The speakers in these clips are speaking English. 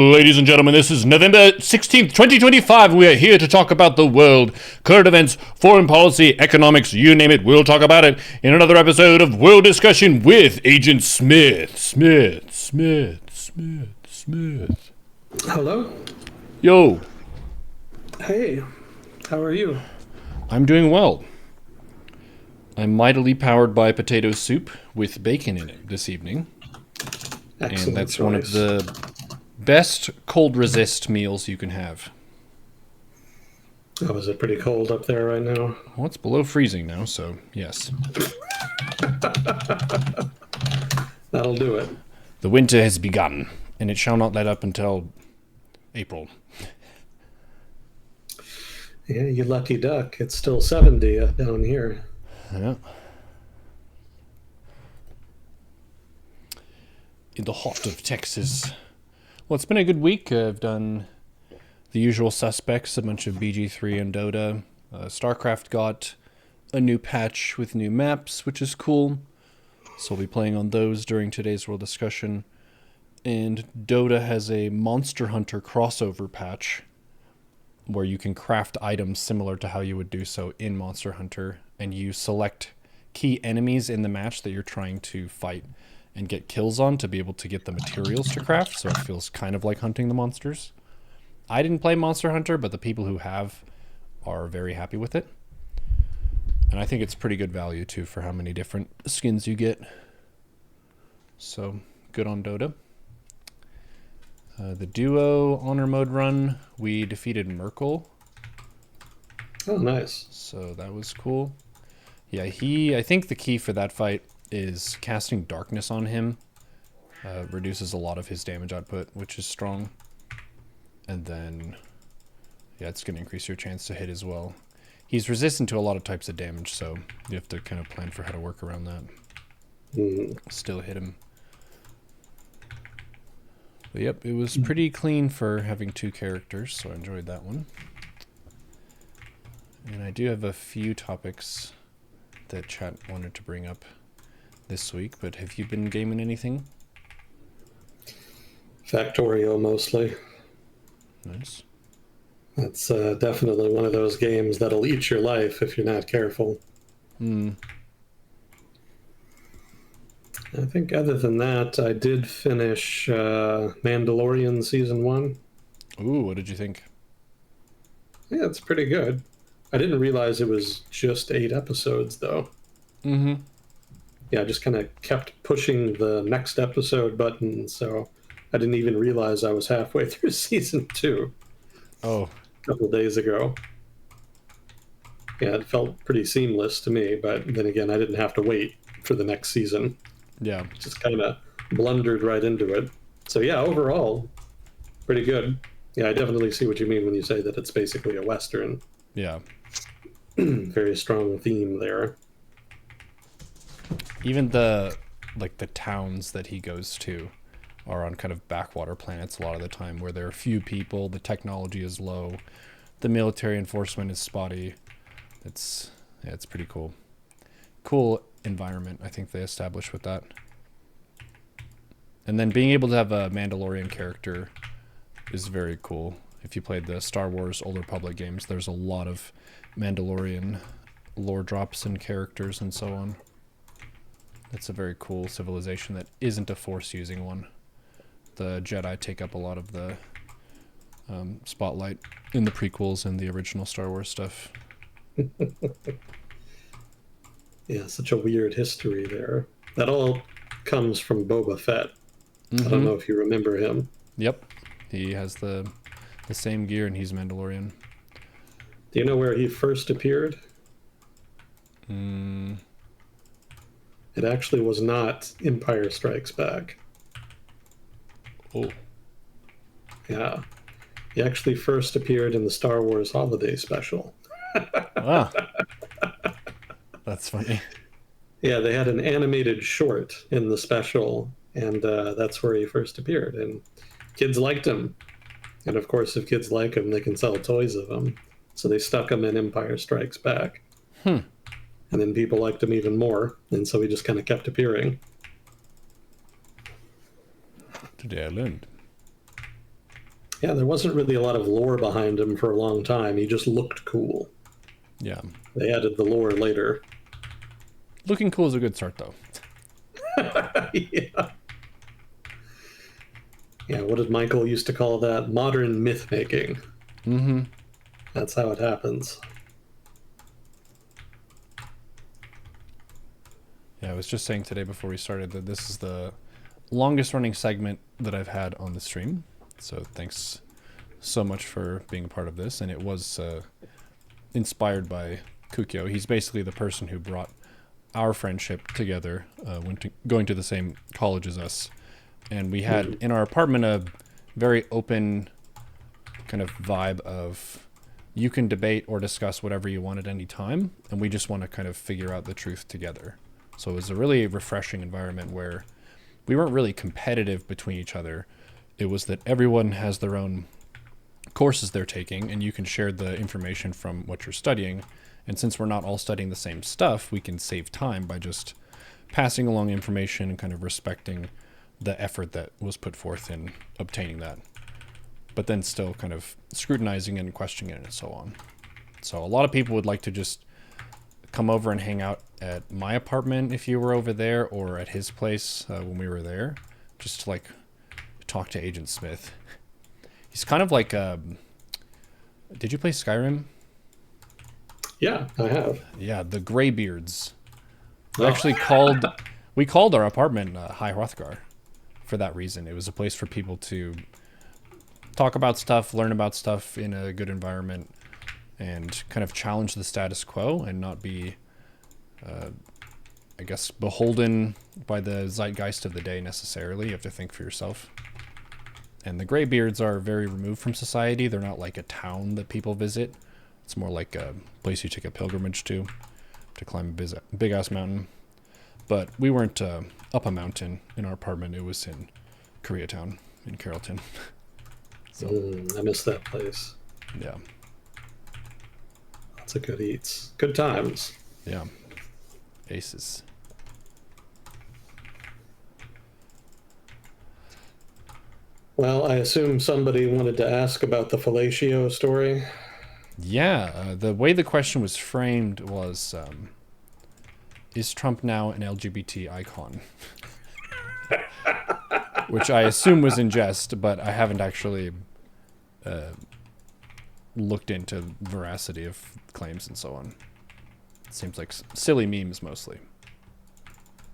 Ladies and gentlemen, this is November 16th, 2025. We are here to talk about the world, current events, foreign policy, economics, you name it, we'll talk about it in another episode of World Discussion with Agent Smith. Smith. Hello. Yo, Hey. How are you? I'm doing well. I'm mightily powered by potato soup with bacon in it this evening. Excellent And that's choice. one of the best cold resist meals you can have. Oh, is it pretty cold up there right now? Well, it's below freezing now, so yes. That'll do it. The winter has begun, and it shall not let up until April. Yeah, you lucky duck. It's still 70 down here. Yeah. In the heart of Texas. Well, it's been a good week. I've done the usual suspects, a bunch of BG3 and Dota. StarCraft got a new patch with new maps, which is cool. So we'll be playing on those during today's world discussion. And Dota has a Monster Hunter crossover patch where you can craft items similar to how you would do so in Monster Hunter, and you select key enemies in the match that you're trying to fight and get kills on to be able to get the materials to craft, so it feels kind of like hunting the monsters. I didn't play Monster Hunter, but the people who have are very happy with it. And I think it's pretty good value, too, for how many different skins you get. So, good on Dota. The duo honor mode run, we defeated Merkel. Oh, nice. So that was cool. Yeah, I think the key for that fight is casting darkness on him. Reduces a lot of his damage output, which is strong. And then, yeah, it's going to increase your chance to hit as well. He's resistant to a lot of types of damage, so you have to kind of plan for how to work around that. Still hit him. But yep, it was pretty clean for having two characters, so I enjoyed that one. And I do have a few topics that chat wanted to bring up this week, but have you been gaming anything? Factorio mostly. Nice. That's definitely one of those games that'll eat your life if you're not careful. I think other than that, I did finish Mandalorian Season 1. Ooh, what did you think? Yeah, it's pretty good. I didn't realize it was just 8 episodes, though. Mm-hmm. Yeah, I just kind of kept pushing the next episode button, so I didn't even realize I was halfway through Season 2 Oh, a couple of days ago. Yeah, it felt pretty seamless to me, but then again, I didn't have to wait for the next season. yeah. Just kind of blundered right into it. So yeah, overall, pretty good. Yeah, I definitely see what you mean when you say that it's basically a Western. Yeah. Very strong theme there. Even the towns that he goes to are on kind of backwater planets a lot of the time, where there are few people, the technology is low, the military enforcement is spotty. It's pretty cool. Cool environment, I think they established with that. And then being able to have a Mandalorian character is very cool. If you played the Star Wars Old Republic games, there's a lot of Mandalorian lore drops and characters and so on. It's a very cool civilization that isn't a Force-using one. The Jedi take up a lot of the spotlight in the prequels and the original Star Wars stuff. Yeah, such a weird history there. That all comes from Boba Fett. I don't know if you remember him. Yep. He has the same gear and he's Mandalorian. Do you know where he first appeared? It actually was not Empire Strikes Back. Oh. Yeah. He actually first appeared in the Star Wars Holiday Special. Ah. That's funny. Yeah, they had an animated short in the special, and that's where he first appeared. And kids liked him. And of course, if kids like him, they can sell toys of him. So they stuck him in Empire Strikes Back. And then people liked him even more, and so he just kind of kept appearing. Today I learned. Yeah, there wasn't really a lot of lore behind him for a long time. He just looked cool. Yeah. They added the lore later. Looking cool is a good start, though. Yeah. Yeah, what did Michael used to call that? Modern myth making. Mm-hmm. That's how it happens. Yeah, I was just saying today before we started that this is the longest running segment that I've had on the stream. So thanks so much for being a part of this. And it was inspired by Kukyo. He's basically the person who brought our friendship together, going to the same college as us. And we had in our apartment a very open kind of vibe of you can debate or discuss whatever you want at any time, and we just want to kind of figure out the truth together. So it was a really refreshing environment where we weren't really competitive between each other. It was that everyone has their own courses they're taking, and you can share the information from what you're studying. And since we're not all studying the same stuff, we can save time by just passing along information and kind of respecting the effort that was put forth in obtaining that, but then still kind of scrutinizing and questioning it and so on. So a lot of people would like to just come over and hang out at my apartment if you were over there, or at his place when we were there, just to like talk to Agent Smith. He's kind of like did you play Skyrim? Yeah, I have. Yeah, the Greybeards. We called our apartment High Hrothgar for that reason. It was a place for people to talk about stuff, learn about stuff in a good environment, and kind of challenge the status quo and not be, I guess, beholden by the zeitgeist of the day necessarily. You have to think for yourself. And the Greybeards are very removed from society. They're not like a town that people visit. It's more like a place you take a pilgrimage to climb a big-ass mountain. But we weren't up a mountain in our apartment. It was in Koreatown, in Carrollton. So I miss that place. Yeah. Lots of good eats. Good times. Yeah. Aces. Well, I assume somebody wanted to ask about the fellatio story. Yeah. The way the question was framed was, is Trump now an LGBT icon? Which I assume was in jest, but I haven't actually looked into veracity of claims and so on. It seems like silly memes mostly.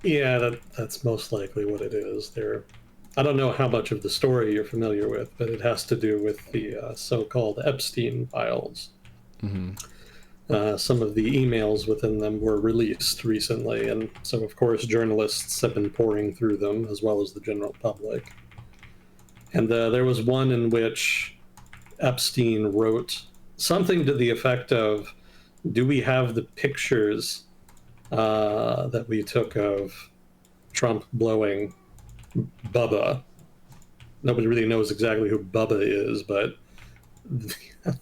Yeah, that's most likely what it is. I don't know how much of the story you're familiar with, but it has to do with the so-called Epstein files. Mm-hmm. Some of the emails within them were released recently, and so of course journalists have been poring through them, as well as the general public. And there was one in which Epstein wrote something to the effect of, do we have the pictures that we took of Trump blowing Bubba? Nobody really knows exactly who Bubba is, but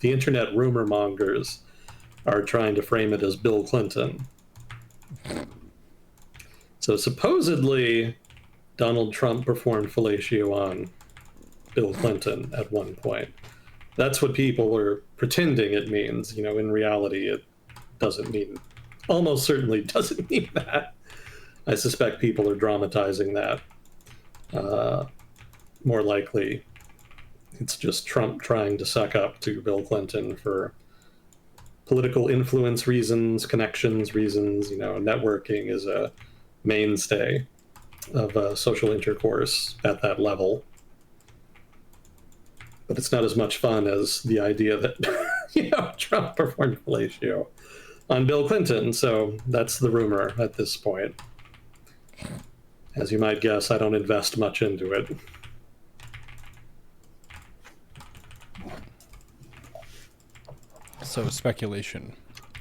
the internet rumor mongers are trying to frame it as Bill Clinton. So supposedly Donald Trump performed fellatio on Bill Clinton at one point. That's what people are pretending it means. In reality, it doesn't mean, almost certainly doesn't mean that. I suspect people are dramatizing that. More likely, it's just Trump trying to suck up to Bill Clinton for political influence reasons, connections reasons. Networking is a mainstay of social intercourse at that level. But it's not as much fun as the idea that Trump performed fellatio on Bill Clinton. So that's the rumor at this point. As you might guess, I don't invest much into it. So speculation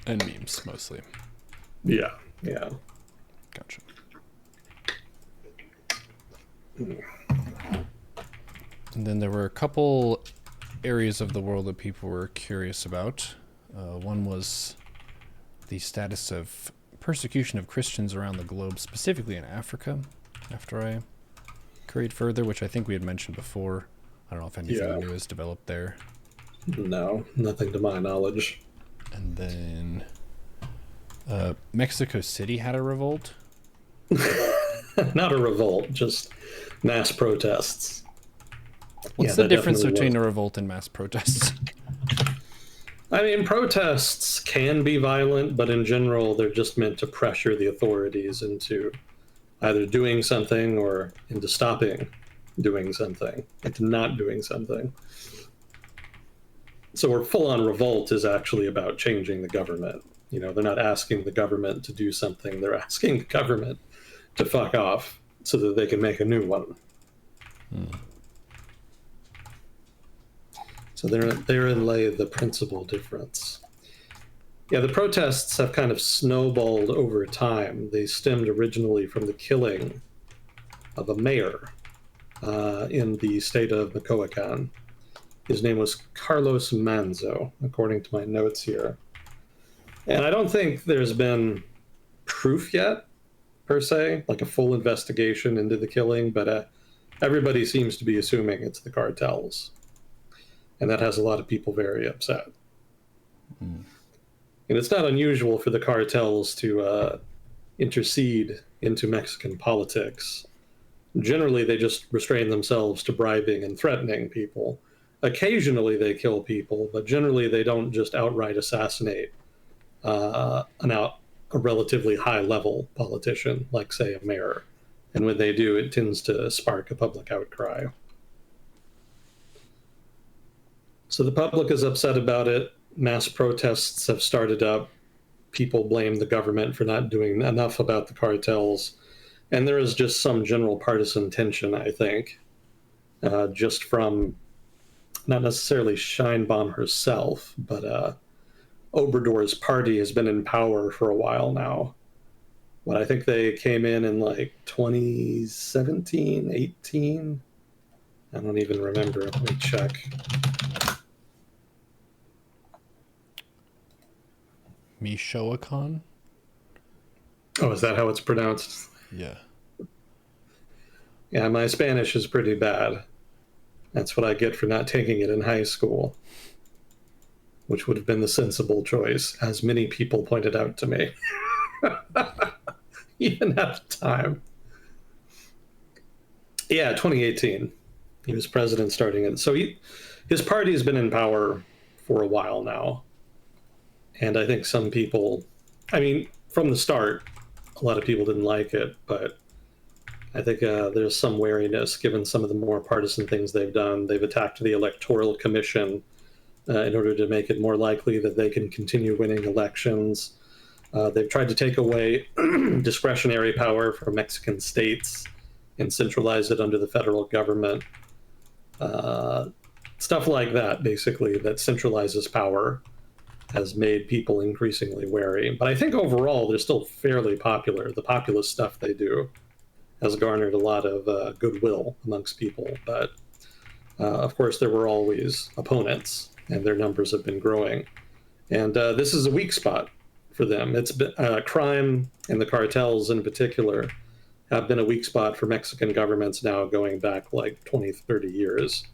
and memes mostly. Yeah. Gotcha. And then there were a couple areas of the world that people were curious about. One was the status of persecution of Christians around the globe, specifically in Africa, after I queried further, which I think we had mentioned before. don't know if anything Yeah. new is developed there. No, nothing to my knowledge. And then Mexico City had a revolt. Not a revolt, just mass protests. What's Yeah, the that difference definitely between was. a revolt and mass protests? I mean, protests can be violent, but in general, they're just meant to pressure the authorities into either doing something or into stopping doing something, into not doing something. So a full-on revolt is actually about changing the government. You know, they're not asking the government to do something; they're asking the government to fuck off so that they can make a new one. So therein lay the principal difference. Yeah, the protests have kind of snowballed over time. They stemmed originally from the killing of a mayor in the state of Michoacan. His name was Carlos Manzo, according to my notes here. And I don't think there's been proof yet, per se, like a full investigation into the killing, but everybody seems to be assuming it's the cartels. And that has a lot of people very upset. And it's not unusual for the cartels to intercede into Mexican politics. Generally, they just restrain themselves to bribing and threatening people. Occasionally, they kill people, but generally, they don't just outright assassinate a relatively high-level politician, like, say, a mayor. And when they do, it tends to spark a public outcry. So the public is upset about it. Mass protests have started up. People blame the government for not doing enough about the cartels. And there is just some general partisan tension, I think, just from not necessarily Scheinbaum herself, but Obrador's party has been in power for a while now. But I think they came in like 2017, 18. I don't even remember. Let me check. Michoacan? Oh, is that how it's pronounced? Yeah. Yeah, my Spanish is pretty bad. That's what I get for not taking it in high school, which would have been the sensible choice, as many people pointed out to me, even at the time. Yeah, 2018. He was president starting it. So his party has been in power for a while now. And I think some people, I mean, from the start, a lot of people didn't like it, but I think there's some wariness given some of the more partisan things they've done. They've attacked the Electoral Commission in order to make it more likely that they can continue winning elections. They've tried to take away discretionary power from Mexican states and centralize it under the federal government. Stuff like that, basically, that centralizes power has made people increasingly wary. But I think overall, they're still fairly popular. The populist stuff they do has garnered a lot of goodwill amongst people. But of course, there were always opponents, and their numbers have been growing. And this is a weak spot for them. It's been, crime and the cartels in particular have been a weak spot for Mexican governments now going back like 20, 30 years.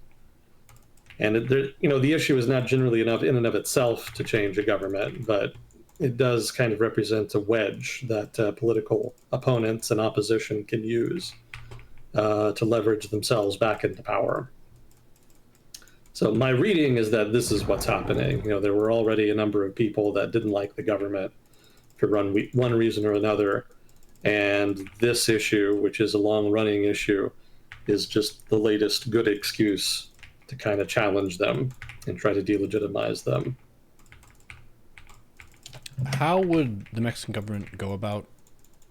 And the issue is not generally enough in and of itself to change a government, but it does kind of represent a wedge that political opponents and opposition can use to leverage themselves back into power. So my reading is that this is what's happening. There were already a number of people that didn't like the government for one reason or another, and this issue, which is a long-running issue, is just the latest good excuse to kind of challenge them and try to delegitimize them. How would the Mexican government go about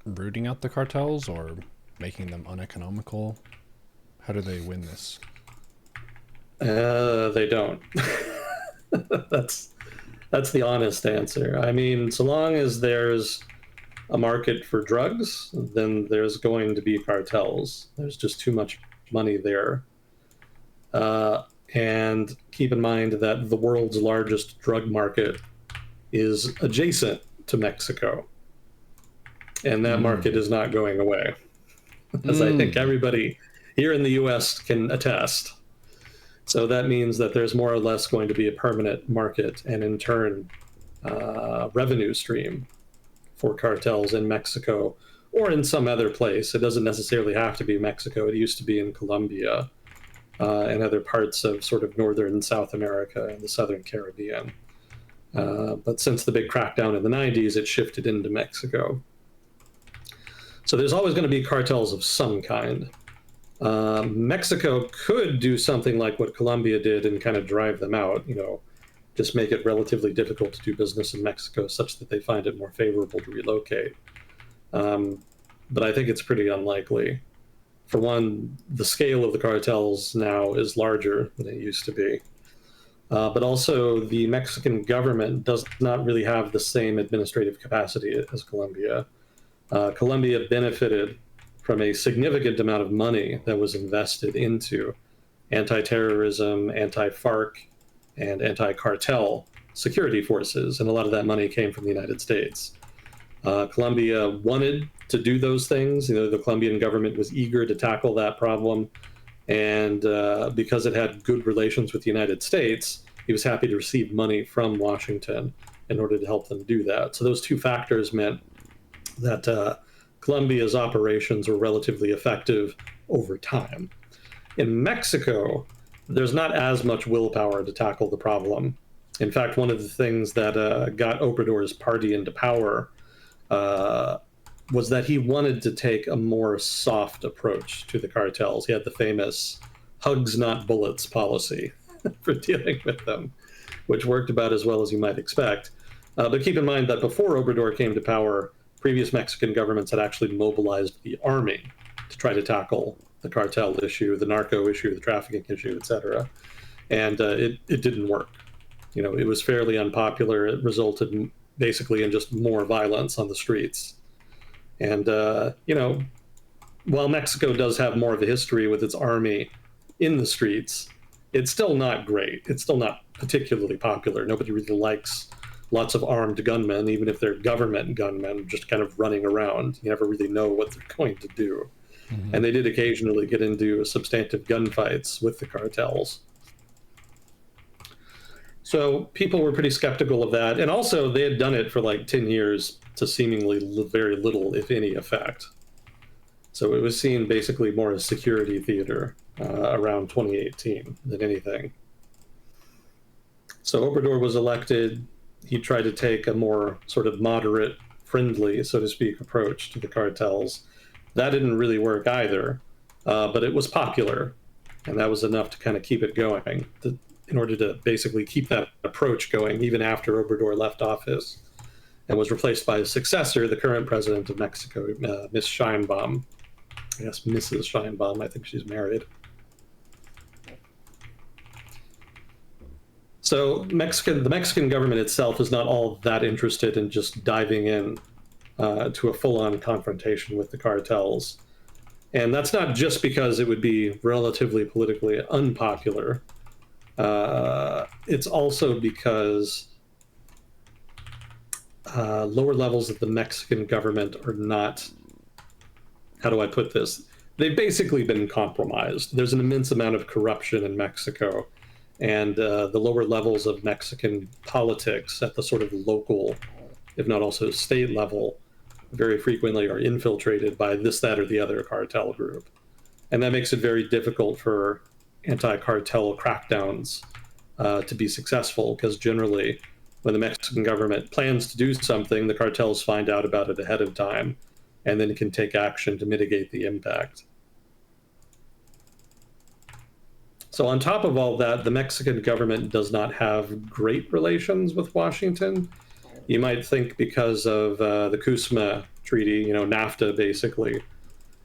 rooting out the cartels or making them uneconomical? How do they win this? They don't. that's the honest answer. I mean, so long as there's a market for drugs, then there's going to be cartels. There's just too much money there. And keep in mind that the world's largest drug market is adjacent to Mexico. And that market is not going away. As I think everybody here in the US can attest. So that means that there's more or less going to be a permanent market and, in turn, revenue stream for cartels in Mexico or in some other place. It doesn't necessarily have to be Mexico. It used to be in Colombia and other parts of sort of northern South America and the southern Caribbean. But since the big crackdown in the 90s, it shifted into Mexico. So there's always going to be cartels of some kind. Mexico could do something like what Colombia did and kind of drive them out, just make it relatively difficult to do business in Mexico such that they find it more favorable to relocate. But I think it's pretty unlikely. For one, the scale of the cartels now is larger than it used to be. But also, the Mexican government does not really have the same administrative capacity as Colombia. Colombia benefited from a significant amount of money that was invested into anti-terrorism, anti-FARC, and anti-cartel security forces, and a lot of that money came from the United States. Colombia wanted to do those things. The Colombian government was eager to tackle that problem, and because it had good relations with the United States, he was happy to receive money from Washington in order to help them do that. So those two factors meant that Colombia's operations were relatively effective over time. In Mexico, there's not as much willpower to tackle the problem. In fact, one of the things that got Obrador's party into power was that he wanted to take a more soft approach to the cartels. He had the famous hugs, not bullets policy for dealing with them, which worked about as well as you might expect. But keep in mind that before Obrador came to power, previous Mexican governments had actually mobilized the army to try to tackle the cartel issue, the narco issue, the trafficking issue, etc. And it didn't work. It was fairly unpopular. It resulted basically in just more violence on the streets. And, while Mexico does have more of a history with its army in the streets, it's still not great. It's still not particularly popular. Nobody really likes lots of armed gunmen, even if they're government gunmen, just kind of running around. You never really know what they're going to do. Mm-hmm. And they did occasionally get into substantive gunfights with the cartels. So people were pretty skeptical of that. And also, they had done it for like 10 years to seemingly very little, if any, effect. So it was seen basically more as security theater around 2018 than anything. So Obrador was elected. He tried to take a more sort of moderate, friendly, so to speak, approach to the cartels. That didn't really work either, but it was popular, and that was enough to kind of keep it going, in order to basically keep that approach going even after Obrador left office and was replaced by his successor, the current president of Mexico, Miss Sheinbaum. I guess Mrs. Sheinbaum, I think she's married. So the Mexican government itself is not all that interested in just diving in to a full-on confrontation with the cartels. And that's not just because it would be relatively politically unpopular. It's also because lower levels of the Mexican government are not, how do I put this? They've basically been compromised. There's an immense amount of corruption in Mexico, and the lower levels of Mexican politics at the sort of local, if not also state level, very frequently are infiltrated by this, that, or the other cartel group. And that makes it very difficult for anti-cartel crackdowns to be successful, because generally when the Mexican government plans to do something, the cartels find out about it ahead of time and then can take action to mitigate the impact. So on top of all that, the Mexican government does not have great relations with Washington. You might think because of the CUSMA treaty, NAFTA basically,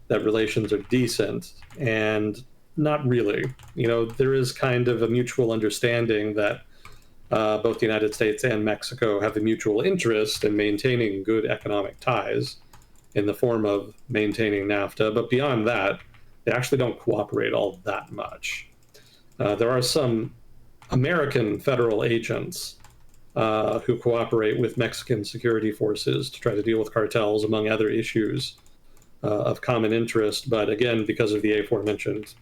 that relations are decent, and not really. There is kind of a mutual understanding that both the United States and Mexico have a mutual interest in maintaining good economic ties in the form of maintaining NAFTA. But beyond that, they actually don't cooperate all that much. There are some American federal agents who cooperate with Mexican security forces to try to deal with cartels, among other issues of common interest. But again, because of the aforementioned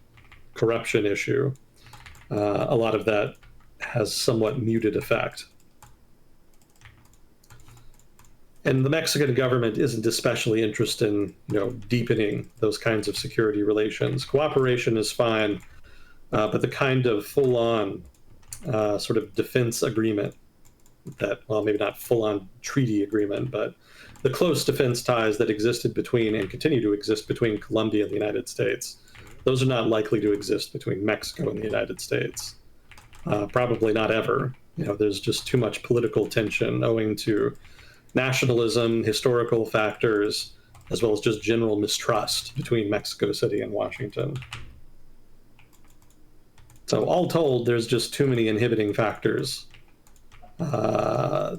corruption issue, a lot of that has somewhat muted effect. And the Mexican government isn't especially interested in, deepening those kinds of security relations. Cooperation is fine, but the kind of full-on sort of defense agreement that, well, maybe not full-on treaty agreement, but the close defense ties that existed between and continue to exist between Colombia and the United States, those are not likely to exist between Mexico and the United States. Probably not ever. There's just too much political tension owing to nationalism, historical factors, as well as just general mistrust between Mexico City and Washington. So all told, there's just too many inhibiting factors that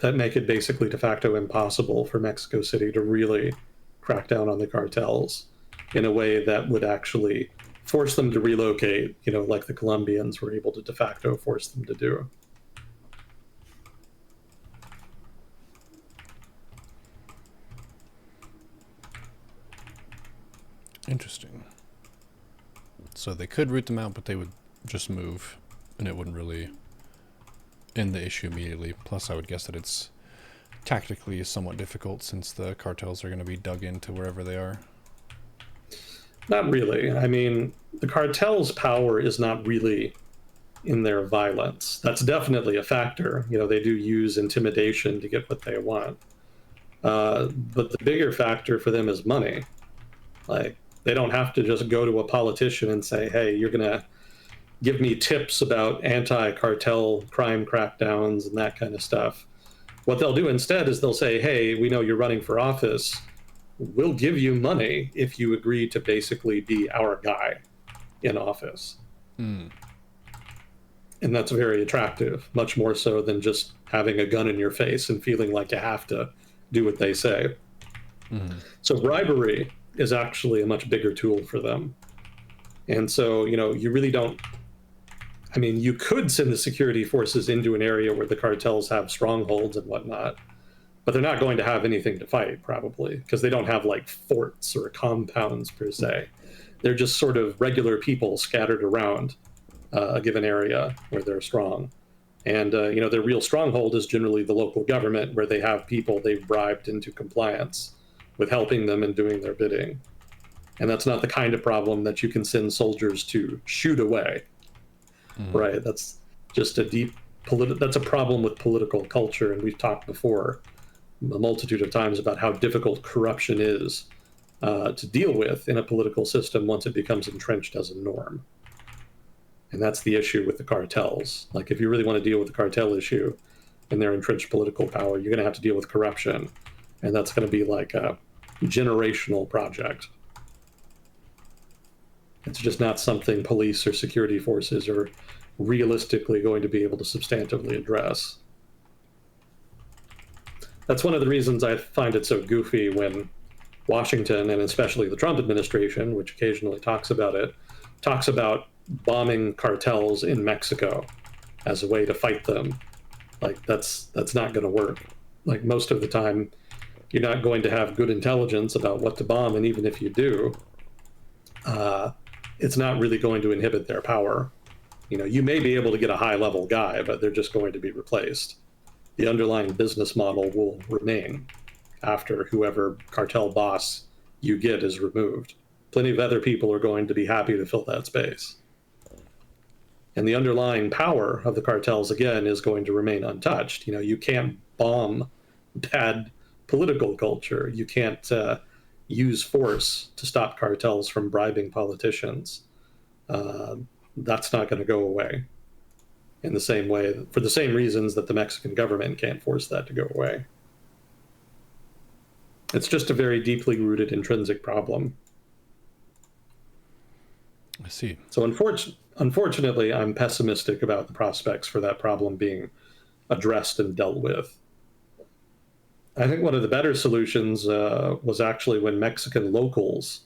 make it basically de facto impossible for Mexico City to really crack down on the cartels in a way that would actually force them to relocate, like the Colombians were able to de facto force them to do. Interesting. So they could root them out, but they would just move, and it wouldn't really end the issue immediately. Plus, I would guess that it's tactically somewhat difficult since the cartels are going to be dug into wherever they are. Not really. I mean, the cartel's power is not really in their violence. That's definitely a factor. They do use intimidation to get what they want. But the bigger factor for them is money. Like, they don't have to just go to a politician and say, hey, you're going to give me tips about anti-cartel crime crackdowns and that kind of stuff. What they'll do instead is they'll say, hey, we know you're running for office. We'll give you money if you agree to basically be our guy in office. And that's very attractive, much more so than just having a gun in your face and feeling like you have to do what they say. So bribery is actually a much bigger tool for them. And so, you really don't, I mean, you could send the security forces into an area where the cartels have strongholds and whatnot, but they're not going to have anything to fight, probably, because they don't have like forts or compounds per se. They're just sort of regular people scattered around a given area where they're strong. And, their real stronghold is generally the local government, where they have people they've bribed into compliance with helping them and doing their bidding. And that's not the kind of problem that you can send soldiers to shoot away, right? That's just that's a problem with political culture. And we've talked before a multitude of times about how difficult corruption is to deal with in a political system once it becomes entrenched as a norm. And that's the issue with the cartels. Like, if you really want to deal with the cartel issue and their entrenched political power, you're going to have to deal with corruption. And that's going to be like a generational project. It's just not something police or security forces are realistically going to be able to substantively address. That's one of the reasons I find it so goofy when Washington, and especially the Trump administration, which occasionally talks about it, talks about bombing cartels in Mexico as a way to fight them. Like, that's not going to work. Like, most of the time, you're not going to have good intelligence about what to bomb, and even if you do, it's not really going to inhibit their power. You may be able to get a high-level guy, but they're just going to be replaced. The underlying business model will remain after whoever cartel boss you get is removed. Plenty of other people are going to be happy to fill that space. And the underlying power of the cartels, again, is going to remain untouched. You can't bomb bad political culture. You can't use force to stop cartels from bribing politicians. That's not going to go away in the same way, for the same reasons that the Mexican government can't force that to go away. It's just a very deeply rooted intrinsic problem. I see. So unfortunately, I'm pessimistic about the prospects for that problem being addressed and dealt with. I think one of the better solutions was actually when Mexican locals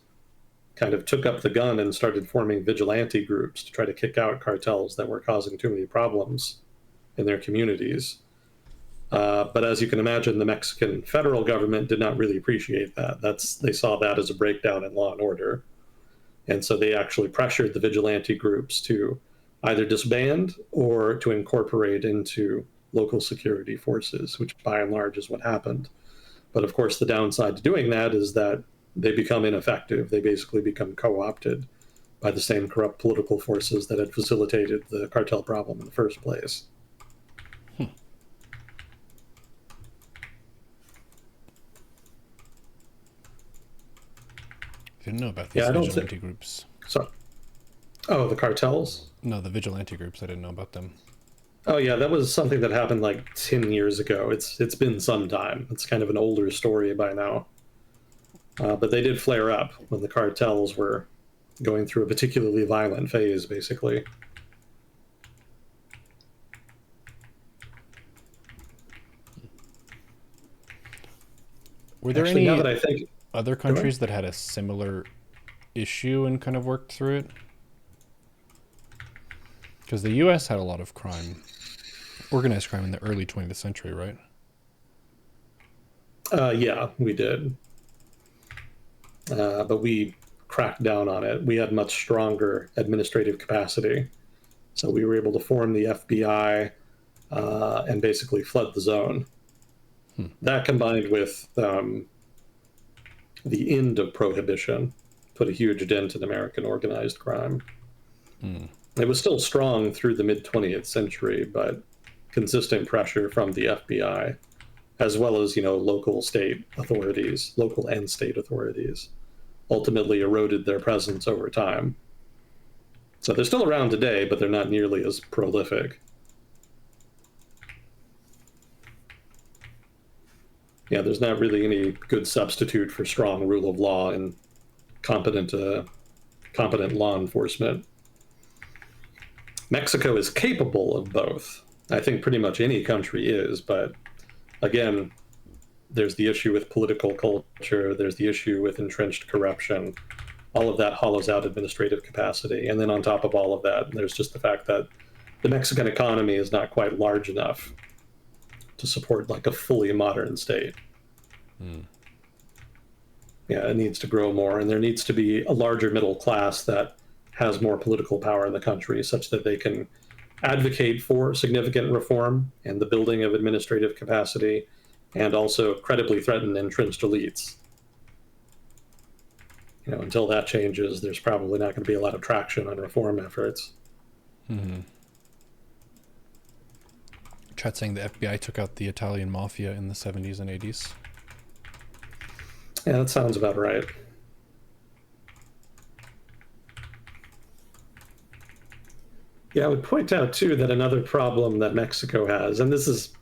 kind of took up the gun and started forming vigilante groups to try to kick out cartels that were causing too many problems in their communities. But as you can imagine, the Mexican federal government did not really appreciate that. They saw that as a breakdown in law and order. And so they actually pressured the vigilante groups to either disband or to incorporate into local security forces, which by and large is what happened. But of course, the downside to doing that is that they become ineffective. They basically become co opted by the same corrupt political forces that had facilitated the cartel problem in the first place. Didn't know about these Yeah, I don't vigilante think groups. so. Oh, the cartels? No, the vigilante groups. I didn't know about them. Oh yeah, that was something that happened like 10 years ago. It's been some time. It's kind of an older story by now. But they did flare up when the cartels were going through a particularly violent phase, basically. Were there Actually, now any that I think, other go ahead. countries that had a similar issue and kind of worked through it? Because the U.S. had a lot of crime, organized crime in the early 20th century, right? Yeah, we did, but we cracked down on it. We had much stronger administrative capacity, so we were able to form the FBI and basically flood the zone. That combined with the end of prohibition put a huge dent in American organized crime. It was still strong through the mid 20th century, but consistent pressure from the FBI, as well as local state authorities, local and state authorities, ultimately eroded their presence over time. So they're still around today, but they're not nearly as prolific. Yeah, there's not really any good substitute for strong rule of law and competent competent law enforcement. Mexico is capable of both. I think pretty much any country is, but again, there's the issue with political culture, there's the issue with entrenched corruption. All of that hollows out administrative capacity. And then on top of all of that, there's just the fact that the Mexican economy is not quite large enough to support like a fully modern state. Yeah, it needs to grow more, and there needs to be a larger middle class that has more political power in the country such that they can advocate for significant reform and the building of administrative capacity and also credibly threaten entrenched elites. Until that changes, there's probably not going to be a lot of traction on reform efforts. Chat saying the FBI took out the Italian mafia in the 70s and 80s. Yeah, that sounds about right. Yeah, I would point out too that another problem that Mexico has, and this is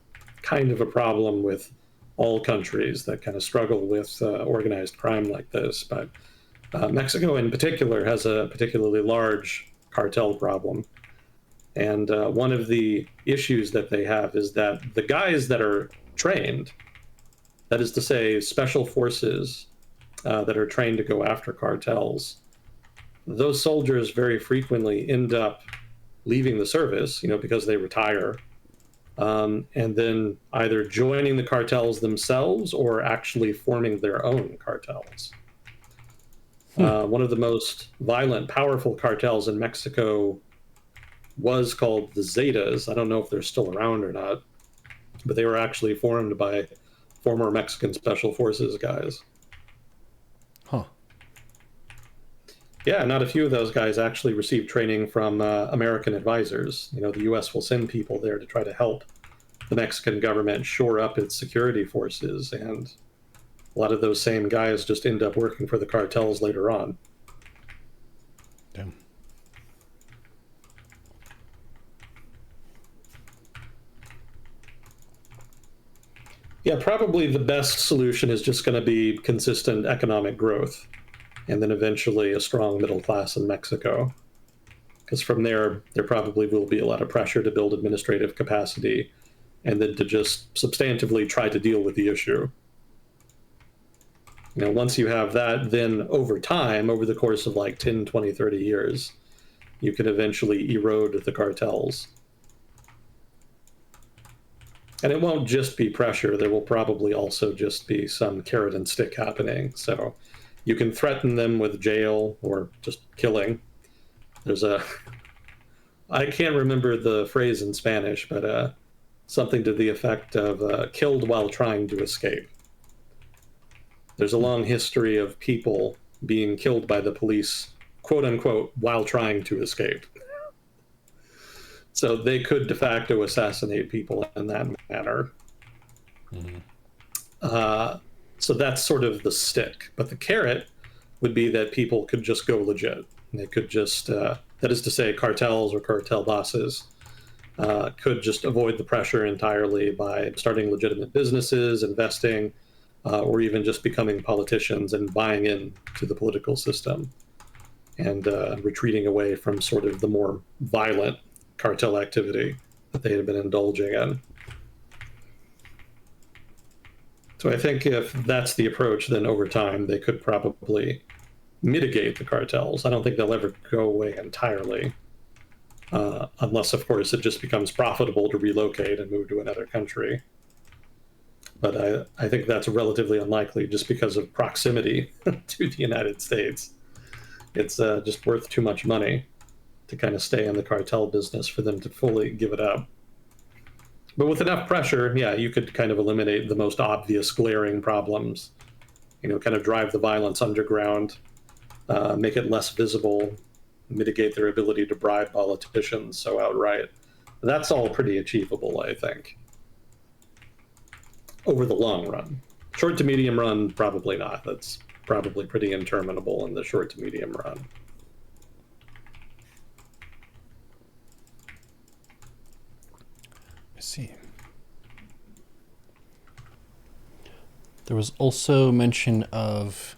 kind of a problem with all countries that kind of struggle with organized crime like this, but Mexico in particular has a particularly large cartel problem. And one of the issues that they have is that the guys that are trained, that is to say, special forces that are trained to go after cartels, those soldiers very frequently end up leaving the service, because they retire, and then either joining the cartels themselves or actually forming their own cartels. One of the most violent, powerful cartels in Mexico was called the Zetas. I don't know if they're still around or not, but they were actually formed by former Mexican special forces guys. Huh. Yeah, not a few of those guys actually received training from American advisors. The U.S. will send people there to try to help the Mexican government shore up its security forces, and a lot of those same guys just end up working for the cartels later on. Damn. Yeah, probably the best solution is just going to be consistent economic growth, and then eventually a strong middle class in Mexico. Because from there probably will be a lot of pressure to build administrative capacity and then to just substantively try to deal with the issue. Once you have that, then over time, over the course of like 10, 20, 30 years, you can eventually erode the cartels. And it won't just be pressure. There will probably also just be some carrot and stick happening. So You can threaten them with jail or just killing. There's a, I can't remember the phrase in Spanish, but something to the effect of killed while trying to escape. There's a long history of people being killed by the police, quote unquote, while trying to escape. So they could de facto assassinate people in that manner. Mm-hmm. So that's sort of the stick. But the carrot would be that people could just go legit. They could just, that is to say, cartels or cartel bosses could just avoid the pressure entirely by starting legitimate businesses, investing, or even just becoming politicians and buying into the political system and retreating away from sort of the more violent cartel activity that they had been indulging in. So I think if that's the approach, then over time they could probably mitigate the cartels. I don't think they'll ever go away entirely, unless, of course, it just becomes profitable to relocate and move to another country. But I think that's relatively unlikely just because of proximity to the United States. It's just worth too much money to kind of stay in the cartel business for them to fully give it up. But with enough pressure, yeah, you could kind of eliminate the most obvious glaring problems, kind of drive the violence underground, make it less visible, mitigate their ability to bribe politicians so outright. That's all pretty achievable, I think, over the long run. Short to medium run, probably not. That's probably pretty interminable in the short to medium run. I see. There was also mention of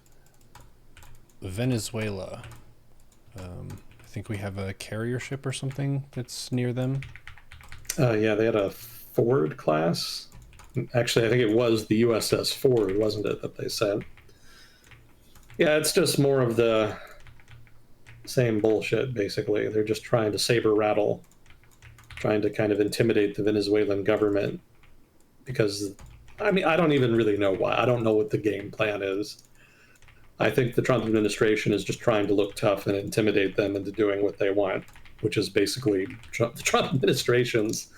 Venezuela. I think we have a carrier ship or something that's near them. Yeah, they had a Ford class. Actually, I think it was the USS Ford, wasn't it, that they sent? Yeah, it's just more of the same bullshit, basically. They're just trying to saber rattle, trying to kind of intimidate the Venezuelan government because, I mean, I don't even really know why. I don't know what the game plan is. I think the Trump administration is just trying to look tough and intimidate them into doing what they want, which is basically the Trump administration's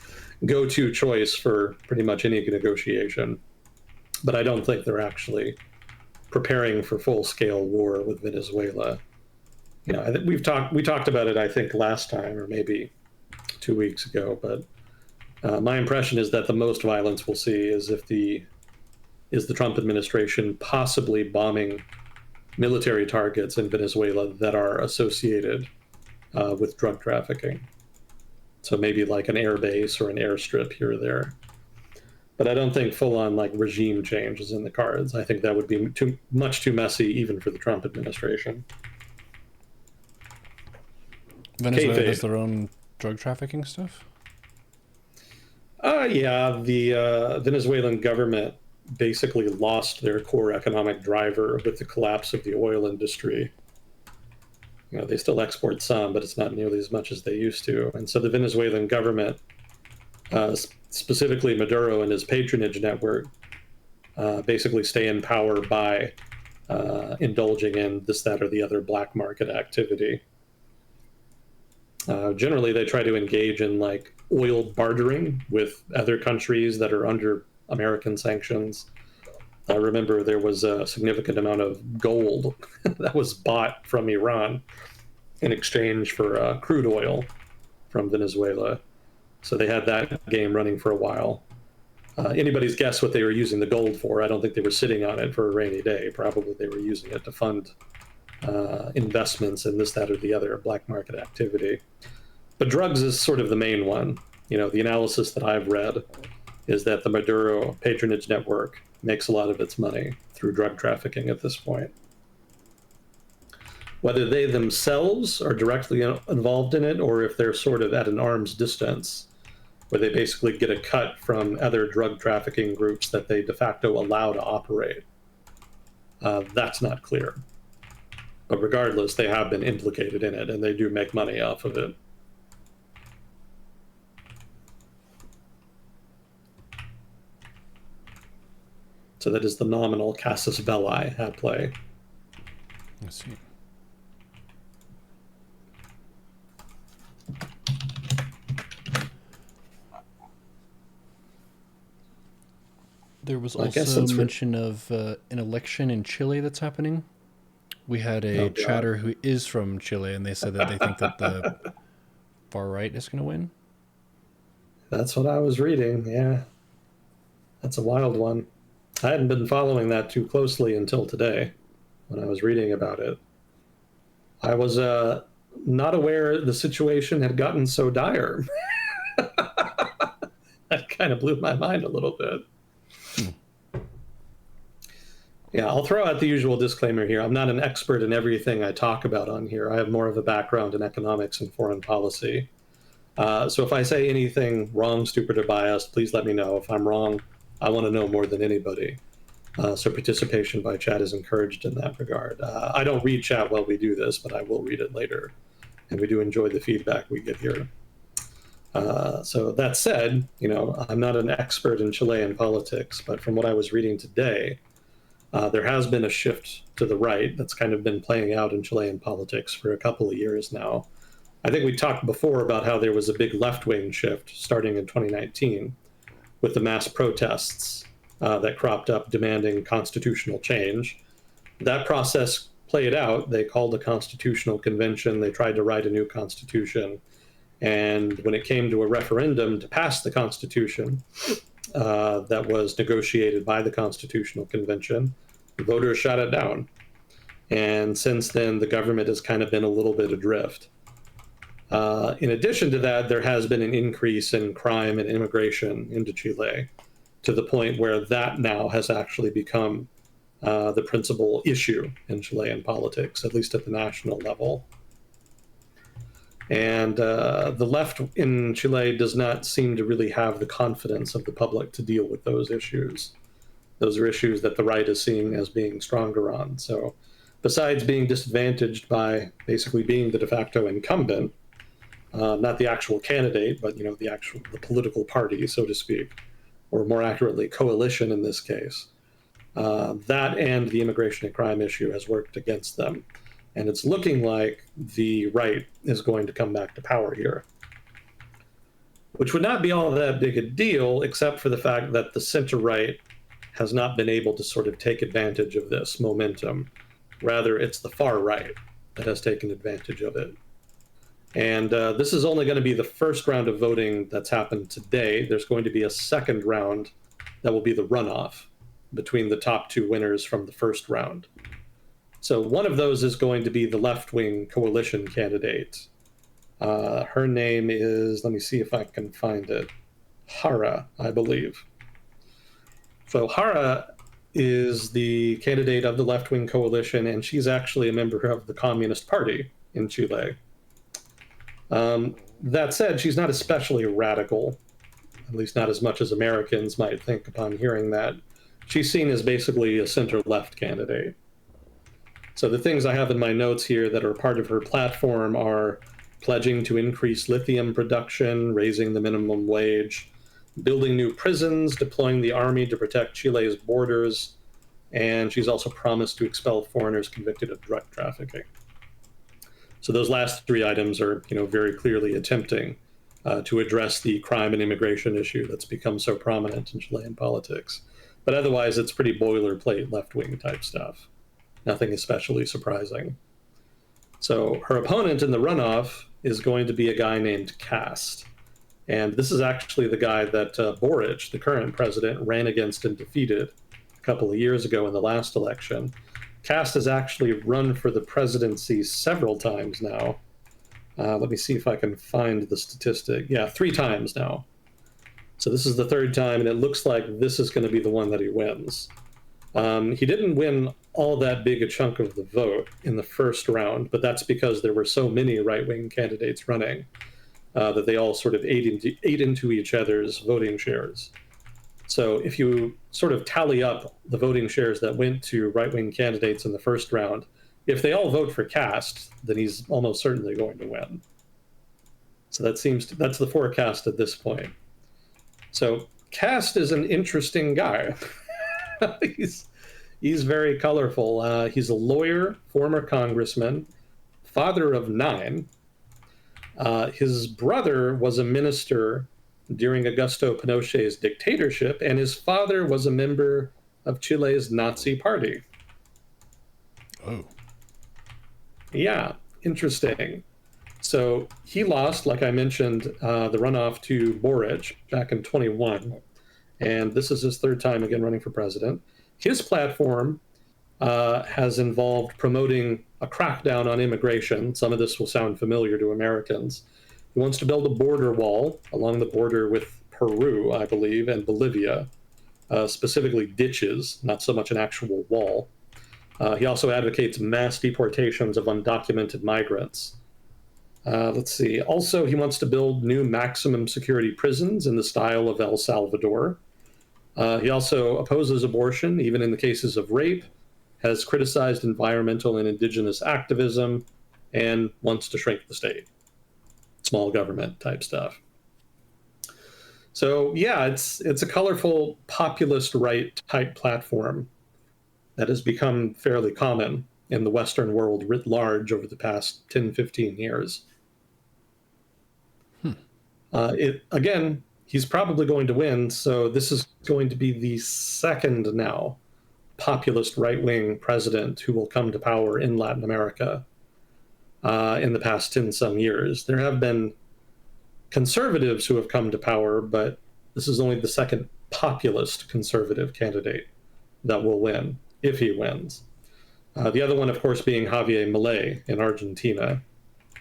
go-to choice for pretty much any negotiation. But I don't think they're actually preparing for full-scale war with Venezuela. We talked about it, I think, last time or maybe 2 weeks ago. But my impression is that the most violence we'll see is if the Trump administration possibly bombing military targets in Venezuela that are associated with drug trafficking. So maybe like an air base or an airstrip here or there. But I don't think full-on like regime change is in the cards. I think that would be much too messy even for the Trump administration. Venezuela does their own drug trafficking stuff? Yeah, the Venezuelan government basically lost their core economic driver with the collapse of the oil industry. They still export some, but it's not nearly as much as they used to. And so the Venezuelan government, specifically Maduro and his patronage network, basically stay in power by indulging in this, that, or the other black market activity. Generally, they try to engage in like oil bartering with other countries that are under American sanctions. I remember there was a significant amount of gold that was bought from Iran in exchange for crude oil from Venezuela. So they had that game running for a while. Anybody's guess what they were using the gold for. I don't think they were sitting on it for a rainy day. Probably they were using it to fund investments in this, that, or the other black market activity. But drugs is sort of the main one. The analysis that I've read is that the Maduro patronage network makes a lot of its money through drug trafficking at this point. Whether they themselves are directly involved in it or if they're sort of at an arm's distance, where they basically get a cut from other drug trafficking groups that they de facto allow to operate, that's not clear. But regardless, they have been implicated in it and they do make money off of it. So that is the nominal casus belli at play. Let's see. There was I guess also since we're mention of an election in Chile that's happening. We had oh a god, chatter who is from Chile, and they said that they think that the far right is going to win. that's what I was reading. Yeah, that's a wild one. I hadn't been following that too closely until today when I was reading about it. I was not aware the situation had gotten so dire. That kind of blew my mind a little bit. Hmm. Yeah, I'll throw out the usual disclaimer here. I'm not an expert in everything I talk about on here. I have more of a background in economics and foreign policy. So if I say anything wrong, stupid, or biased, please let me know. If I'm wrong, I want to know more than anybody. So participation by chat is encouraged in that regard. I don't read chat while we do this, but I will read it later. And we do enjoy the feedback we get here. So that said, I'm not an expert in Chilean politics, but from what I was reading today, there has been a shift to the right that's kind of been playing out in Chilean politics for a couple of years now. I think we talked before about how there was a big left wing shift starting in 2019 with the mass protests that cropped up demanding constitutional change. That process played out. They called a constitutional convention, they tried to write a new constitution. And when it came to a referendum to pass the Constitution that was negotiated by the Constitutional Convention, the voters shot it down. And since then, the government has kind of been a little bit adrift. In addition to that, there has been an increase in crime and immigration into Chile to the point where that now has actually become the principal issue in Chilean politics, at least at the national level. And the left in Chile does not seem to really have the confidence of the public to deal with those issues. Those are issues that the right is seeing as being stronger on. So, besides being disadvantaged by basically being the de facto incumbent, not the actual candidate, but the political party, so to speak, or more accurately, coalition in this case, that and the immigration and crime issue has worked against them. And it's looking like the right is going to come back to power here, which would not be all that big a deal, except for the fact that the center right has not been able to sort of take advantage of this momentum. Rather, it's the far right that has taken advantage of it. And this is only going to be the first round of voting that's happened today. There's going to be a second round that will be the runoff between the top two winners from the first round. So one of those is going to be the left-wing coalition candidate. Her name is, let me see if I can find it, Hara, I believe. So Hara is the candidate of the left-wing coalition, and she's actually a member of the Communist Party in Chile. That said, she's not especially radical, at least not as much as Americans might think upon hearing that. She's seen as basically a center-left candidate. So the things I have in my notes here that are part of her platform are pledging to increase lithium production, raising the minimum wage, building new prisons, deploying the army to protect Chile's borders, and she's also promised to expel foreigners convicted of drug trafficking. So those last three items are, very clearly attempting to address the crime and immigration issue that's become so prominent in Chilean politics. But otherwise, it's pretty boilerplate left-wing type stuff. Nothing especially surprising. So her opponent in the runoff is going to be a guy named Kast. And this is actually the guy that Boric, the current president, ran against and defeated a couple of years ago in the last election. Kast has actually run for the presidency several times now. Let me see if I can find the statistic. Yeah, 3 times now. So this is the third time, and it looks like this is going to be the one that he wins. He didn't win all that big a chunk of the vote in the first round, but that's because there were so many right-wing candidates running that they all sort of ate into each other's voting shares. So if you sort of tally up the voting shares that went to right-wing candidates in the first round, if they all vote for Kast, then he's almost certainly going to win. So that's the forecast at this point. So Kast is an interesting guy. He's very colorful. He's a lawyer, former congressman, father of 9. His brother was a minister during Augusto Pinochet's dictatorship, and his father was a member of Chile's Nazi party. Oh. Yeah, interesting. So he lost, like I mentioned, the runoff to Boric back in 21. And this is his third time again running for president. His platform has involved promoting a crackdown on immigration. Some of this will sound familiar to Americans. He wants to build a border wall along the border with Peru, I believe, and Bolivia, specifically ditches, not so much an actual wall. He also advocates mass deportations of undocumented migrants. Let's see. Also, he wants to build new maximum security prisons in the style of El Salvador. He also opposes abortion, even in the cases of rape, has criticized environmental and indigenous activism, and wants to shrink the state. Small government type stuff. So yeah, it's a colorful populist right type platform that has become fairly common in the Western world writ large over the past 10, 15 years. Again, he's probably going to win, so this is going to be the second now populist right-wing president who will come to power in Latin America in the past 10 some years. There have been conservatives who have come to power, but this is only the second populist conservative candidate that will win, if he wins. The other one, of course, being Javier Milei in Argentina,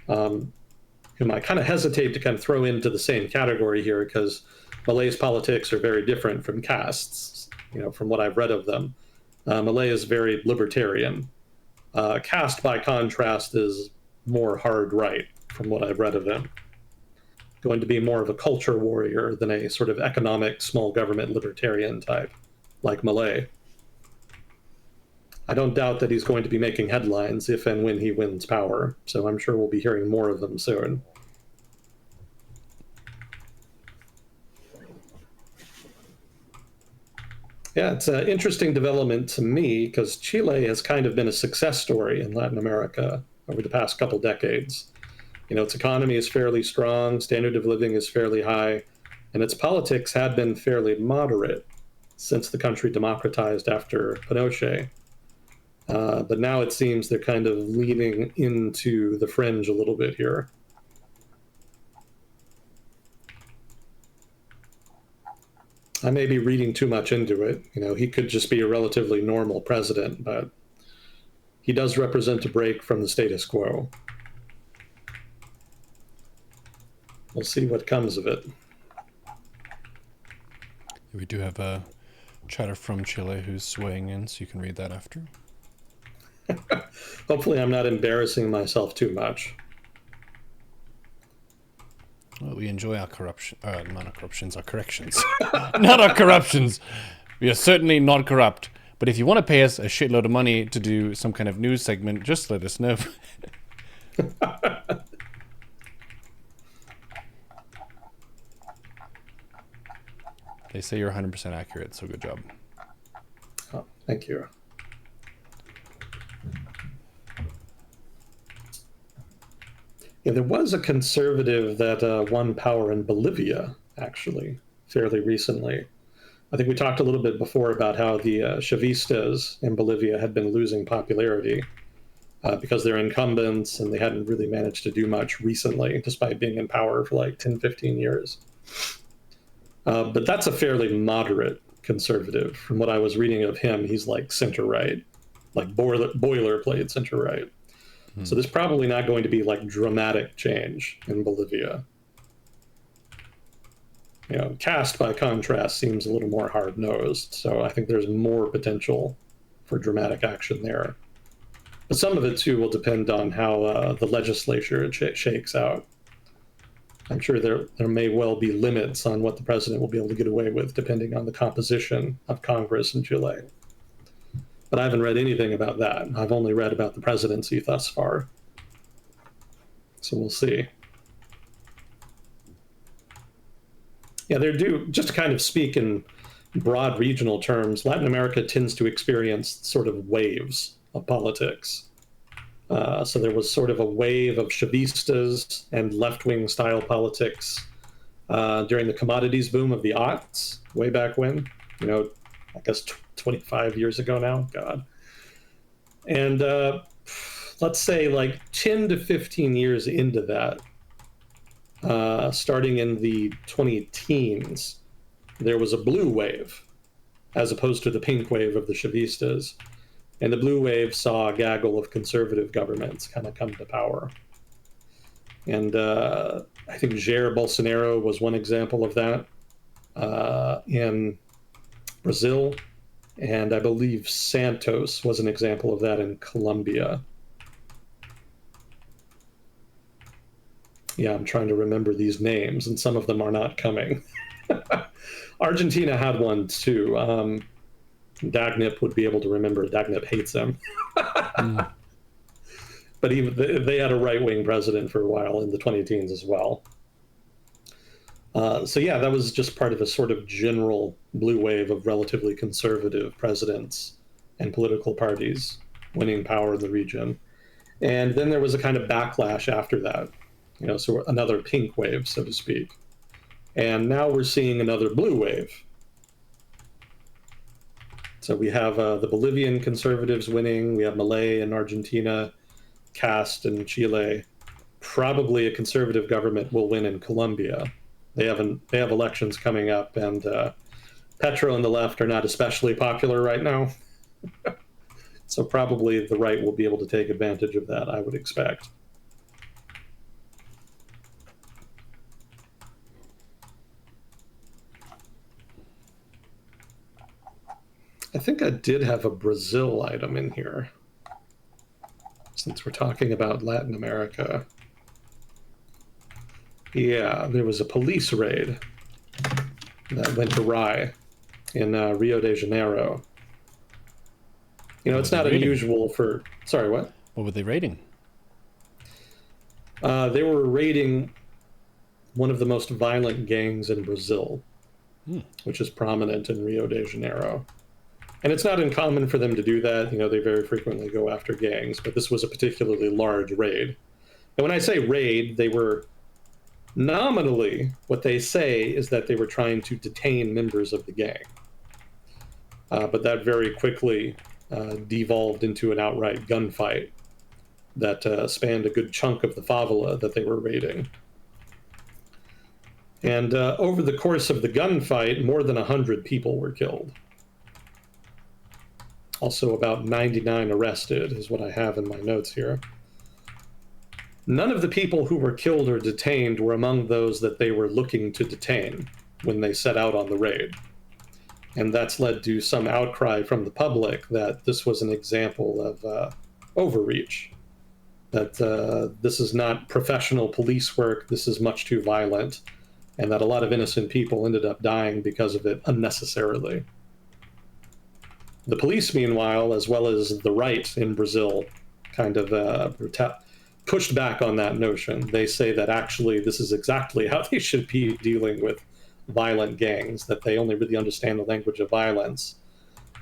whom I kind of hesitate to kind of throw into the same category here because Milei's politics are very different from Cast's, from what I've read of them. Milei is very libertarian. Cast, by contrast, is more hard right, from what I've read of him. Going to be more of a culture warrior than a sort of economic, small government libertarian type, like Milei. I don't doubt that he's going to be making headlines if and when he wins power, so I'm sure we'll be hearing more of them soon. Yeah, it's an interesting development to me because Chile has kind of been a success story in Latin America over the past couple decades. Its economy is fairly strong, standard of living is fairly high, and its politics had been fairly moderate since the country democratized after Pinochet. But now it seems they're kind of leaning into the fringe a little bit here. I may be reading too much into it. He could just be a relatively normal president, but he does represent a break from the status quo. We'll see what comes of it. We do have a chatter from Chile who's swaying in, so you can read that after. Hopefully I'm not embarrassing myself too much. Well, we enjoy our corruption. Not our corruptions, our corrections. Not our corruptions. We are certainly not corrupt. But if you want to pay us a shitload of money to do some kind of news segment, just let us know. They say you're 100% accurate, so good job. Oh, thank you. Yeah, there was a conservative that won power in Bolivia, actually, fairly recently. I think we talked a little bit before about how the Chavistas in Bolivia had been losing popularity because they're incumbents and they hadn't really managed to do much recently, despite being in power for like 10, 15 years. But that's a fairly moderate conservative. From what I was reading of him, he's like center-right, like boilerplate center-right. So there's probably not going to be like dramatic change in Bolivia. Cast, by contrast, seems a little more hard-nosed, so I think there's more potential for dramatic action there. But some of it, too, will depend on how the legislature shakes out. I'm sure there may well be limits on what the president will be able to get away with, depending on the composition of Congress in Chile. But I haven't read anything about that. I've only read about the presidency thus far. So we'll see. Yeah, they're due, just to kind of speak in broad regional terms, Latin America tends to experience sort of waves of politics. So there was sort of a wave of Chavistas and left-wing style politics during the commodities boom of the aughts, way back when, I guess 25 years ago now, God. And let's say like 10 to 15 years into that, starting in the 2010s, there was a blue wave as opposed to the pink wave of the Chavistas. And the blue wave saw a gaggle of conservative governments kind of come to power. And I think Jair Bolsonaro was one example of that in Brazil. And I believe Santos was an example of that in Colombia. Yeah, I'm trying to remember these names, and some of them are not coming. Argentina had one too. Dagnip would be able to remember. Dagnip hates them. But even they had a right-wing president for a while in the 2010s as well. So yeah, that was just part of a sort of general blue wave of relatively conservative presidents and political parties winning power in the region. And then there was a kind of backlash after that, so another pink wave, so to speak. And now we're seeing another blue wave. So we have the Bolivian conservatives winning. We have Milei in Argentina, Cast in Chile. Probably a conservative government will win in Colombia. They have elections coming up, and Petro and the left are not especially popular right now. So probably the right will be able to take advantage of that, I would expect. I think I did have a Brazil item in here, since we're talking about Latin America. Yeah, there was a police raid that went awry in Rio de Janeiro. It's not unusual for... Sorry, what? What were they raiding? They were raiding one of the most violent gangs in Brazil, which is prominent in Rio de Janeiro. And it's not uncommon for them to do that. They very frequently go after gangs, but this was a particularly large raid. And when I say raid, they were nominally, what they say is that they were trying to detain members of the gang. But that very quickly devolved into an outright gunfight that spanned a good chunk of the favela that they were raiding. And over the course of the gunfight, more than 100 people were killed. Also, about 99 arrested is what I have in my notes here. None of the people who were killed or detained were among those that they were looking to detain when they set out on the raid. And that's led to some outcry from the public that this was an example of overreach, that this is not professional police work, this is much too violent, and that a lot of innocent people ended up dying because of it unnecessarily. The police, meanwhile, as well as the right in Brazil, kind of pushed back on that notion. They say that actually this is exactly how they should be dealing with violent gangs, that they only really understand the language of violence,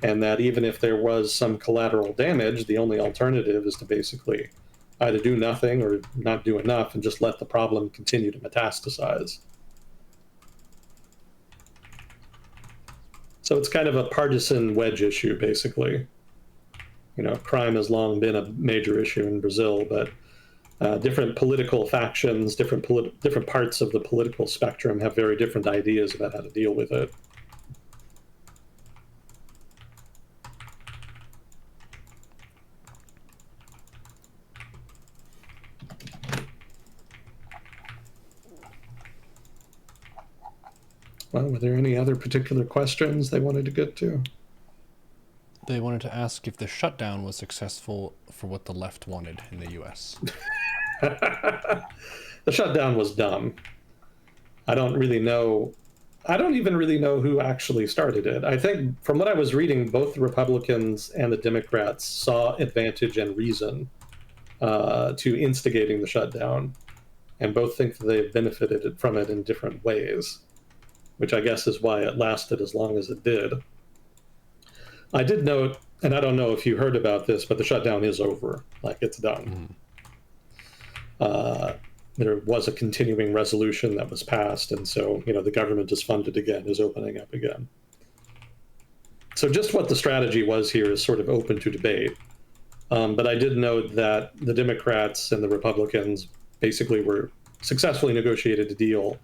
and that even if there was some collateral damage, the only alternative is to basically either do nothing or not do enough and just let the problem continue to metastasize. So it's kind of a partisan wedge issue, basically. Crime has long been a major issue in Brazil, but different political factions, different parts of the political spectrum have very different ideas about how to deal with it. Well, were there any other particular questions they wanted to get to? They wanted to ask if the shutdown was successful for what the left wanted in the U.S. The shutdown was dumb. I don't even really know who actually started it. I think from what I was reading, both the Republicans and the Democrats saw advantage and reason to instigating the shutdown, and both think that they've benefited from it in different ways. which I guess is why it lasted as long as it did. I did note, and I don't know if you heard about this, but the shutdown is over. Like, it's done. There was a continuing resolution that was passed, and so, the government is funded again, is opening up again. So just what the strategy was here is sort of open to debate. But I did note that the Democrats and the Republicans basically were successfully negotiated a deal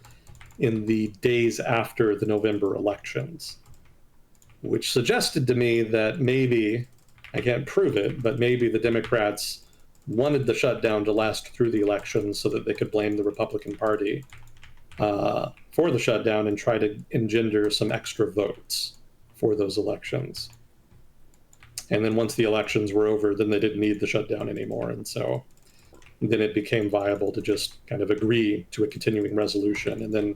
in the days after the November elections, which suggested to me that maybe, I can't prove it, but maybe the Democrats wanted the shutdown to last through the elections so that they could blame the Republican Party for the shutdown and try to engender some extra votes for those elections. And then once the elections were over, then they didn't need the shutdown anymore. And so then it became viable to just kind of agree to a continuing resolution and then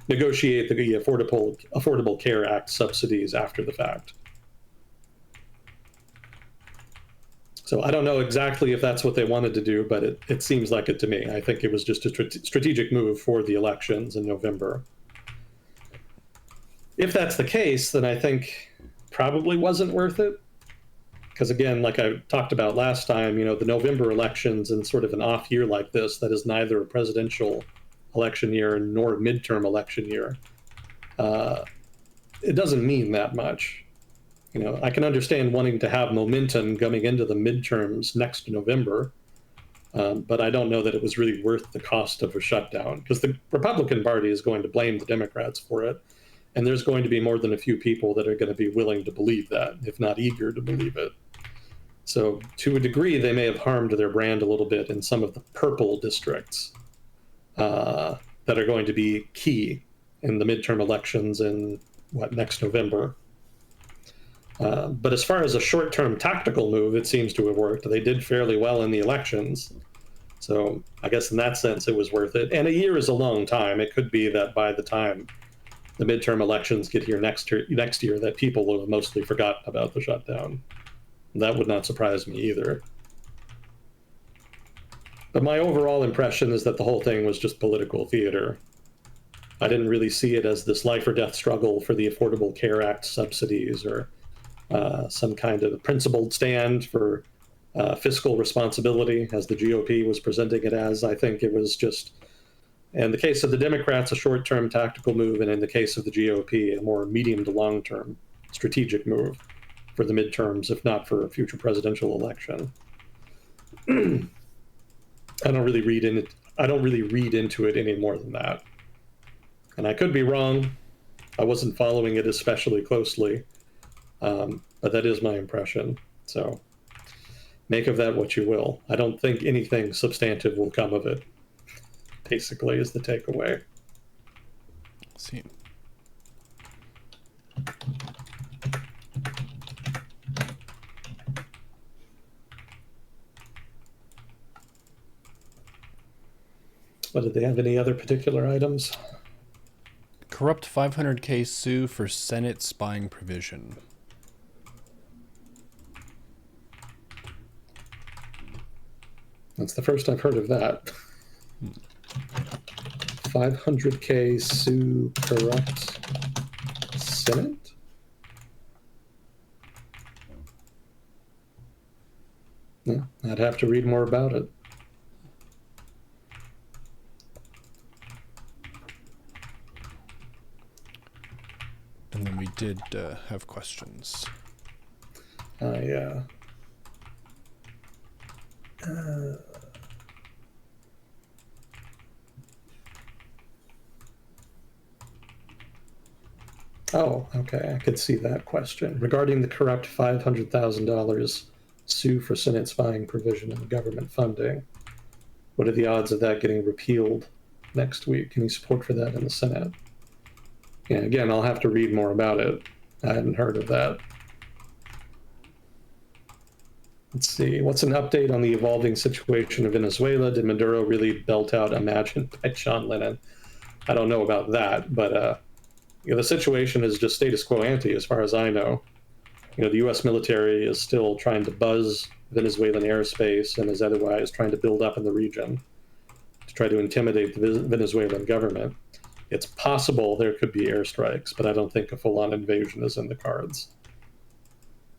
negotiate the Affordable Care Act subsidies after the fact. So I don't know exactly if that's what they wanted to do, but it seems like it to me. I think it was just a strategic move for the elections in November. If that's the case, then I think probably wasn't worth it. Because again, like I talked about last time, the November elections in sort of an off year like this, that is neither a presidential election year nor a midterm election year, it doesn't mean that much. I can understand wanting to have momentum coming into the midterms next November, but I don't know that it was really worth the cost of a shutdown, because the Republican Party is going to blame the Democrats for it, and there's going to be more than a few people that are going to be willing to believe that, if not eager to believe it. So to a degree, they may have harmed their brand a little bit in some of the purple districts that are going to be key in the midterm elections in next November. But as far as a short-term tactical move, it seems to have worked. They did fairly well in the elections. So I guess in that sense, it was worth it. And a year is a long time. It could be that by the time the midterm elections get here next year, that people will have mostly forgotten about the shutdown. That would not surprise me either. But my overall impression is that the whole thing was just political theater. I didn't really see it as this life or death struggle for the Affordable Care Act subsidies, or some kind of principled stand for fiscal responsibility, as the GOP was presenting it as. I think it was just, in the case of the Democrats, a short-term tactical move, and in the case of the GOP, a more medium to long-term strategic move for the midterms, if not for a future presidential election. I don't really read into it any more than that. And I could be wrong. I wasn't following it especially closely, but that is my impression. So make of that what you will. I don't think anything substantive will come of it, basically, is the takeaway. Let's see. But did they have any other particular items? Corrupt 500K sue for Senate spying provision. That's the first I've heard of that. 500K sue corrupt Senate? Yeah, I'd have to read more about it. And then we did have questions. Yeah. Oh, okay. I could see that question. Regarding the corrupt $500,000 sue for Senate spying provision in government funding, what are the odds of that getting repealed next week? Any support for that in the Senate? Yeah, again, I'll have to read more about it. I hadn't heard of that. Let's see. What's an update on the evolving situation of Venezuela? Did Maduro really belt out Imagine by John Lennon? I don't know about that, but the situation is just status quo ante as far as I know. The U.S. military is still trying to buzz Venezuelan airspace and is otherwise trying to build up in the region to try to intimidate the Venezuelan government. It's possible there could be airstrikes, but I don't think a full-on invasion is in the cards.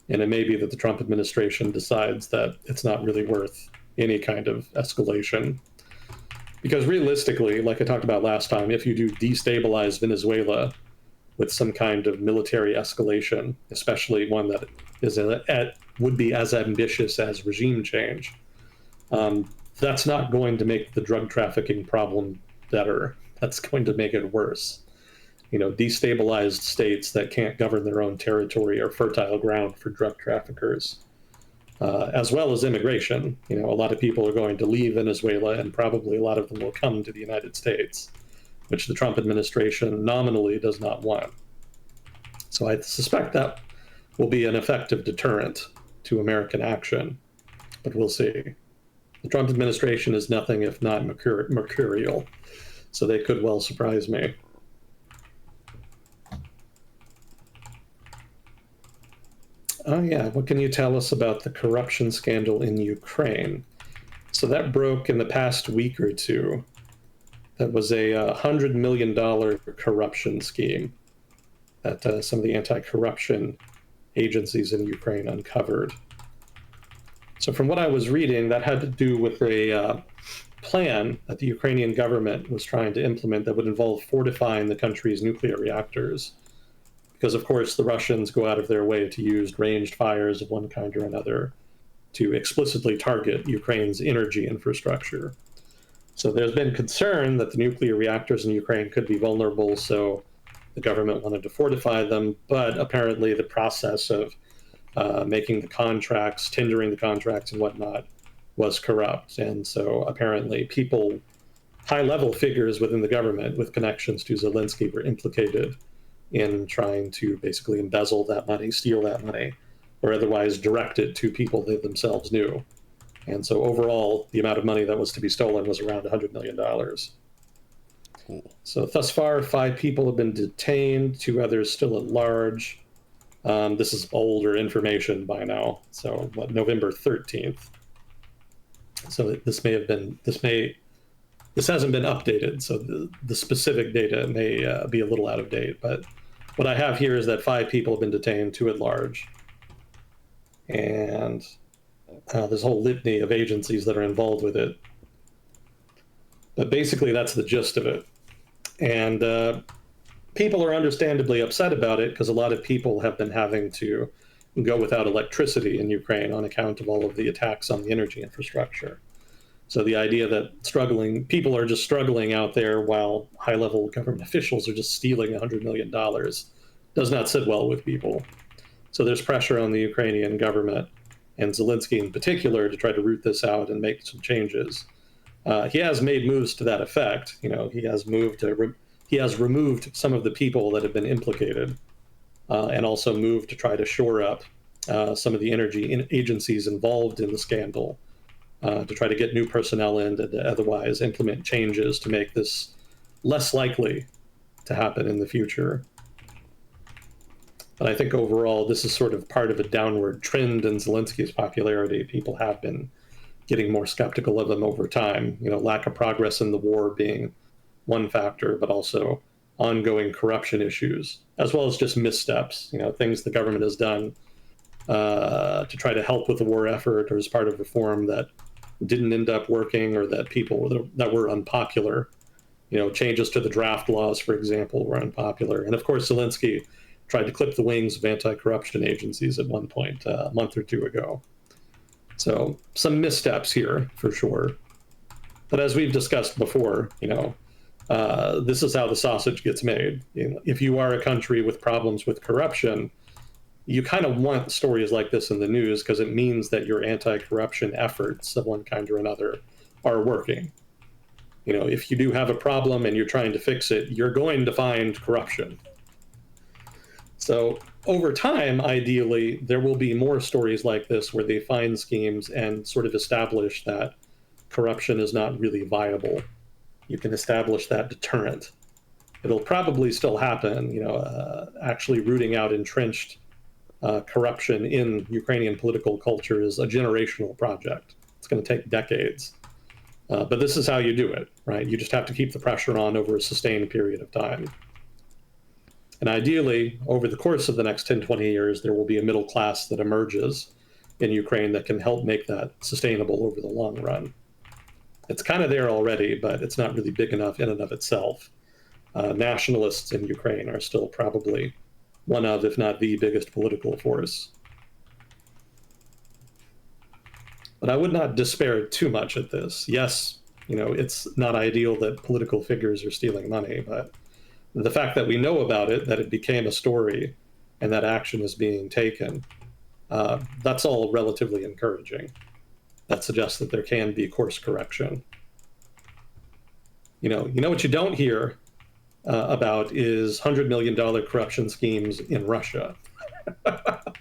And it may be that the Trump administration decides that it's not really worth any kind of escalation. Because realistically, like I talked about last time, if you do destabilize Venezuela with some kind of military escalation, especially one that would be as ambitious as regime change, that's not going to make the drug trafficking problem better. That's going to make it worse. Destabilized states that can't govern their own territory are fertile ground for drug traffickers, as well as immigration. A lot of people are going to leave Venezuela, and probably a lot of them will come to the United States, which the Trump administration nominally does not want. So I suspect that will be an effective deterrent to American action, but we'll see. The Trump administration is nothing if not mercurial, so they could well surprise me. Oh yeah, what can you tell us about the corruption scandal in Ukraine? So that broke in the past week or two. That was a $100 million corruption scheme that some of the anti-corruption agencies in Ukraine uncovered. So from what I was reading, that had to do with a plan that the Ukrainian government was trying to implement that would involve fortifying the country's nuclear reactors. Because, of course, the Russians go out of their way to use ranged fires of one kind or another to explicitly target Ukraine's energy infrastructure. So there's been concern that the nuclear reactors in Ukraine could be vulnerable, so the government wanted to fortify them, but apparently the process of making the contracts, tendering the contracts and whatnot, was corrupt. And so apparently high-level figures within the government with connections to Zelensky were implicated in trying to basically embezzle that money, steal that money, or otherwise direct it to people they themselves knew. And so overall, the amount of money that was to be stolen was around $100 million. Cool. So thus far, 5 people have been detained, 2 others still at large. This is older information by now, so November 13th. So this hasn't been updated, so the specific data may be a little out of date, but what I have here is that 5 people have been detained, 2 at large. And there's a whole litany of agencies that are involved with it. But basically, that's the gist of it. And people are understandably upset about it because a lot of people have been having to go without electricity in Ukraine on account of all of the attacks on the energy infrastructure. So the idea that people are just struggling out there while high-level government officials are just stealing $100 million does not sit well with people. So there's pressure on the Ukrainian government, and Zelensky in particular, to try to root this out and make some changes. He has made moves to that effect. He has removed some of the people that have been implicated, and also moved to try to shore up some of the energy agencies involved in the scandal, to try to get new personnel in to otherwise implement changes to make this less likely to happen in the future. But I think overall, this is sort of part of a downward trend in Zelensky's popularity. People have been getting more skeptical of him over time. Lack of progress in the war being one factor, but also ongoing corruption issues, as well as just missteps, things the government has done to try to help with the war effort or as part of reform that didn't end up working, or that people that were unpopular. Changes to the draft laws, for example, were unpopular. And of course, Zelensky tried to clip the wings of anti-corruption agencies at one point a month or 2 ago. So some missteps here for sure. But as we've discussed before, this is how the sausage gets made. If you are a country with problems with corruption, you kind of want stories like this in the news because it means that your anti-corruption efforts of one kind or another are working. If you do have a problem and you're trying to fix it, you're going to find corruption. So over time, ideally, there will be more stories like this where they find schemes and sort of establish that corruption is not really viable. You can establish that deterrent. It'll probably still happen, actually rooting out entrenched corruption in Ukrainian political culture is a generational project. It's going to take decades. But this is how you do it, right? You just have to keep the pressure on over a sustained period of time. And ideally, over the course of the next 10, 20 years, there will be a middle class that emerges in Ukraine that can help make that sustainable over the long run. It's kind of there already, but it's not really big enough in and of itself. Nationalists in Ukraine are still probably one of, if not the biggest political force. But I would not despair too much at this. Yes, it's not ideal that political figures are stealing money, but the fact that we know about it, that it became a story, and that action is being taken, that's all relatively encouraging. That suggests that there can be course correction. What you don't hear about is $100 million corruption schemes in Russia. But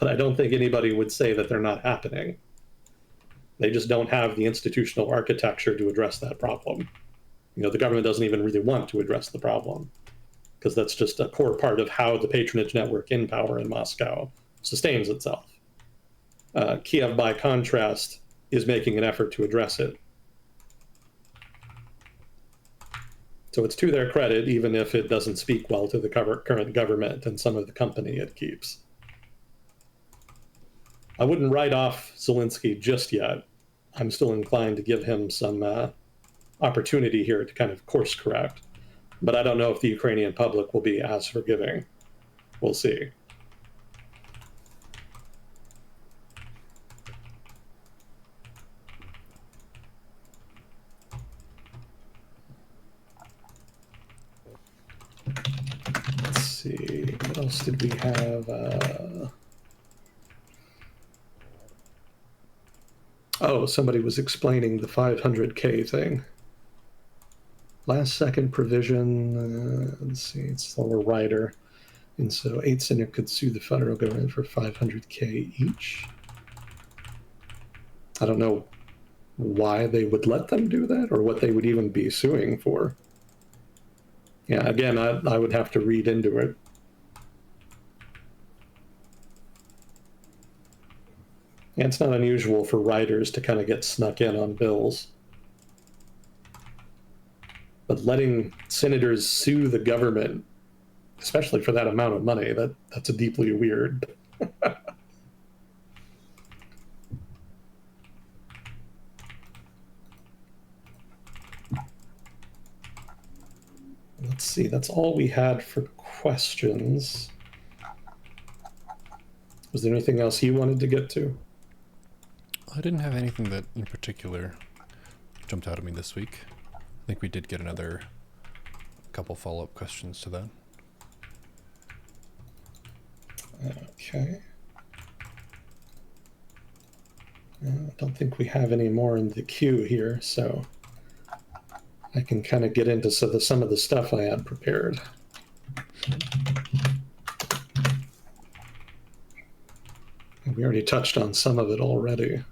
I don't think anybody would say that they're not happening. They just don't have the institutional architecture to address that problem. The government doesn't even really want to address the problem, because that's just a core part of how the patronage network in power in Moscow sustains itself. Kiev, by contrast, is making an effort to address it. So it's to their credit, even if it doesn't speak well to the current government and some of the company it keeps. I wouldn't write off Zelensky just yet. I'm still inclined to give him some opportunity here to kind of course correct. But I don't know if the Ukrainian public will be as forgiving. We'll see. Let's see, what else did we have? Oh, somebody was explaining the 500K thing. Last second provision, let's see, it's the lower rider. And so 8 Senate could sue the federal government for 500K each. I don't know why they would let them do that or what they would even be suing for. Yeah, again, I would have to read into it. And it's not unusual for writers to kind of get snuck in on bills. But letting senators sue the government, especially for that amount of money, that's deeply weird. Let's see, that's all we had for questions. Was there anything else you wanted to get to? I didn't have anything that in particular jumped out at me this week. I think we did get another couple follow-up questions to that. Okay. I don't think we have any more in the queue here, so I can kind of get into some of the stuff I had prepared. We already touched on some of it already.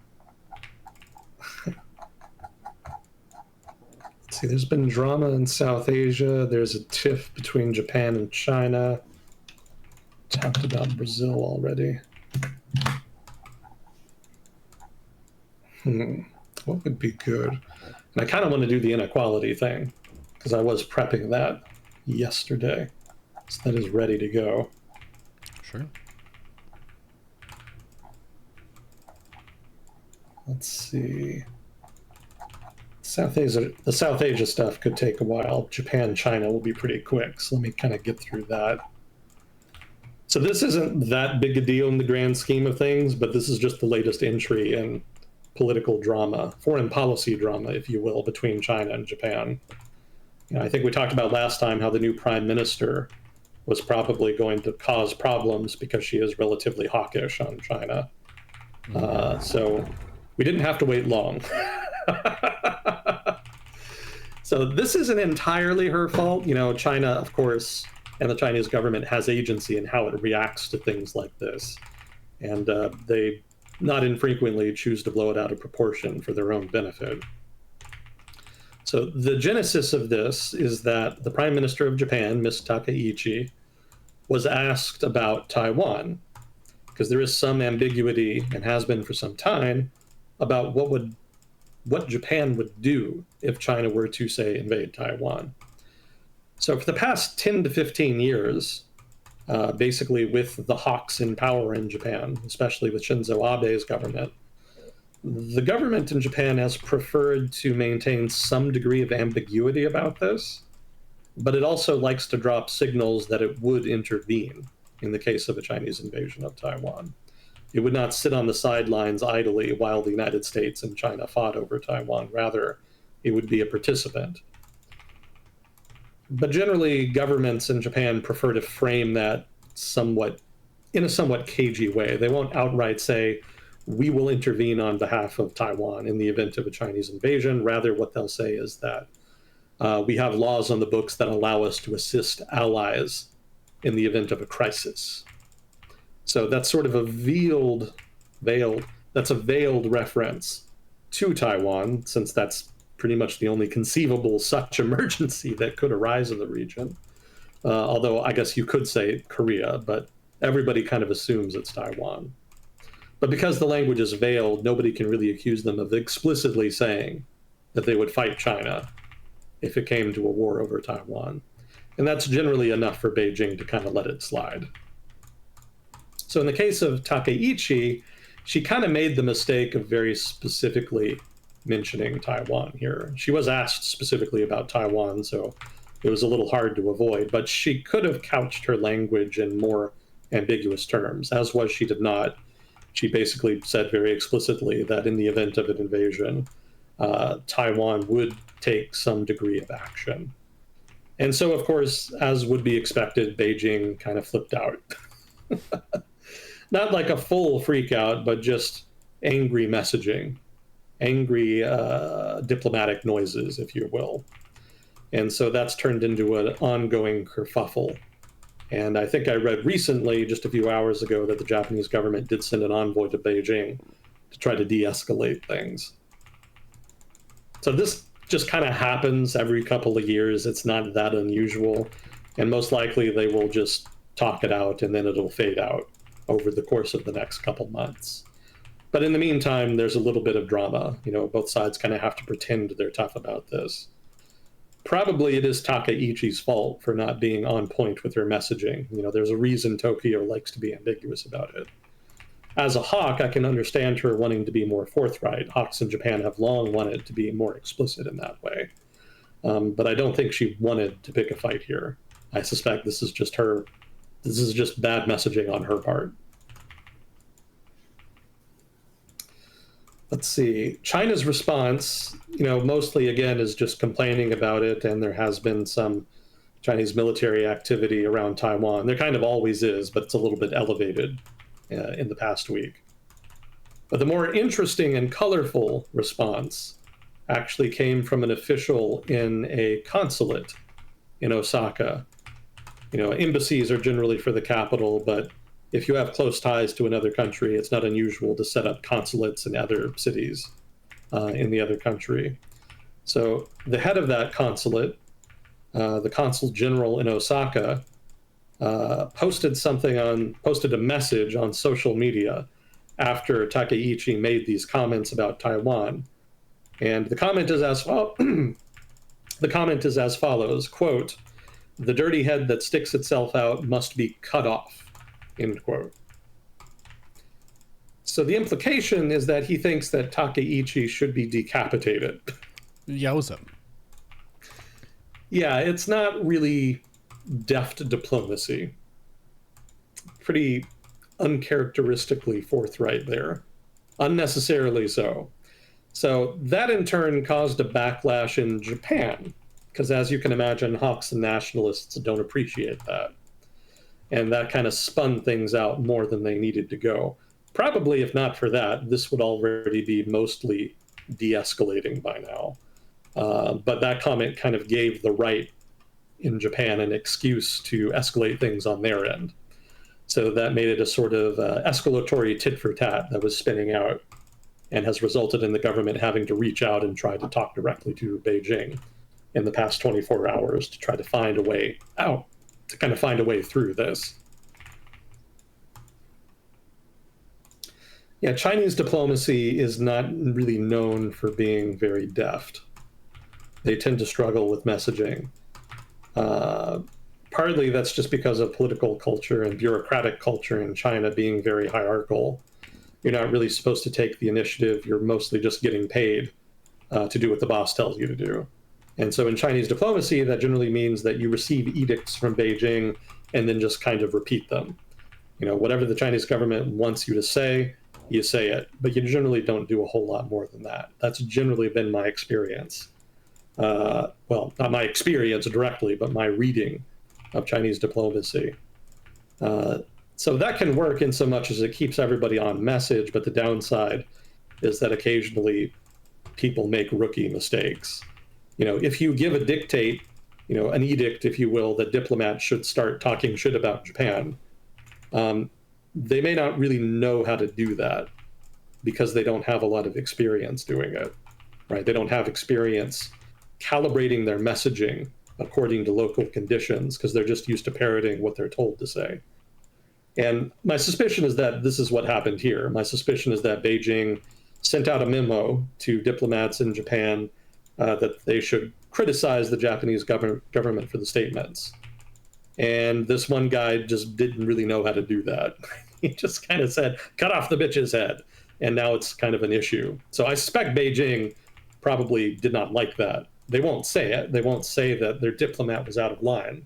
Let's see, there's been drama in South Asia. There's a tiff between Japan and China. Talked about Brazil already. What would be good? And I kind of want to do the inequality thing, because I was prepping that yesterday. So that is ready to go. Sure. Let's see. The South Asia stuff could take a while. Japan, China will be pretty quick. So let me kind of get through that. So this isn't that big a deal in the grand scheme of things, but this is just the latest entry in political drama, foreign policy drama, if you will, between China and Japan. I think we talked about last time how the new prime minister was probably going to cause problems because she is relatively hawkish on China. So we didn't have to wait long. So this isn't entirely her fault. China, of course, and the Chinese government has agency in how it reacts to things like this. And they not infrequently choose to blow it out of proportion for their own benefit. So the genesis of this is that the Prime Minister of Japan, Ms. Takaichi, was asked about Taiwan, because there is some ambiguity, and has been for some time, about what would what Japan would do if China were to, say, invade Taiwan. So for the past 10 to 15 years, basically with the hawks in power in Japan, especially with Shinzo Abe's government, the government in Japan has preferred to maintain some degree of ambiguity about this, but it also likes to drop signals that it would intervene in the case of a Chinese invasion of Taiwan. It would not sit on the sidelines idly while the United States and China fought over Taiwan. Rather, it would be a participant. But generally, governments in Japan prefer to frame that in a somewhat cagey way. They won't outright say, we will intervene on behalf of Taiwan in the event of a Chinese invasion. Rather, what they'll say is that we have laws on the books that allow us to assist allies in the event of a crisis. So that's sort of a veiled reference to Taiwan, since that's pretty much the only conceivable such emergency that could arise in the region. Although I guess you could say Korea, but everybody kind of assumes it's Taiwan. But because the language is veiled, nobody can really accuse them of explicitly saying that they would fight China if it came to a war over Taiwan. And that's generally enough for Beijing to kind of let it slide. So in the case of Takeichi, she kind of made the mistake of very specifically mentioning Taiwan here. She was asked specifically about Taiwan, so it was a little hard to avoid, but she could have couched her language in more ambiguous terms, as was she did not. She basically said very explicitly that in the event of an invasion, Taiwan would take some degree of action. And so, of course, as would be expected, Beijing kind of flipped out. Not like a full freak out, but just angry messaging, angry diplomatic noises, if you will. And so that's turned into an ongoing kerfuffle. And I think I read recently, just a few hours ago, that the Japanese government did send an envoy to Beijing to try to de-escalate things. So this just kind of happens every couple of years. It's not that unusual. And most likely they will just talk it out and then it'll fade out over the course of the next couple months. But in the meantime, there's a little bit of drama. You know, both sides kind of have to pretend they're tough about this. Probably it is Takeichi's fault for not being on point with her messaging. You know, there's a reason Tokyo likes to be ambiguous about it. As a hawk, I can understand her wanting to be more forthright. Hawks in Japan have long wanted to be more explicit in that way. But I don't think she wanted to pick a fight here. I suspect this is just bad messaging on her part. Let's see. China's response, you know, mostly again is just complaining about it, and there has been some Chinese military activity around Taiwan. There kind of always is, but it's a little bit elevated in the past week. But the more interesting and colorful response actually came from an official in a consulate in Osaka. You know, embassies are generally for the capital, but if you have close ties to another country, it's not unusual to set up consulates in other cities in the other country. So the head of that consulate, the consul general in Osaka, posted a message on social media after Takeichi made these comments about Taiwan. And the comment is as follows, quote, "The dirty head that sticks itself out must be cut off," end quote. So the implication is that he thinks that Takeichi should be decapitated. Yowza. Yeah, it's not really deft diplomacy. Pretty uncharacteristically forthright there. Unnecessarily so. So that in turn caused a backlash in Japan, because as you can imagine, hawks and nationalists don't appreciate that. And that kind of spun things out more than they needed to go. Probably, if not for that, this would already be mostly de-escalating by now. But that comment kind of gave the right in Japan an excuse to escalate things on their end. So that made it a sort of escalatory tit for tat that was spinning out and has resulted in the government having to reach out and try to talk directly to Beijing in the past 24 hours to try to find a way out, to kind of find a way through this. Yeah, Chinese diplomacy is not really known for being very deft. They tend to struggle with messaging. Uh, Partly that's just because of political culture and bureaucratic culture in China being very hierarchical. You're not really supposed to take the initiative. You're mostly just getting paid to do what the boss tells you to do. And so in Chinese diplomacy, that generally means that you receive edicts from Beijing and then just kind of repeat them. Whatever the Chinese government wants you to say, you say it, but you generally don't do a whole lot more than that. That's generally been my experience. Well, not my experience directly, but my reading of Chinese diplomacy. Uh, so that can work in so much as it keeps everybody on message, but the downside is that occasionally people make rookie mistakes. If you give a dictate, an edict, if you will, that diplomats should start talking shit about Japan, they may not really know how to do that because they don't have a lot of experience doing it, right? They don't have experience calibrating their messaging according to local conditions because they're just used to parroting what they're told to say. And my suspicion is that this is what happened here. My suspicion is that Beijing sent out a memo to diplomats in Japan that they should criticize the Japanese government for the statements. And this one guy just didn't really know how to do that. He just kind of said, cut off the bitch's head. And now it's kind of an issue. So I suspect Beijing probably did not like that. They won't say it. They won't say that their diplomat was out of line.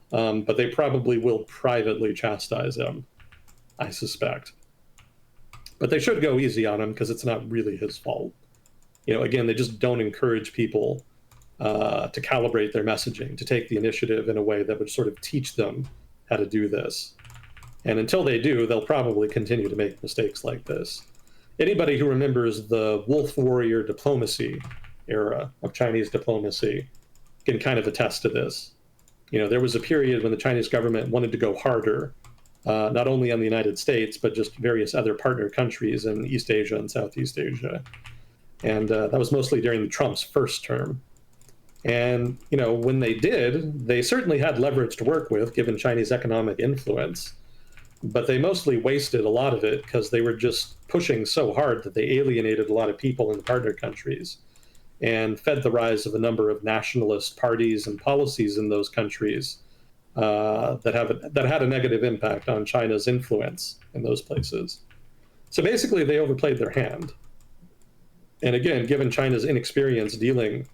But they probably will privately chastise him, I suspect. But they should go easy on him because it's not really his fault. Again, they just don't encourage people to calibrate their messaging, to take the initiative in a way that would sort of teach them how to do this. And until they do, they'll probably continue to make mistakes like this. Anybody who remembers the wolf warrior diplomacy era of Chinese diplomacy can kind of attest to this. There was a period when the Chinese government wanted to go harder, not only on the United States, but just various other partner countries in East Asia and Southeast Asia. And that was mostly during Trump's first term. And, when they did, they certainly had leverage to work with, given Chinese economic influence. But they mostly wasted a lot of it because they were just pushing so hard that they alienated a lot of people in the partner countries and fed the rise of a number of nationalist parties and policies in those countries that had a negative impact on China's influence in those places. So basically, they overplayed their hand. And again, given China's inexperience dealing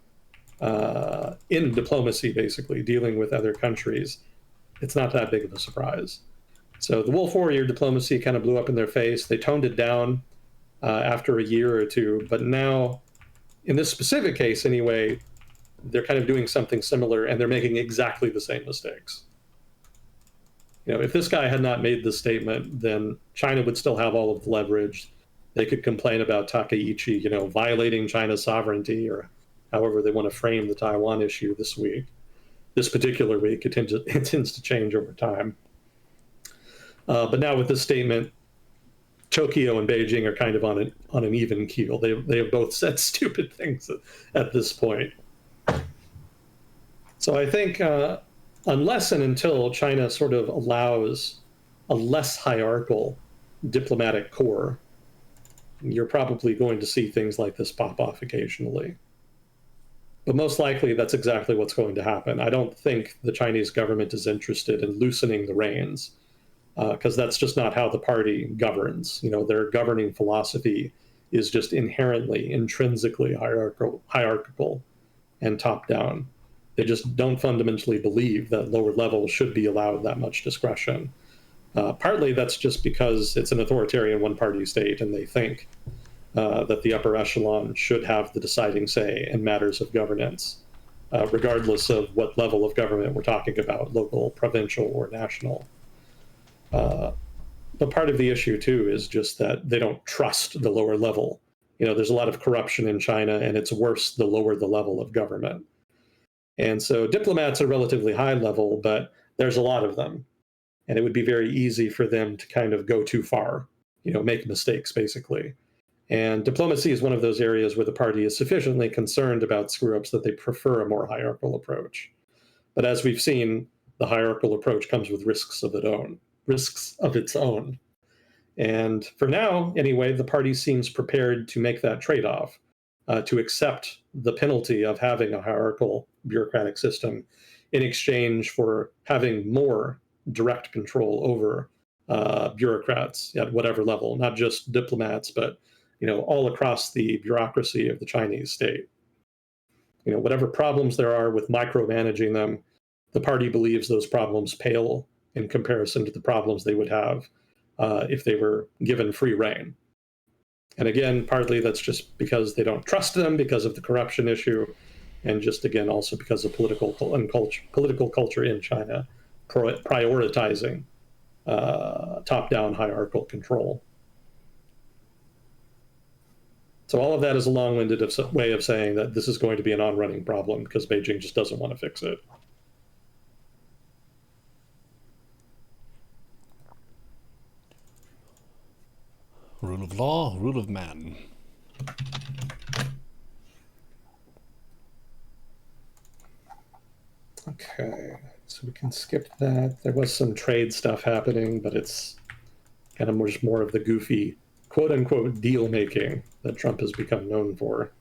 in diplomacy, basically dealing with other countries, it's not that big of a surprise. So the wolf warrior diplomacy kind of blew up in their face. They toned it down after a year or two, but now, in this specific case anyway, they're kind of doing something similar, and they're making exactly the same mistakes. If this guy had not made this statement, then China would still have all of the leverage. They could complain about Takaichi, violating China's sovereignty, or however they want to frame the Taiwan issue this particular week. It tends to change over time. But now with this statement, Tokyo and Beijing are kind of on an even keel. They have both said stupid things at this point. So I think unless and until China sort of allows a less hierarchical diplomatic corps, you're probably going to see things like this pop off occasionally. But most likely, that's exactly what's going to happen. I don't think the Chinese government is interested in loosening the reins, because that's just not how the party governs. Their governing philosophy is just intrinsically hierarchical and top down. They just don't fundamentally believe that lower levels should be allowed that much discretion. Partly that's just because it's an authoritarian one-party state, and they think that the upper echelon should have the deciding say in matters of governance, regardless of what level of government we're talking about, local, provincial, or national. But part of the issue, too, is just that they don't trust the lower level. There's a lot of corruption in China, and it's worse the lower the level of government. And so diplomats are relatively high level, but there's a lot of them. And it would be very easy for them to kind of go too far, make mistakes, basically. And diplomacy is one of those areas where the party is sufficiently concerned about screw-ups that they prefer a more hierarchical approach. But as we've seen, the hierarchical approach comes with risks of its own. And for now, anyway, the party seems prepared to make that trade-off, to accept the penalty of having a hierarchical bureaucratic system in exchange for having more direct control over bureaucrats at whatever level, not just diplomats, but all across the bureaucracy of the Chinese state. Whatever problems there are with micromanaging them, the party believes those problems pale in comparison to the problems they would have if they were given free rein. And again, partly that's just because they don't trust them because of the corruption issue, and just again also because of political culture in China prioritizing top-down hierarchical control. So all of that is a long-winded way of saying that this is going to be an on-running problem because Beijing just doesn't want to fix it. Rule of law, rule of man. Okay, so we can skip that. There was some trade stuff happening, but it's kind of more of the goofy quote-unquote deal-making that Trump has become known for.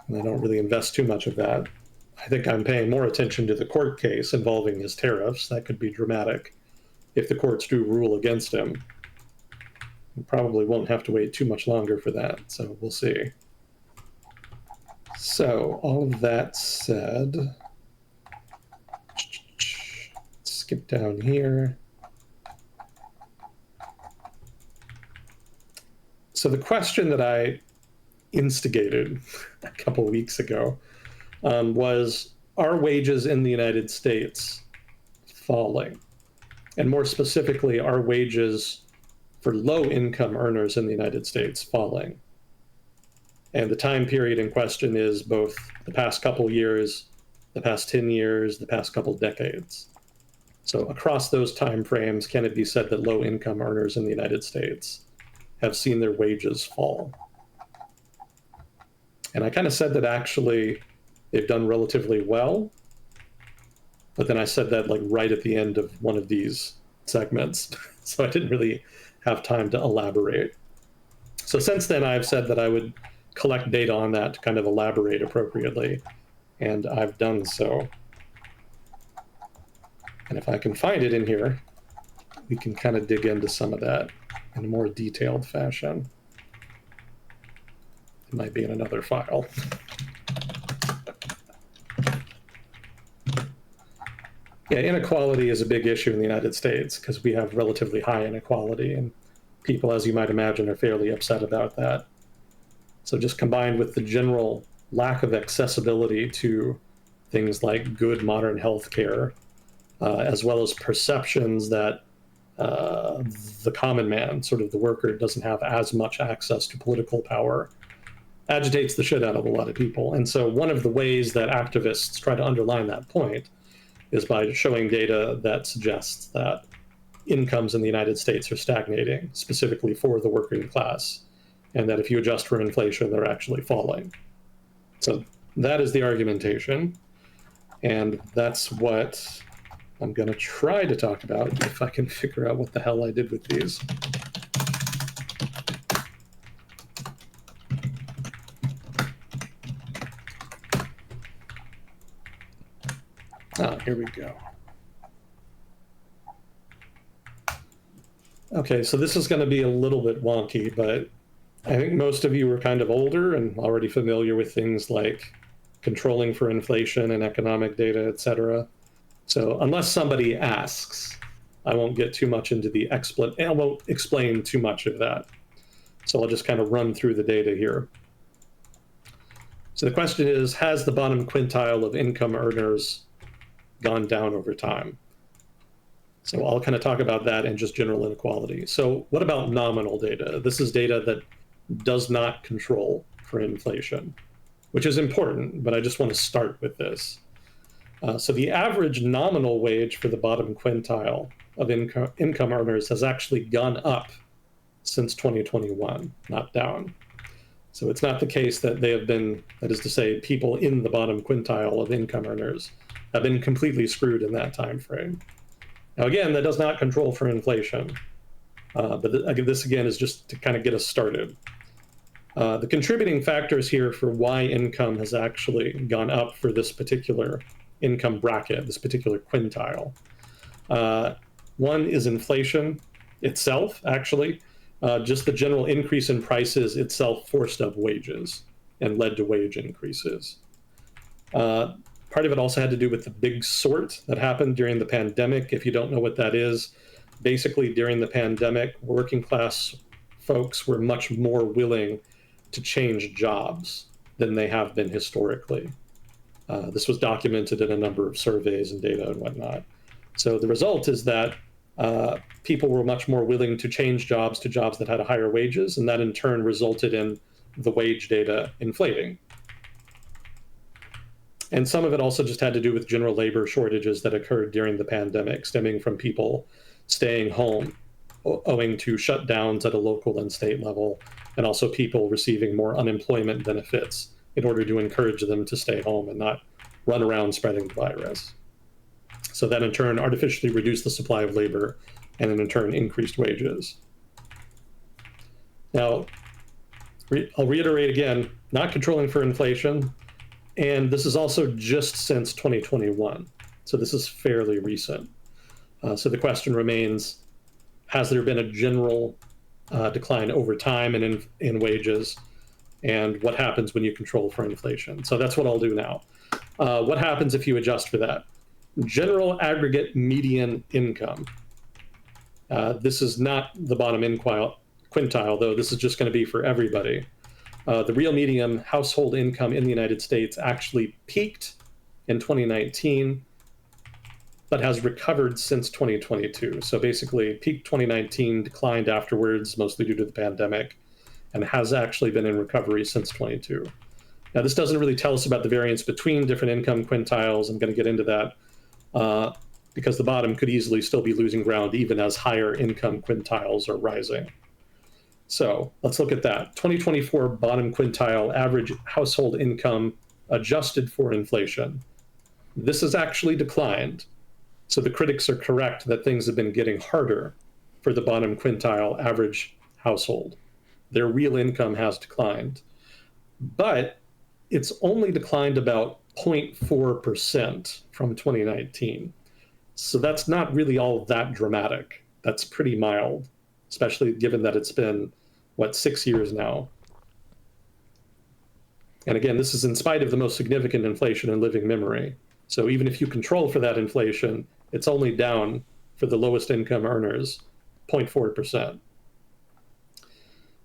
And I don't really invest too much of that. I think I'm paying more attention to the court case involving his tariffs. That could be dramatic if the courts do rule against him. We probably won't have to wait too much longer for that, so we'll see. So, all of that said, skip down here. So the question that I instigated a couple weeks ago was, are wages in the United States falling? And more specifically, are wages for low-income earners in the United States falling? And the time period in question is both the past couple years, the past 10 years, the past couple decades. So across those time frames, can it be said that low-income earners in the United States have seen their wages fall? And I kind of said that actually they've done relatively well, but then I said that like right at the end of one of these segments, so I didn't really have time to elaborate. So since then, I've said that I would collect data on that to kind of elaborate appropriately, and I've done so. And if I can find it in here, we can kind of dig into some of that in a more detailed fashion. It might be in another file. Yeah, inequality is a big issue in the United States because we have relatively high inequality, and people, as you might imagine, are fairly upset about that. So just combined with the general lack of accessibility to things like good modern healthcare, as well as perceptions that the common man, sort of the worker, doesn't have as much access to political power, agitates the shit out of a lot of people. And so one of the ways that activists try to underline that point is by showing data that suggests that incomes in the United States are stagnating, specifically for the working class, and that if you adjust for inflation, they're actually falling. So that is the argumentation, and that's what I'm going to try to talk about if I can figure out what the hell I did with these. Here we go. Okay, so this is going to be a little bit wonky, but I think most of you are kind of older and already familiar with things like controlling for inflation and economic data, etc. So unless somebody asks, I won't get too much into the I won't explain too much of that. So I'll just kind of run through the data here. So the question is, has the bottom quintile of income earners gone down over time? So I'll kind of talk about that and just general inequality. So what about nominal data? This is data that does not control for inflation, which is important, but I just want to start with this. So the average nominal wage for the bottom quintile of income earners has actually gone up since 2021, not down. So it's not the case that they have been, that is to say, people in the bottom quintile of income earners have been completely screwed in that time frame. Now again, that does not control for inflation. This again is just to kind of get us started. The contributing factors here for why income has actually gone up for this particular income bracket, this particular quintile. One is inflation itself, actually. Just the general increase in prices itself forced up wages and led to wage increases. Part of it also had to do with the big sort that happened during the pandemic. If you don't know what that is, basically during the pandemic, working class folks were much more willing to change jobs than they have been historically. This was documented in a number of surveys and data and whatnot. So the result is that people were much more willing to change jobs to jobs that had higher wages, and that in turn resulted in the wage data inflating. And some of it also just had to do with general labor shortages that occurred during the pandemic, stemming from people staying home owing to shutdowns at a local and state level, and also people receiving more unemployment benefits in order to encourage them to stay home and not run around spreading the virus. So that in turn artificially reduced the supply of labor and in turn increased wages. Now, I'll reiterate again, not controlling for inflation, and this is also just since 2021. So this is fairly recent. So the question remains, has there been a general decline over time in wages? And what happens when you control for inflation? So that's what I'll do now. What happens if you adjust for that? General aggregate median income. This is not the bottom quintile, though. This is just going to be for everybody. The real median household income in the United States actually peaked in 2019, but has recovered since 2022. So basically, peaked 2019, declined afterwards, mostly due to the pandemic, and has actually been in recovery since 22. Now, this doesn't really tell us about the variance between different income quintiles. I'm going to get into that because the bottom could easily still be losing ground even as higher income quintiles are rising. So let's look at that. 2024 bottom quintile average household income adjusted for inflation. This has actually declined. So the critics are correct that things have been getting harder for the bottom quintile average household. Their real income has declined, but it's only declined about 0.4% from 2019. So that's not really all that dramatic. That's pretty mild, especially given that it's been, 6 years now. And again, this is in spite of the most significant inflation in living memory. So even if you control for that inflation, it's only down for the lowest income earners, 0.4%.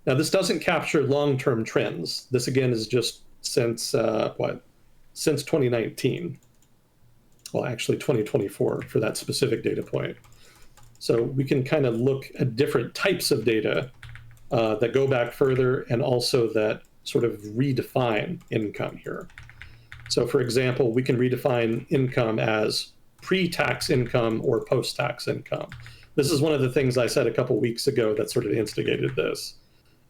Now, this doesn't capture long-term trends. This, again, is just since 2019. Well, actually 2024 for that specific data point. So we can kind of look at different types of data that go back further and also that sort of redefine income here. So for example, we can redefine income as pre-tax income or post-tax income. This is one of the things I said a couple weeks ago that sort of instigated this.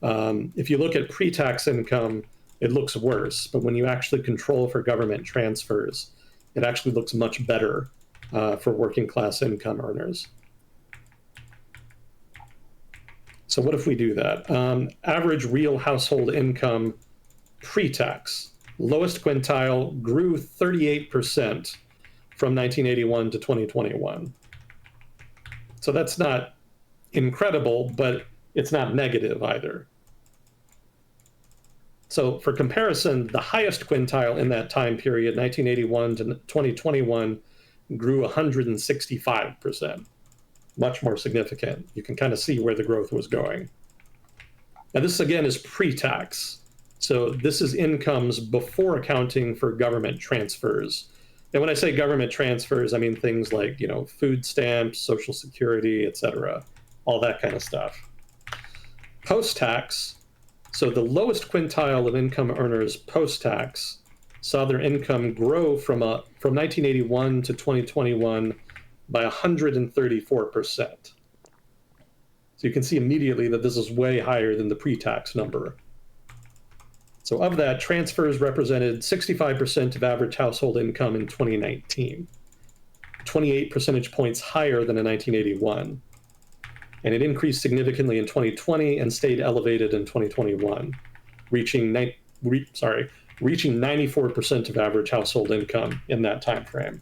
If you look at pre-tax income, it looks worse, but when you actually control for government transfers, it actually looks much better for working class income earners. So what if we do that? Average real household income pre-tax, lowest quintile grew 38% from 1981 to 2021. So that's not incredible, but it's not negative either. So for comparison, the highest quintile in that time period, 1981 to 2021, grew 165%. Much more significant. You can kind of see where the growth was going. Now this again is pre-tax. So this is incomes before accounting for government transfers. And when I say government transfers, I mean things like, food stamps, Social Security, etc., all that kind of stuff. Post-tax, so the lowest quintile of income earners post-tax saw their income grow from 1981 to 2021 by 134%. So you can see immediately that this is way higher than the pre-tax number. So of that, transfers represented 65% of average household income in 2019, 28 percentage points higher than in 1981. And it increased significantly in 2020 and stayed elevated in 2021, reaching 94% of average household income in that time frame.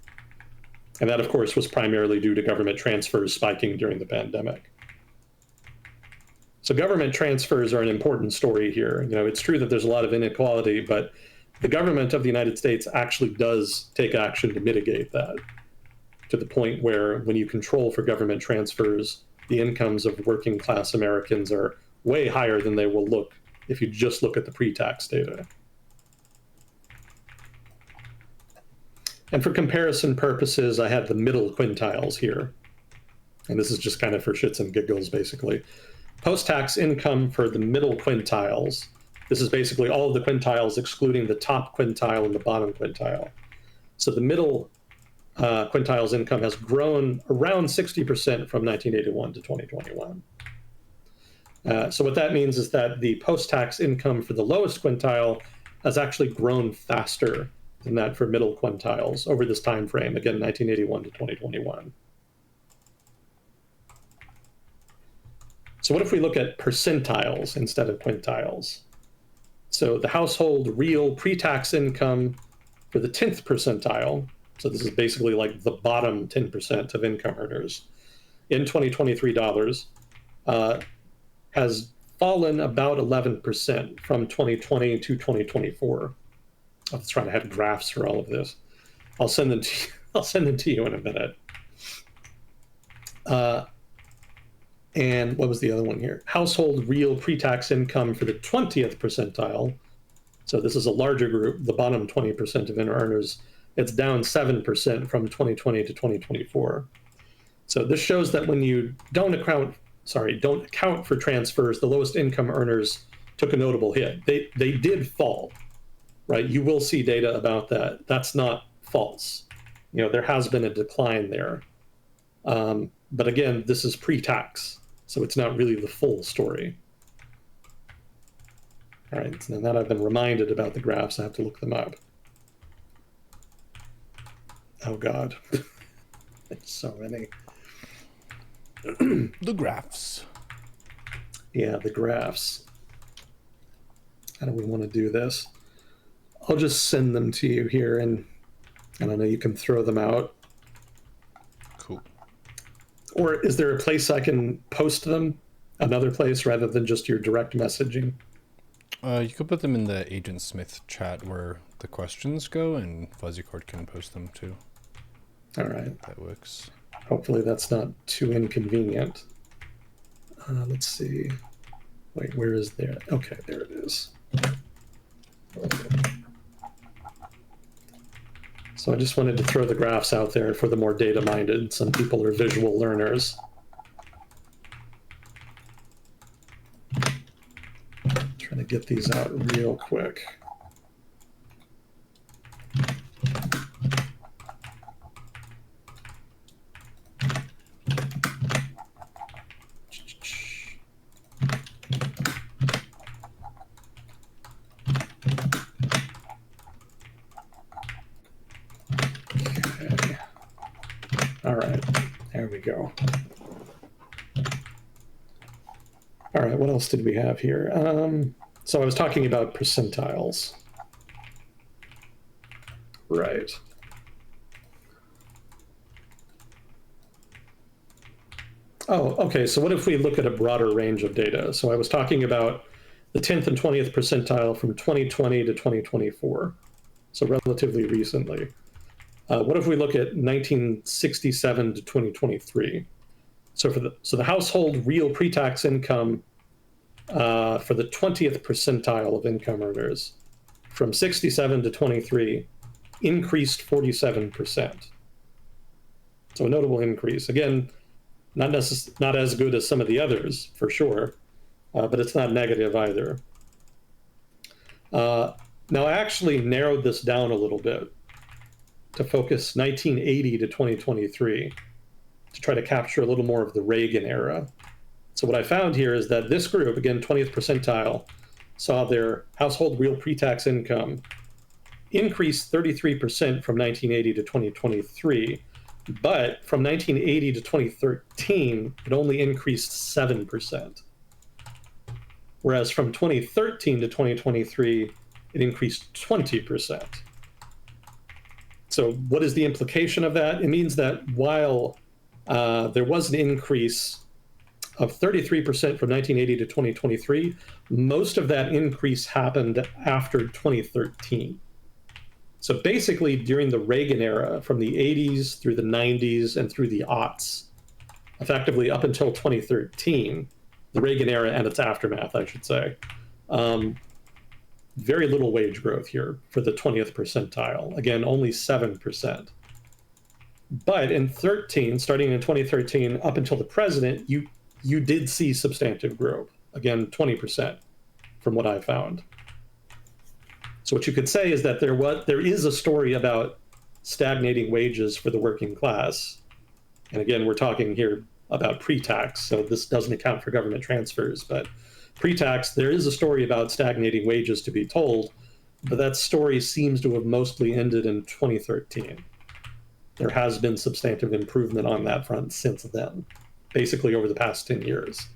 And that, of course, was primarily due to government transfers spiking during the pandemic. So government transfers are an important story here. You know, it's true that there's a lot of inequality, but the government of the United States actually does take action to mitigate that, to the point where when you control for government transfers, the incomes of working class Americans are way higher than they will look if you just look at the pre-tax data. And for comparison purposes, I have the middle quintiles here. And this is just kind of for shits and giggles, basically. Post-tax income for the middle quintiles. This is basically all of the quintiles excluding the top quintile and the bottom quintile. So the middle quintiles income has grown around 60% from 1981 to 2021. So what that means is that the post-tax income for the lowest quintile has actually grown faster than that for middle quintiles over this time frame, again, 1981 to 2021. So what if we look at percentiles instead of quintiles? So the household real pre-tax income for the 10th percentile, so this is basically like the bottom 10% of income earners, in 2023 dollars, has fallen about 11% from 2020 to 2024. I was trying to have graphs for all of this. I'll send them to you in a minute. And what was the other one here? Household real pre-tax income for the 20th percentile. So this is a larger group, the bottom 20% of earners. It's down 7% from 2020 to 2024. So this shows that when you don't account for transfers, the lowest income earners took a notable hit. They did fall, right? You will see data about that. That's not false. You know, there has been a decline there. But again, this is pre-tax, so it's not really the full story. All right, so now that I've been reminded about the graphs, I have to look them up. Oh God, there's so many. The graphs. Yeah, the graphs. How do we want to do this? I'll just send them to you here, and I don't know, you can throw them out. Cool. Or is there a place I can post them? Another place rather than just your direct messaging? You could put them in the Agent Smith chat where the questions go, and Fuzzycord can post them too. All right. That works. Hopefully that's not too inconvenient. Let's see. Wait, where is there? Okay, there it is. So I just wanted to throw the graphs out there for the more data-minded. Some people are visual learners. Trying to get these out real quick. All right, there we go. All right, what else did we have here? So I was talking about percentiles. Right. Oh, okay, so what if we look at a broader range of data? So I was talking about the 10th and 20th percentile from 2020 to 2024, so relatively recently. What if we look at 1967 to 2023? So the household real pre-tax income for the 20th percentile of income earners from 67 to 23 increased 47%. So a notable increase. Again, not as good as some of the others, for sure, but it's not negative either. Now, I actually narrowed this down a little bit to focus 1980 to 2023 to try to capture a little more of the Reagan era. So what I found here is that this group, again, 20th percentile, saw their household real pre-tax income increase 33% from 1980 to 2023, But from 1980 to 2013, it only increased 7%. Whereas from 2013 to 2023, it increased 20%. So what is the implication of that? It means that while there was an increase of 33% from 1980 to 2023, most of that increase happened after 2013. So basically, during the Reagan era, from the 80s through the 90s and through the aughts, effectively up until 2013, the Reagan era and its aftermath, I should say, very little wage growth here for the 20th percentile. Again, only 7%. But in 13, starting in 2013 up until the president, you did see substantive growth. Again, 20% from what I found. So what you could say is that there is a story about stagnating wages for the working class. And again, we're talking here about pre-tax, so this doesn't account for government transfers, but pre-tax, there is a story about stagnating wages to be told, but that story seems to have mostly ended in 2013. There has been substantive improvement on that front since then, basically over the past 10 years.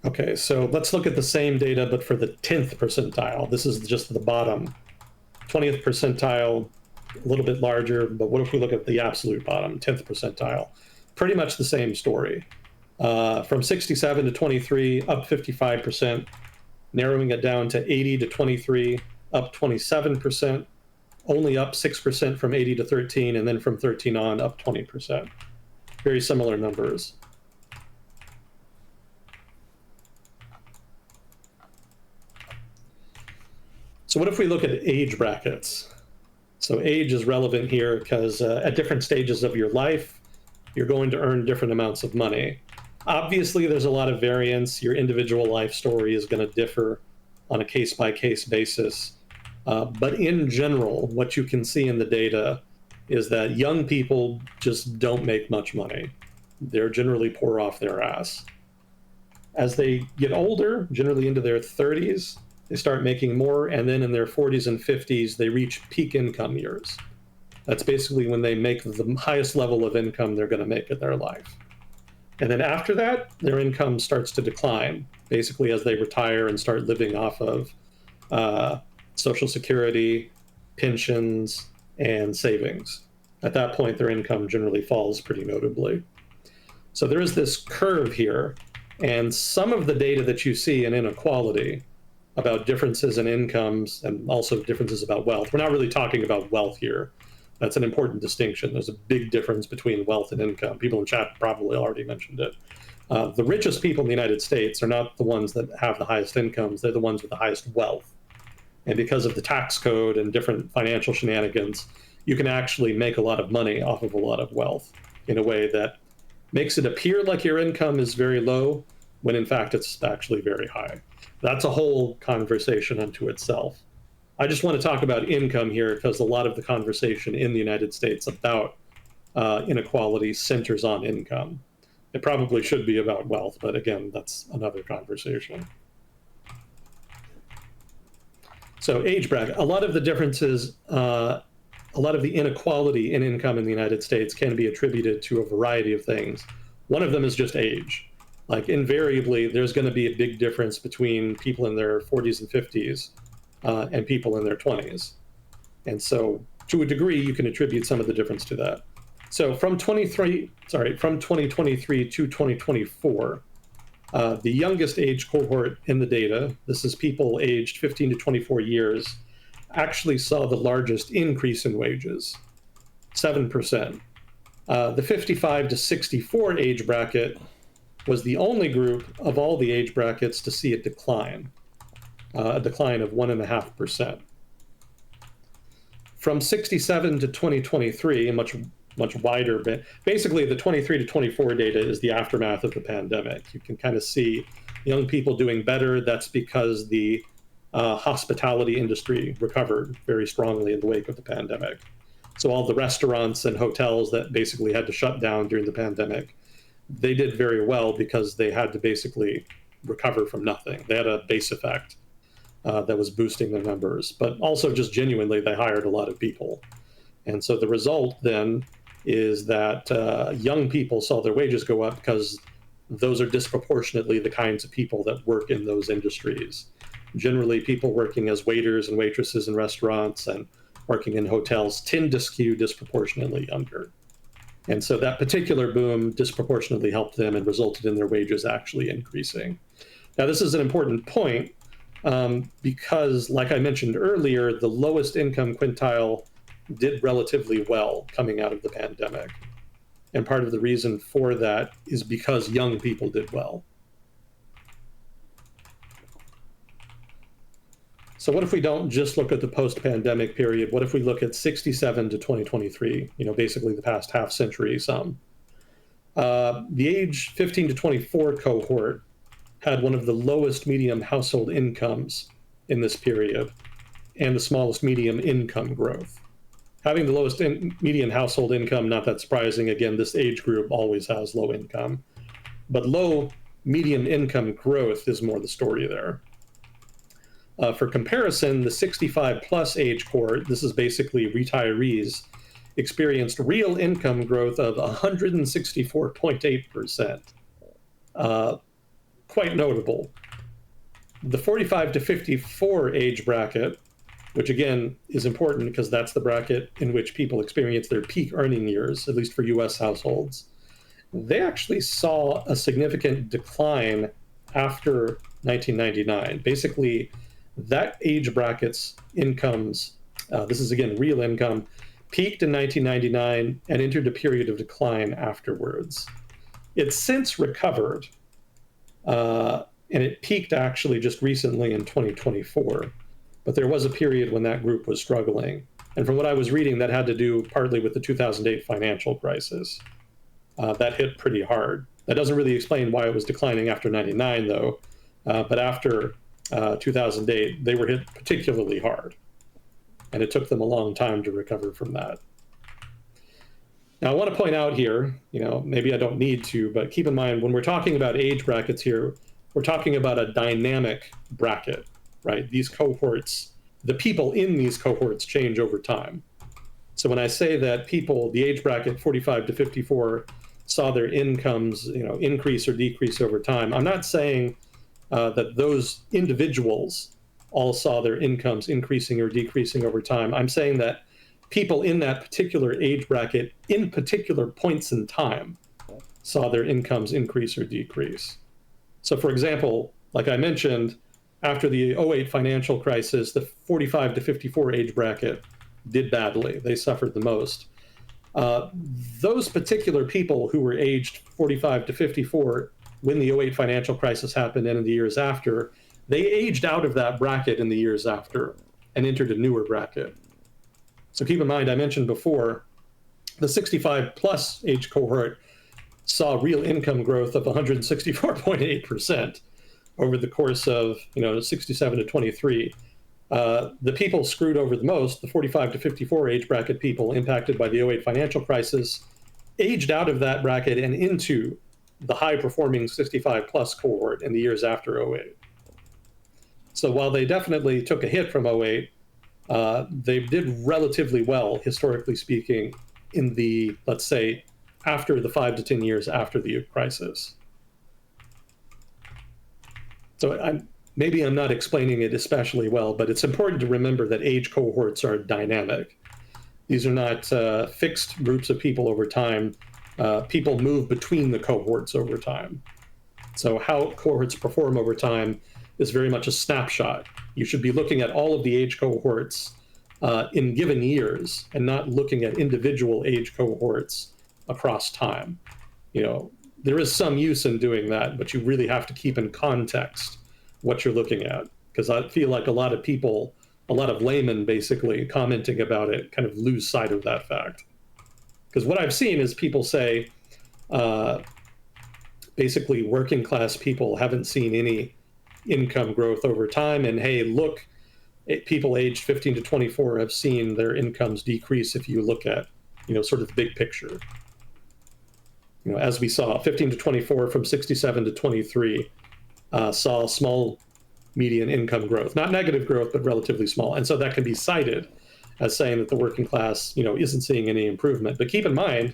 Okay, so let's look at the same data, but for the 10th percentile. This is just the bottom. 20th percentile, a little bit larger, but what if we look at the absolute bottom, 10th percentile? Pretty much the same story. From 67 to 23, up 55%, narrowing it down to 80 to 23, up 27%, only up 6% from 80 to 13, and then from 13 on, up 20%. Very similar numbers. So what if we look at age brackets? So age is relevant here because at different stages of your life, you're going to earn different amounts of money. Obviously, there's a lot of variance. Your individual life story is going to differ on a case-by-case basis. But in general, what you can see in the data is that young people just don't make much money. They're generally poor off their ass. As they get older, generally into their 30s, they start making more, and then in their 40s and 50s, they reach peak income years. That's basically when they make the highest level of income they're going to make in their life. And then after that, their income starts to decline, basically as they retire and start living off of Social Security, pensions, and savings. At that point, their income generally falls pretty notably. So there is this curve here, and some of the data that you see in inequality about differences in incomes and also differences about wealth. We're not really talking about wealth here. That's an important distinction. There's a big difference between wealth and income. People in chat probably already mentioned it. The richest people in the United States are not the ones that have the highest incomes. They're the ones with the highest wealth. And because of the tax code and different financial shenanigans, you can actually make a lot of money off of a lot of wealth in a way that makes it appear like your income is very low, when in fact it's actually very high. That's a whole conversation unto itself. I just want to talk about income here because a lot of the conversation in the United States about inequality centers on income. It probably should be about wealth, but again, that's another conversation. So age bracket, a lot of the differences, a lot of the inequality in income in the United States can be attributed to a variety of things. One of them is just age. Like invariably, there's going to be a big difference between people in their 40s and 50s and people in their 20s. And so to a degree, you can attribute some of the difference to that. So from 2023 to 2024, the youngest age cohort in the data, this is people aged 15 to 24 years, actually saw the largest increase in wages, 7%. The 55 to 64 age bracket was the only group of all the age brackets to see a decline of 1.5%. From 67 to 2023, a much wider bit. Basically, the 23 to 24 data is the aftermath of the pandemic. You can kind of see young people doing better. That's because the hospitality industry recovered very strongly in the wake of the pandemic. So all the restaurants and hotels that basically had to shut down during the pandemic, they did very well because they had to basically recover from nothing. They had a base effect. that was boosting their numbers, but also just genuinely they hired a lot of people. And so the result then is that young people saw their wages go up because those are disproportionately the kinds of people that work in those industries. Generally, people working as waiters and waitresses in restaurants and working in hotels tend to skew disproportionately younger. And so that particular boom disproportionately helped them and resulted in their wages actually increasing. Now, this is an important point because, like I mentioned earlier, the lowest income quintile did relatively well coming out of the pandemic. And part of the reason for that is because young people did well. So what if we don't just look at the post-pandemic period? What if we look at 67 to 2023, basically the past half century some? The age 15 to 24 cohort had one of the lowest median household incomes in this period and the smallest median income growth. Having the lowest median household income, not that surprising. Again, this age group always has low income. But low median income growth is more the story there. For comparison, the 65 plus age cohort, this is basically retirees, experienced real income growth of 164.8%. Quite notable. The 45 to 54 age bracket, which again is important because that's the bracket in which people experience their peak earning years, at least for US households, they actually saw a significant decline after 1999. Basically, that age bracket's incomes, this is again real income, peaked in 1999 and entered a period of decline afterwards. It's since recovered, and it peaked actually just recently in 2024. But there was a period when that group was struggling. And from what I was reading, that had to do partly with the 2008 financial crisis. That hit pretty hard. That doesn't really explain why it was declining after 99, though. But after 2008, they were hit particularly hard. And it took them a long time to recover from that. Now, I want to point out here, maybe I don't need to, but keep in mind, when we're talking about age brackets here, we're talking about a dynamic bracket, right? These cohorts, the people in these cohorts change over time. So when I say that people, the age bracket 45 to 54, saw their incomes, increase or decrease over time, I'm not saying that those individuals all saw their incomes increasing or decreasing over time. I'm saying that people in that particular age bracket, in particular points in time, saw their incomes increase or decrease. So for example, like I mentioned, after the 08 financial crisis, the 45 to 54 age bracket did badly. They suffered the most. Those particular people who were aged 45 to 54 when the 08 financial crisis happened and in the years after, they aged out of that bracket in the years after and entered a newer bracket. So keep in mind, I mentioned before, the 65 plus age cohort saw real income growth of 164.8% over the course of 67 to 23. The people screwed over the most, the 45 to 54 age bracket people impacted by the 08 financial crisis, aged out of that bracket and into the high-performing 65 plus cohort in the years after 08. So while they definitely took a hit from 08, they did relatively well, historically speaking, in the, let's say, after the 5 to 10 years after the crisis. So maybe I'm not explaining it especially well, but it's important to remember that age cohorts are dynamic. These are not fixed groups of people over time. People move between the cohorts over time. So how cohorts perform over time is very much a snapshot. You should be looking at all of the age cohorts in given years and not looking at individual age cohorts across time. There is some use in doing that, but you really have to keep in context what you're looking at, because I feel like a lot of people, a lot of laymen basically commenting about it kind of lose sight of that fact. Because what I've seen is people say, basically working class people haven't seen any income growth over time, and hey, look, people aged 15 to 24 have seen their incomes decrease if you look at, sort of the big picture. As we saw, 15 to 24 from 67 to 23 saw small median income growth, not negative growth, but relatively small. And so that can be cited as saying that the working class, isn't seeing any improvement. But keep in mind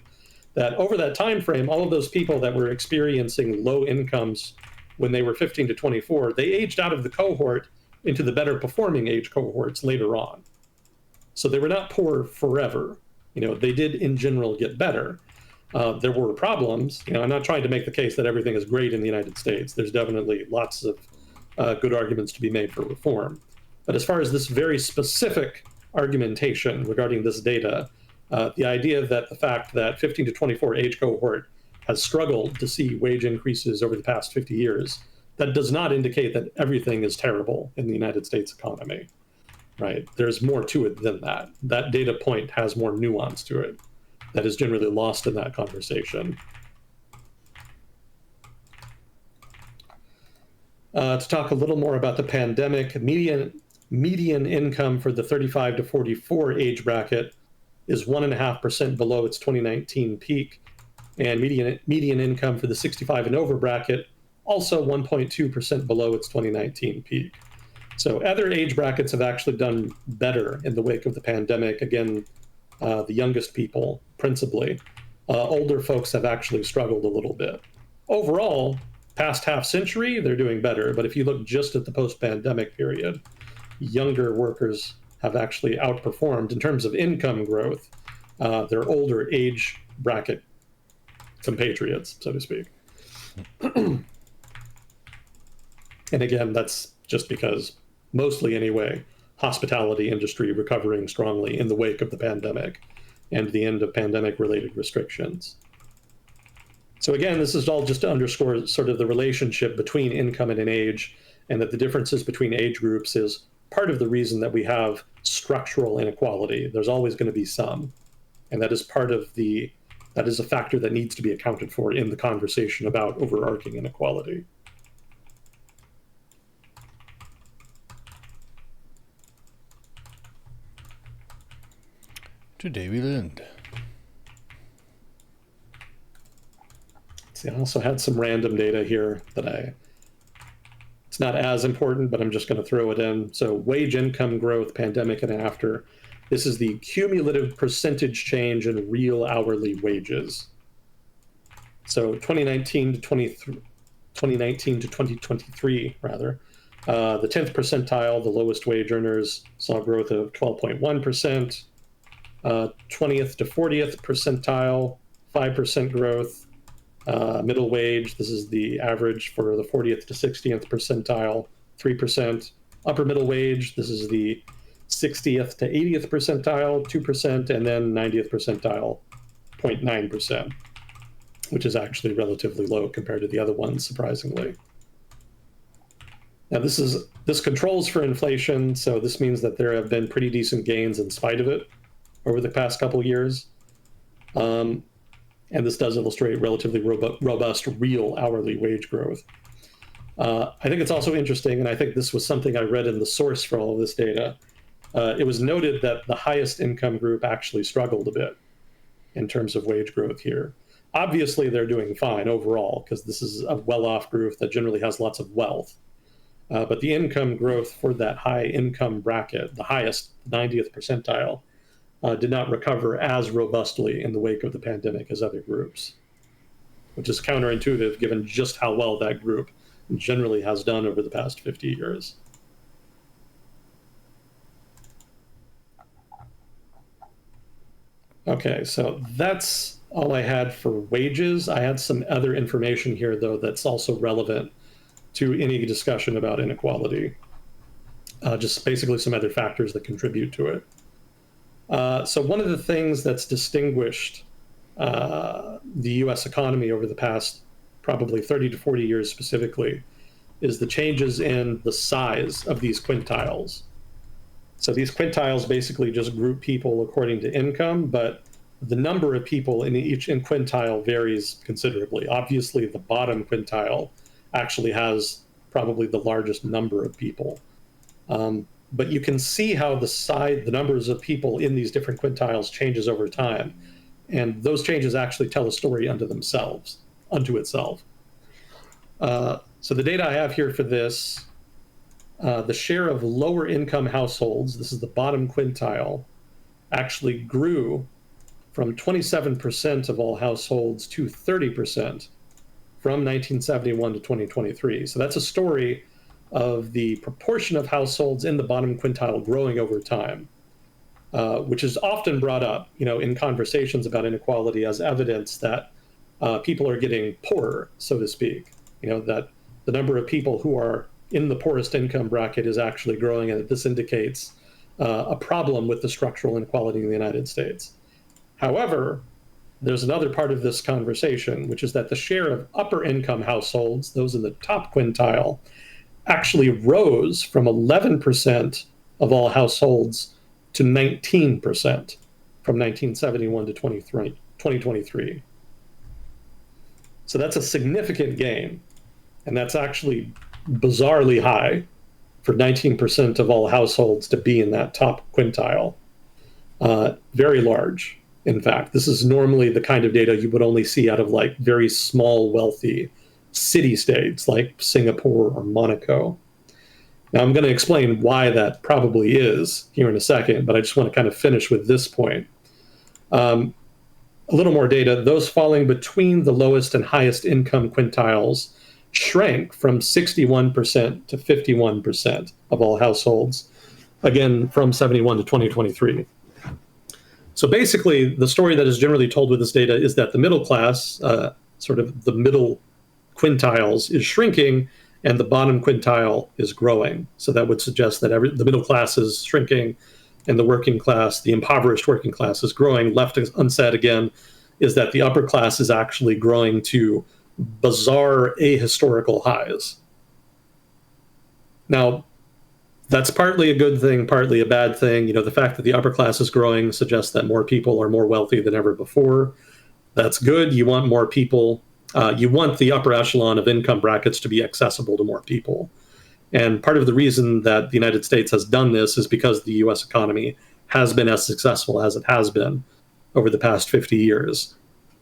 that over that time frame, all of those people that were experiencing low incomes when they were 15 to 24, they aged out of the cohort into the better performing age cohorts later on. So they were not poor forever. They did in general get better. There were problems. I'm not trying to make the case that everything is great in the United States. There's definitely lots of good arguments to be made for reform. But as far as this very specific argumentation regarding this data, the idea that the fact that 15 to 24 age cohort has struggled to see wage increases over the past 50 years, that does not indicate that everything is terrible in the United States economy, right? There's more to it than that. That data point has more nuance to it that is generally lost in that conversation. To talk a little more about the pandemic, median income for the 35 to 44 age bracket is 1.5% below its 2019 peak, and median income for the 65 and over bracket also 1.2% below its 2019 peak. So other age brackets have actually done better in the wake of the pandemic. Again, the youngest people principally. Older folks have actually struggled a little bit. Overall, past half century, they're doing better. But if you look just at the post-pandemic period, younger workers have actually outperformed in terms of income growth their older age bracket compatriots, so to speak. And again, that's just because, mostly anyway, hospitality industry recovering strongly in the wake of the pandemic and the end of pandemic-related restrictions. So again, this is all just to underscore sort of the relationship between income and age, and that the differences between age groups is part of the reason that we have structural inequality. There's always going to be some, and that is that is a factor that needs to be accounted for in the conversation about overarching inequality. Today we learned. See, I also had some random data here that it's not as important, but I'm just going to throw it in. So wage income growth, pandemic and after. This is the cumulative percentage change in real hourly wages. So 2019 to 2023, rather. The 10th percentile, the lowest wage earners, saw growth of 12.1%. 20th to 40th percentile, 5% growth. Middle wage, this is the average for the 40th to 60th percentile, 3%. Upper middle wage, this is the 60th to 80th percentile, 2%, and then 90th percentile, 0.9%, which is actually relatively low compared to the other ones, surprisingly. Now this controls for inflation, so this means that there have been pretty decent gains in spite of it over the past couple of years. And this does illustrate relatively robust real hourly wage growth. I think it's also interesting, and I think this was something I read in the source for all of this data. It was noted that the highest income group actually struggled a bit in terms of wage growth here. Obviously, they're doing fine overall, because this is a well-off group that generally has lots of wealth. But the income growth for that high income bracket, the highest 90th percentile, did not recover as robustly in the wake of the pandemic as other groups, which is counterintuitive given just how well that group generally has done over the past 50 years. Okay, so that's all I had for wages. I had some other information here, though, that's also relevant to any discussion about inequality. Just basically some other factors that contribute to it. So one of the things that's distinguished the US economy over the past probably 30 to 40 years specifically is the changes in the size of these quintiles. So these quintiles basically just group people according to income, but the number of people in each quintile varies considerably. Obviously, the bottom quintile actually has probably the largest number of people. But you can see how the numbers of people in these different quintiles changes over time. And those changes actually tell a story unto itself. So the data I have here for this the share of lower income households, this is the bottom quintile, actually grew from 27% of all households to 30% from 1971 to 2023. So that's a story of the proportion of households in the bottom quintile growing over time, which is often brought up, in conversations about inequality as evidence that people are getting poorer, so to speak. That the number of people who are in the poorest income bracket is actually growing, and that this indicates a problem with the structural inequality in the United States. However, there's another part of this conversation, which is that the share of upper income households, those in the top quintile, actually rose from 11% of all households to 19% from 1971 to 2023. So that's a significant gain. And that's actually bizarrely high for 19% of all households to be in that top quintile. Very large. In fact, this is normally the kind of data you would only see out of like very small, wealthy city states like Singapore or Monaco. Now, I'm going to explain why that probably is here in a second, but I just want to kind of finish with this point. A little more data. Those falling between the lowest and highest income quintiles shrank from 61% to 51% of all households, again, from 71 to 2023. So basically, the story that is generally told with this data is that the middle class, sort of the middle quintiles, is shrinking, and the bottom quintile is growing. So that would suggest that the middle class is shrinking, and the working class, the impoverished working class, is growing. Left unsaid again is that the upper class is actually growing to bizarre ahistorical highs. Now, that's partly a good thing, partly a bad thing. The fact that the upper class is growing suggests that more people are more wealthy than ever before. That's good. You want more people. You want the upper echelon of income brackets to be accessible to more people. And part of the reason that the United States has done this is because the US economy has been as successful as it has been over the past 50 years.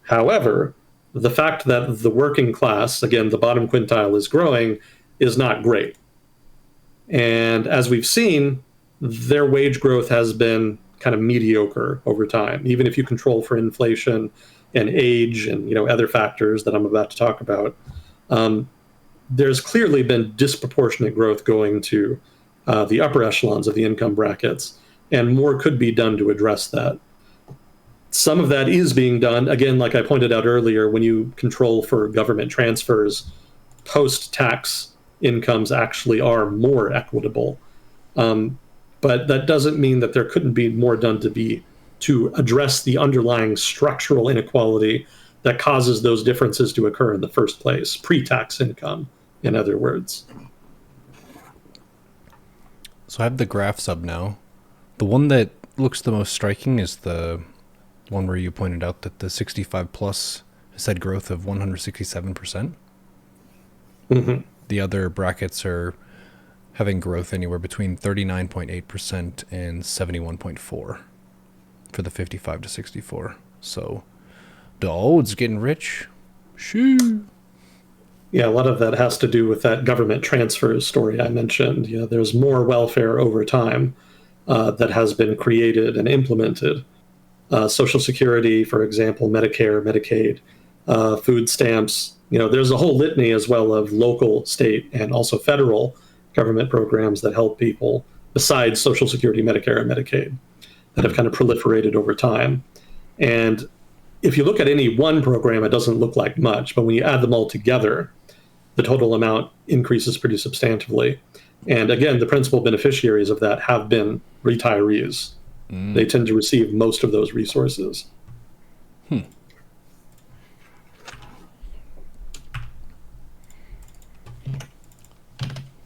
However, the fact that the working class, again, the bottom quintile, is growing is not great. And as we've seen, their wage growth has been kind of mediocre over time, even if you control for inflation and age and other factors that I'm about to talk about. There's clearly been disproportionate growth going to the upper echelons of the income brackets, and more could be done to address that. Some of that is being done, again, like I pointed out earlier, when you control for government transfers, post-tax incomes actually are more equitable. But that doesn't mean that there couldn't be more done to address the underlying structural inequality that causes those differences to occur in the first place, pre-tax income, in other words. So I have the graphs up now. The one that looks the most striking is the one where you pointed out that the 65 plus has had growth of 167%. Mm-hmm. The other brackets are having growth anywhere between 39.8% and 71.4% for the 55 to 64. So the old's getting rich. Shoo. Yeah, a lot of that has to do with that government transfers story I mentioned. There's more welfare over time that has been created and implemented. Social Security, for example, Medicare, Medicaid, food stamps. There's a whole litany as well of local, state, and also federal government programs that help people besides Social Security, Medicare, and Medicaid that have kind of proliferated over time. And if you look at any one program, it doesn't look like much, but when you add them all together, the total amount increases pretty substantively. And again, the principal beneficiaries of that have been retirees. They tend to receive most of those resources.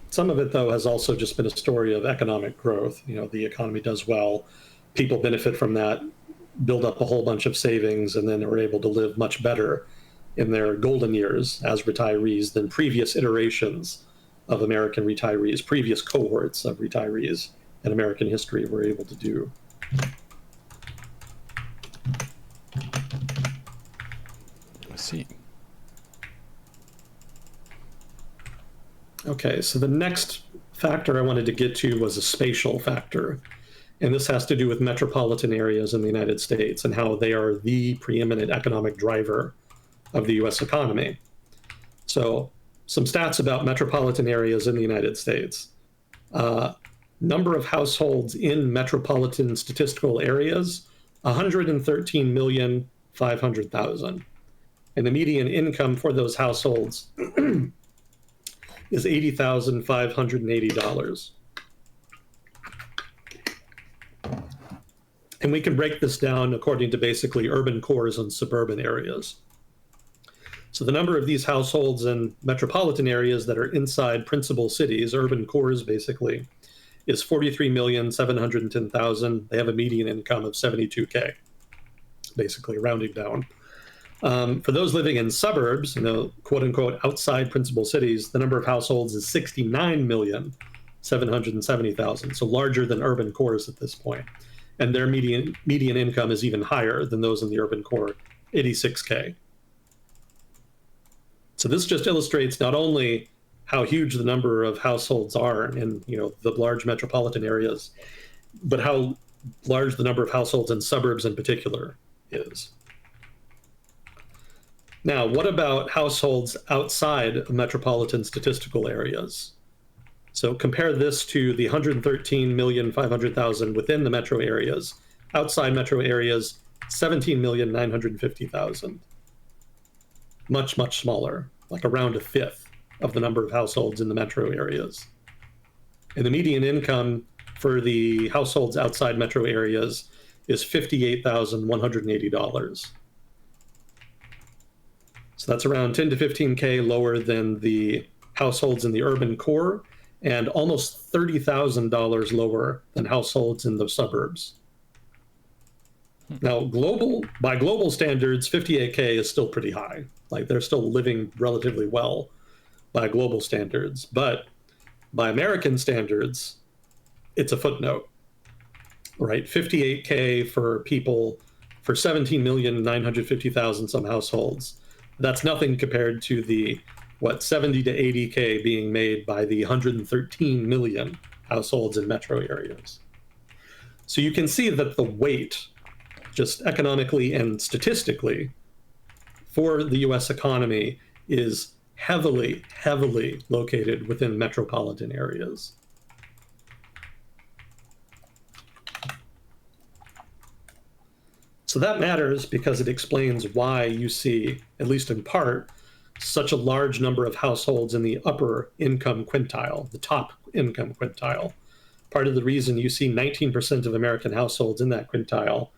Some of it, though, has also just been a story of economic growth. The economy does well, people benefit from that, build up a whole bunch of savings, and then are able to live much better in their golden years as retirees than previous iterations of American retirees, previous cohorts of retirees in American history were able to do. I see. Okay, so the next factor I wanted to get to was a spatial factor. And this has to do with metropolitan areas in the United States and how they are the preeminent economic driver of the US economy. So, some stats about metropolitan areas in the United States. Number of households in metropolitan statistical areas, 113,500,000. And the median income for those households is $80,580. And we can break this down according to basically urban cores and suburban areas. So the number of these households in metropolitan areas that are inside principal cities, urban cores basically, is 43,710,000. They have a median income of 72K, basically rounding down. For those living in suburbs, quote unquote, outside principal cities, the number of households is 69,770,000, so larger than urban cores at this point. And their median income is even higher than those in the urban core, 86K. So this just illustrates not only how huge the number of households are in the large metropolitan areas, but how large the number of households in suburbs in particular is. Now, what about households outside of metropolitan statistical areas? So compare this to the 113,500,000 within the metro areas. Outside metro areas, 17,950,000. Much, much smaller, like around a fifth of the number of households in the metro areas. And the median income for the households outside metro areas is $58,180. So that's around 10 to 15K lower than the households in the urban core, and almost $30,000 lower than households in the suburbs. Now, by global standards, 58K is still pretty high. Like, they're still living relatively well by global standards. But by American standards, it's a footnote, right? 58K for people, for 17,950,000 some households. That's nothing compared to the 70 to 80K being made by the 113 million households in metro areas. So you can see that the weight, just economically and statistically, for the US economy is heavily, heavily located within metropolitan areas. So that matters because it explains why you see, at least in part, such a large number of households in the upper income quintile, the top income quintile. Part of the reason you see 19% of American households in that quintile,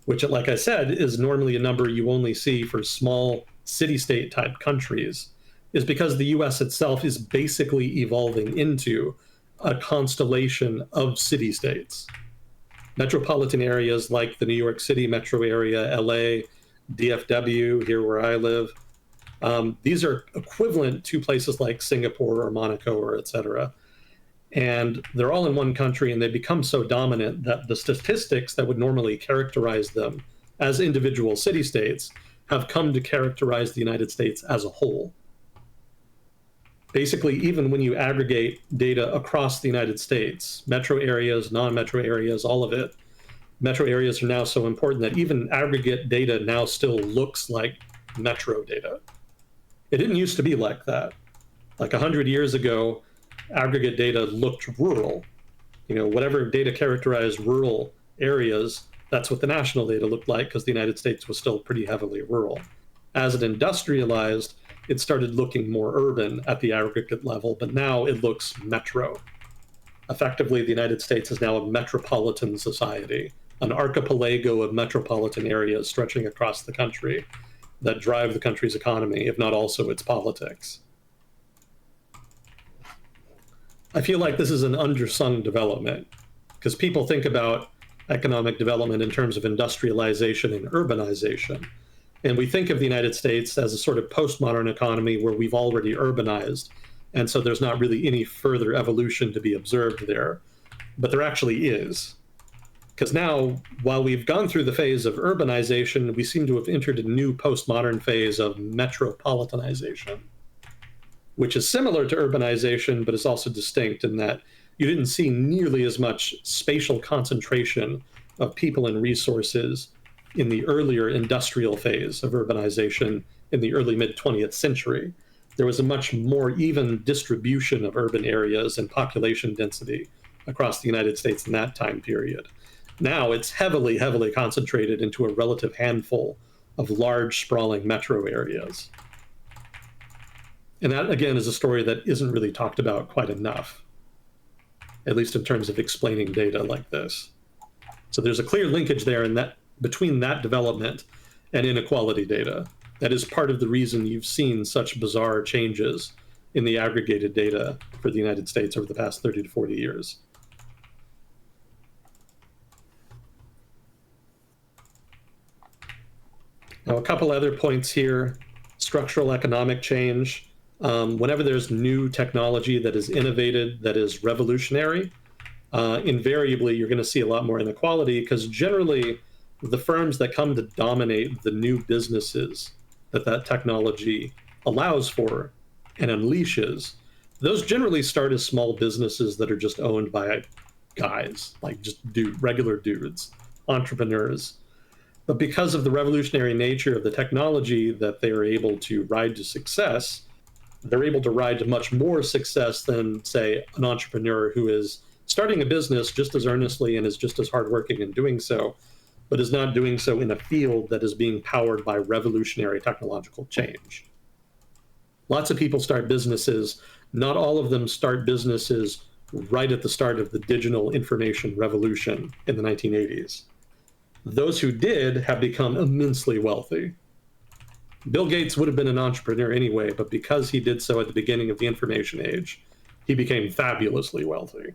which, like I said, is normally a number you only see for small city-state type countries, is because the US itself is basically evolving into a constellation of city-states. Metropolitan areas like the New York City metro area, LA, DFW, here where I live, these are equivalent to places like Singapore or Monaco or et cetera. And they're all in one country, and they become so dominant that the statistics that would normally characterize them as individual city-states have come to characterize the United States as a whole. Basically, even when you aggregate data across the United States, metro areas, non-metro areas, all of it, metro areas are now so important that even aggregate data now still looks like metro data. It didn't used to be like that. Like 100 years ago, aggregate data looked rural. Whatever data characterized rural areas, that's what the national data looked like, because the United States was still pretty heavily rural. As it industrialized, it started looking more urban at the aggregate level, but now it looks metro. Effectively, the United States is now a metropolitan society, an archipelago of metropolitan areas stretching across the country that drive the country's economy, if not also its politics. I feel like this is an undersung development, because people think about economic development in terms of industrialization and urbanization. And we think of the United States as a sort of postmodern economy where we've already urbanized, and so there's not really any further evolution to be observed there. But there actually is. Because now, while we've gone through the phase of urbanization, we seem to have entered a new postmodern phase of metropolitanization. which is similar to urbanization, but is also distinct in that you didn't see nearly as much spatial concentration of people and resources in the earlier industrial phase of urbanization in the early mid 20th century. There was a much more even distribution of urban areas and population density across the United States in that time period. Now it's heavily, heavily concentrated into a relative handful of large, sprawling metro areas. And that, again, is a story that isn't really talked about quite enough, at least in terms of explaining data like this. So there's a clear linkage there in that between that development and inequality data. That is part of the reason you've seen such bizarre changes in the aggregated data for the United States over the past 30 to 40 years. Now, a couple other points here. Structural economic change. Whenever there's new technology that is innovated, that is revolutionary, invariably you're going to see a lot more inequality, because generally the firms that come to dominate the new businesses that technology allows for and unleashes, those generally start as small businesses that are just owned by guys, like just regular dudes, entrepreneurs. But because of the revolutionary nature of the technology that they are able to ride to success, they're able to ride to much more success than, say, an entrepreneur who is starting a business just as earnestly and is just as hardworking in doing so, but is not doing so in a field that is being powered by revolutionary technological change. Lots of people start businesses. Not all of them start businesses right at the start of the digital information revolution in the 1980s. Those who did have become immensely wealthy. Bill Gates would have been an entrepreneur anyway, but because he did so at the beginning of the information age, he became fabulously wealthy.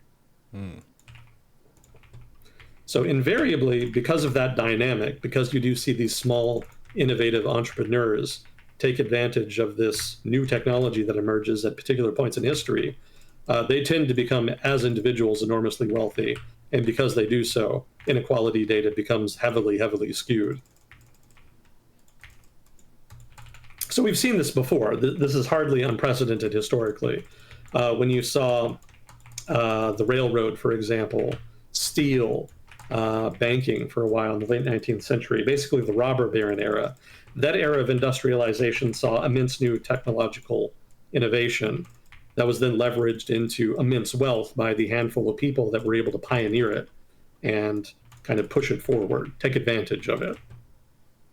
So invariably, because of that dynamic, because you do see these small, innovative entrepreneurs take advantage of this new technology that emerges at particular points in history, they tend to become, as individuals, enormously wealthy. And because they do so, inequality data becomes heavily, heavily skewed. So we've seen this before. This is hardly unprecedented historically. When you saw the railroad, for example, steel, banking for a while in the late 19th century, basically the robber baron era, that era of industrialization saw immense new technological innovation that was then leveraged into immense wealth by the handful of people that were able to pioneer it and kind of push it forward, take advantage of it.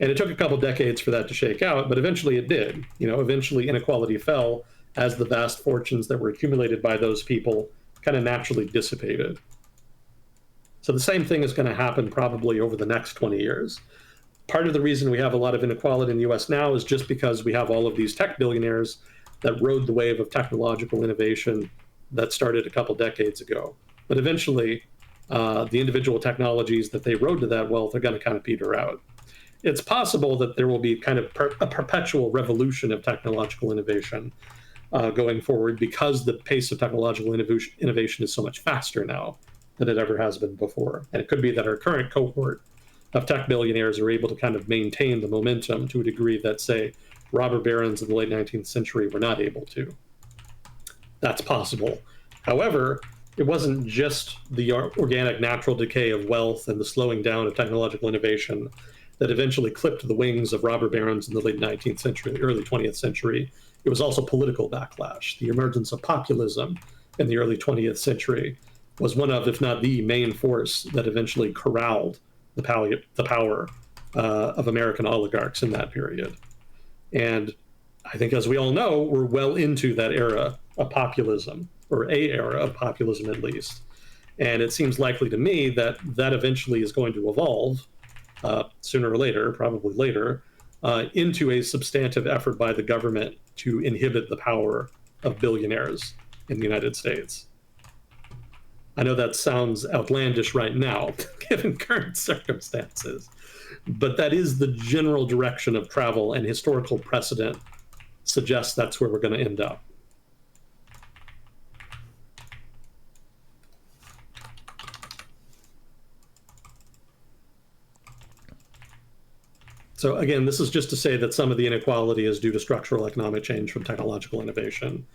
And it took a couple decades for that to shake out, but eventually it did. Eventually inequality fell as the vast fortunes that were accumulated by those people kind of naturally dissipated. So the same thing is going to happen probably over the next 20 years. Part of the reason we have a lot of inequality in the US now is just because we have all of these tech billionaires that rode the wave of technological innovation that started a couple decades ago. But eventually, the individual technologies that they rode to that wealth are going to kind of peter out. It's possible that there will be kind of a perpetual revolution of technological innovation going forward, because the pace of technological innovation is so much faster now than it ever has been before. And it could be that our current cohort of tech billionaires are able to kind of maintain the momentum to a degree that, say, robber barons in the late 19th century were not able to. That's possible. However, it wasn't just the organic natural decay of wealth and the slowing down of technological innovation that eventually clipped the wings of robber barons in the late 19th century, the early 20th century. It was also political backlash. The emergence of populism in the early 20th century was one of, if not the main force that eventually corralled the power of American oligarchs in that period. And I think, as we all know, we're well into that era of populism, or a era of populism at least. And it seems likely to me that that eventually is going to evolve sooner or later, probably later, into a substantive effort by the government to inhibit the power of billionaires in the United States. I know that sounds outlandish right now, given current circumstances, but that is the general direction of travel, and historical precedent suggests that's where we're going to end up. So again, this is just to say that some of the inequality is due to structural economic change from technological innovation,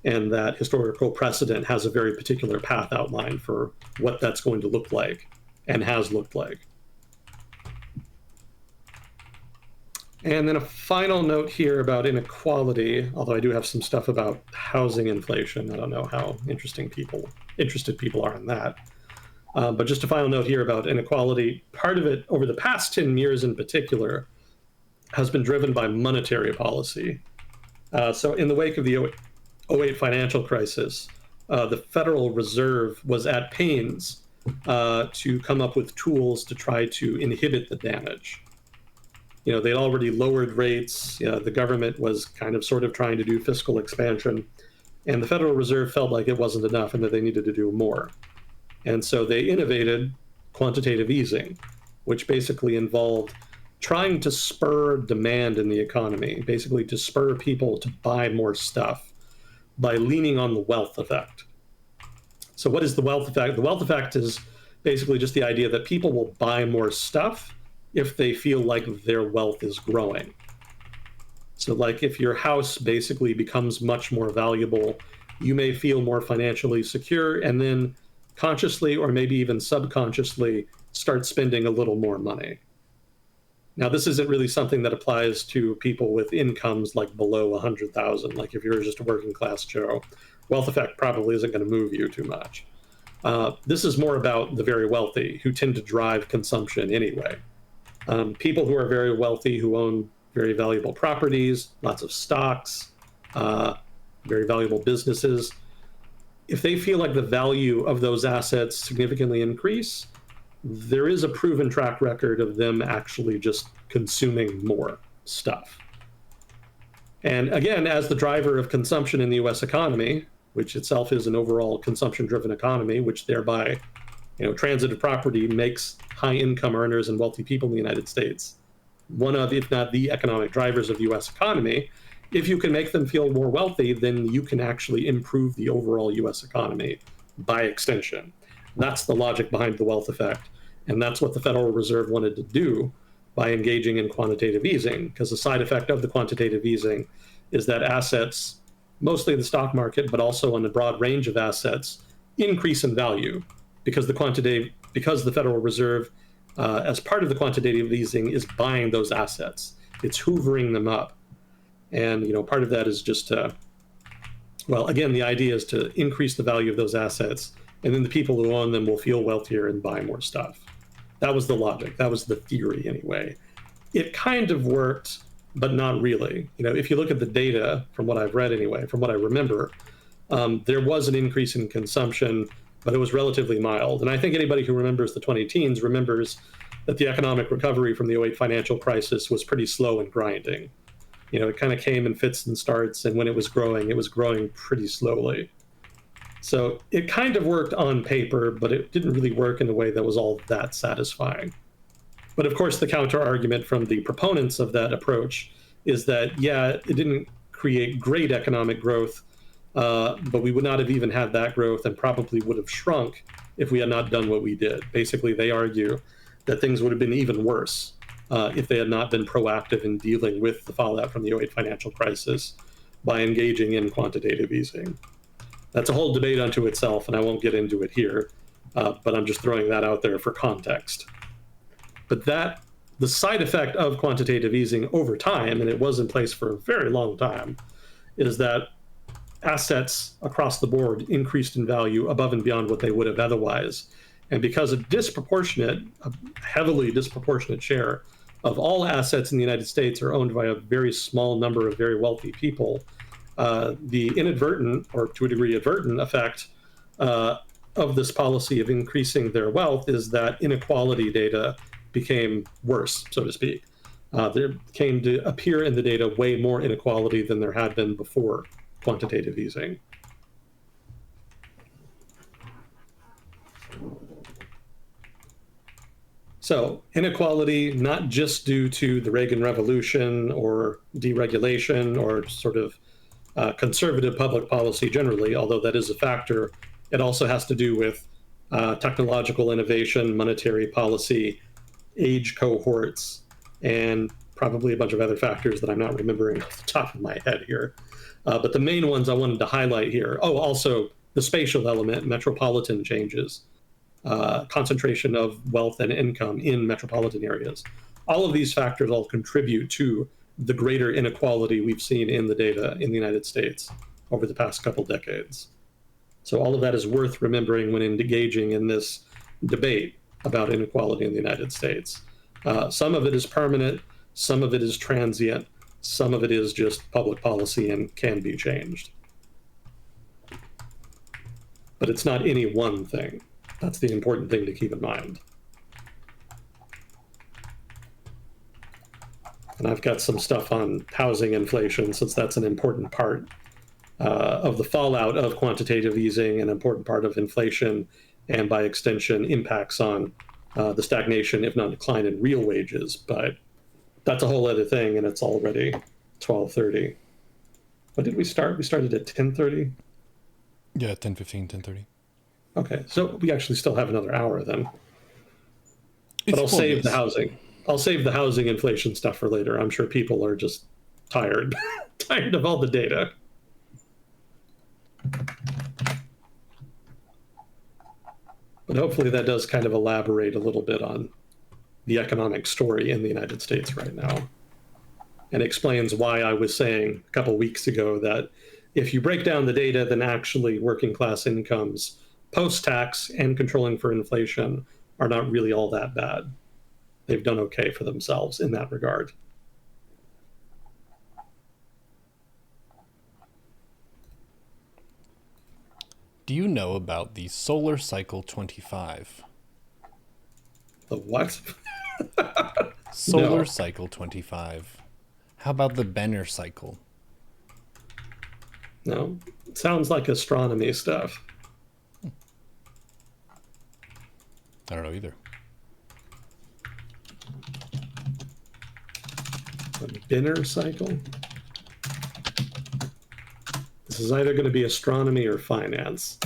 and that historical precedent has a very particular path outlined for what that's going to look like and has looked like. And then a final note here about inequality, although I do have some stuff about housing inflation. I don't know how interested people are in that. But just a final note here about inequality. Part of it, over the past 10 years in particular, has been driven by monetary policy. So in the wake of the 2008 financial crisis, the Federal Reserve was at pains to come up with tools to try to inhibit the damage. They'd already lowered rates. The government was kind of sort of trying to do fiscal expansion. And the Federal Reserve felt like it wasn't enough and that they needed to do more. And so they innovated quantitative easing, which basically involved trying to spur demand in the economy, basically to spur people to buy more stuff by leaning on the wealth effect. So what is the wealth effect? The wealth effect is basically just the idea that people will buy more stuff if they feel like their wealth is growing. So like if your house basically becomes much more valuable, you may feel more financially secure and then consciously or maybe even subconsciously start spending a little more money. Now, this isn't really something that applies to people with incomes like below 100,000. Like if you're just a working class Joe, wealth effect probably isn't going to move you too much. This is more about the very wealthy who tend to drive consumption anyway. People who are very wealthy, who own very valuable properties, lots of stocks, very valuable businesses, if they feel like the value of those assets significantly increase, there is a proven track record of them actually just consuming more stuff. And again, as the driver of consumption in the US economy, which itself is an overall consumption-driven economy, which thereby, transitive property makes high-income earners and wealthy people in the United States one of, if not the economic drivers of the US economy. If you can make them feel more wealthy, then you can actually improve the overall US economy by extension. That's the logic behind the wealth effect. And that's what the Federal Reserve wanted to do by engaging in quantitative easing, because the side effect of the quantitative easing is that assets, mostly the stock market, but also on a broad range of assets, increase in value because the Federal Reserve, as part of the quantitative easing, is buying those assets. It's hoovering them up. And part of that is just again, the idea is to increase the value of those assets, and then the people who own them will feel wealthier and buy more stuff. That was the logic. That was the theory anyway. It kind of worked, but not really. If you look at the data, from what I've read anyway, from what I remember, there was an increase in consumption, but it was relatively mild. And I think anybody who remembers the 2010s remembers that the economic recovery from the 2008 financial crisis was pretty slow and grinding. It kind of came in fits and starts, and when it was growing pretty slowly. So it kind of worked on paper, but it didn't really work in a way that was all that satisfying. But of course, the counter argument from the proponents of that approach is that, it didn't create great economic growth, but we would not have even had that growth and probably would have shrunk if we had not done what we did. Basically, they argue that things would have been even worse if they had not been proactive in dealing with the fallout from the 2008 financial crisis by engaging in quantitative easing. That's a whole debate unto itself, and I won't get into it here, but I'm just throwing that out there for context. But the side effect of quantitative easing over time, and it was in place for a very long time, is that assets across the board increased in value above and beyond what they would have otherwise. And because a heavily disproportionate share of all assets in the United States are owned by a very small number of very wealthy people, the inadvertent, or to a degree advertent, effect of this policy of increasing their wealth is that inequality data became worse, so to speak. There came to appear in the data way more inequality than there had been before quantitative easing. So inequality, not just due to the Reagan Revolution or deregulation or sort of conservative public policy generally, although that is a factor. It also has to do with technological innovation, monetary policy, age cohorts, and probably a bunch of other factors that I'm not remembering off the top of my head here. But the main ones I wanted to highlight here. Oh, also the spatial element, metropolitan changes, concentration of wealth and income in metropolitan areas. All of these factors all contribute to the greater inequality we've seen in the data in the United States over the past couple decades. So all of that is worth remembering when engaging in this debate about inequality in the United States. Some of it is permanent, some of it is transient, some of it is just public policy and can be changed. But it's not any one thing. That's the important thing to keep in mind. And I've got some stuff on housing inflation, since that's an important part of the fallout of quantitative easing, an important part of inflation, and by extension, impacts on the stagnation, if not decline, in real wages. But that's a whole other thing, and it's already 12:30. What did we start? We started at 10:30? Yeah, 10:15, 10:30. Okay, so we actually still have another hour then. But I'll It's save the bonus. housing. I'll save the housing inflation stuff for later. I'm sure people are just tired, tired of all the data. But hopefully that does kind of elaborate a little bit on the economic story in the United States right now, and explains why I was saying a couple weeks ago that if you break down the data, then actually working class incomes post-tax and controlling for inflation are not really all that bad. They've done okay for themselves in that regard. Do you know about the solar cycle 25? The what? Solar No. cycle 25. How about the Benner cycle? No. It sounds like astronomy stuff. I don't know either. The Benner cycle? This is either going to be astronomy or finance.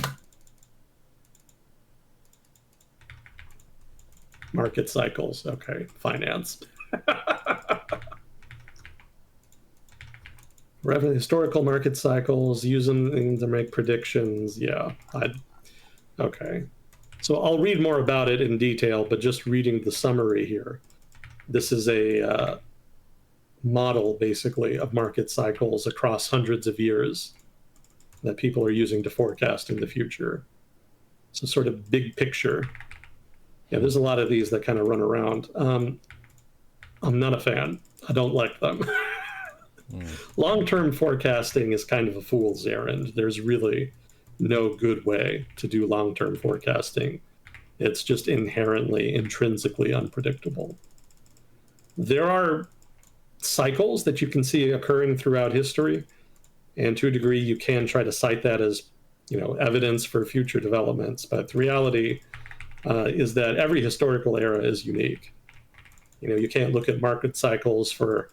Market cycles. Okay, finance. Revenue, historical market cycles, using them to make predictions. Yeah, okay. So I'll read more about it in detail, but just reading the summary here. This is a model, basically, of market cycles across hundreds of years that people are using to forecast in the future. So sort of big picture. Yeah, there's a lot of these that kind of run around. I'm not a fan. I don't like them. Long-term forecasting is kind of a fool's errand. There's really no good way to do long-term forecasting. It's just inherently, intrinsically unpredictable. There are cycles that you can see occurring throughout history, and to a degree you can try to cite that as, evidence for future developments. But the reality is that every historical era is unique. You can't look at market cycles for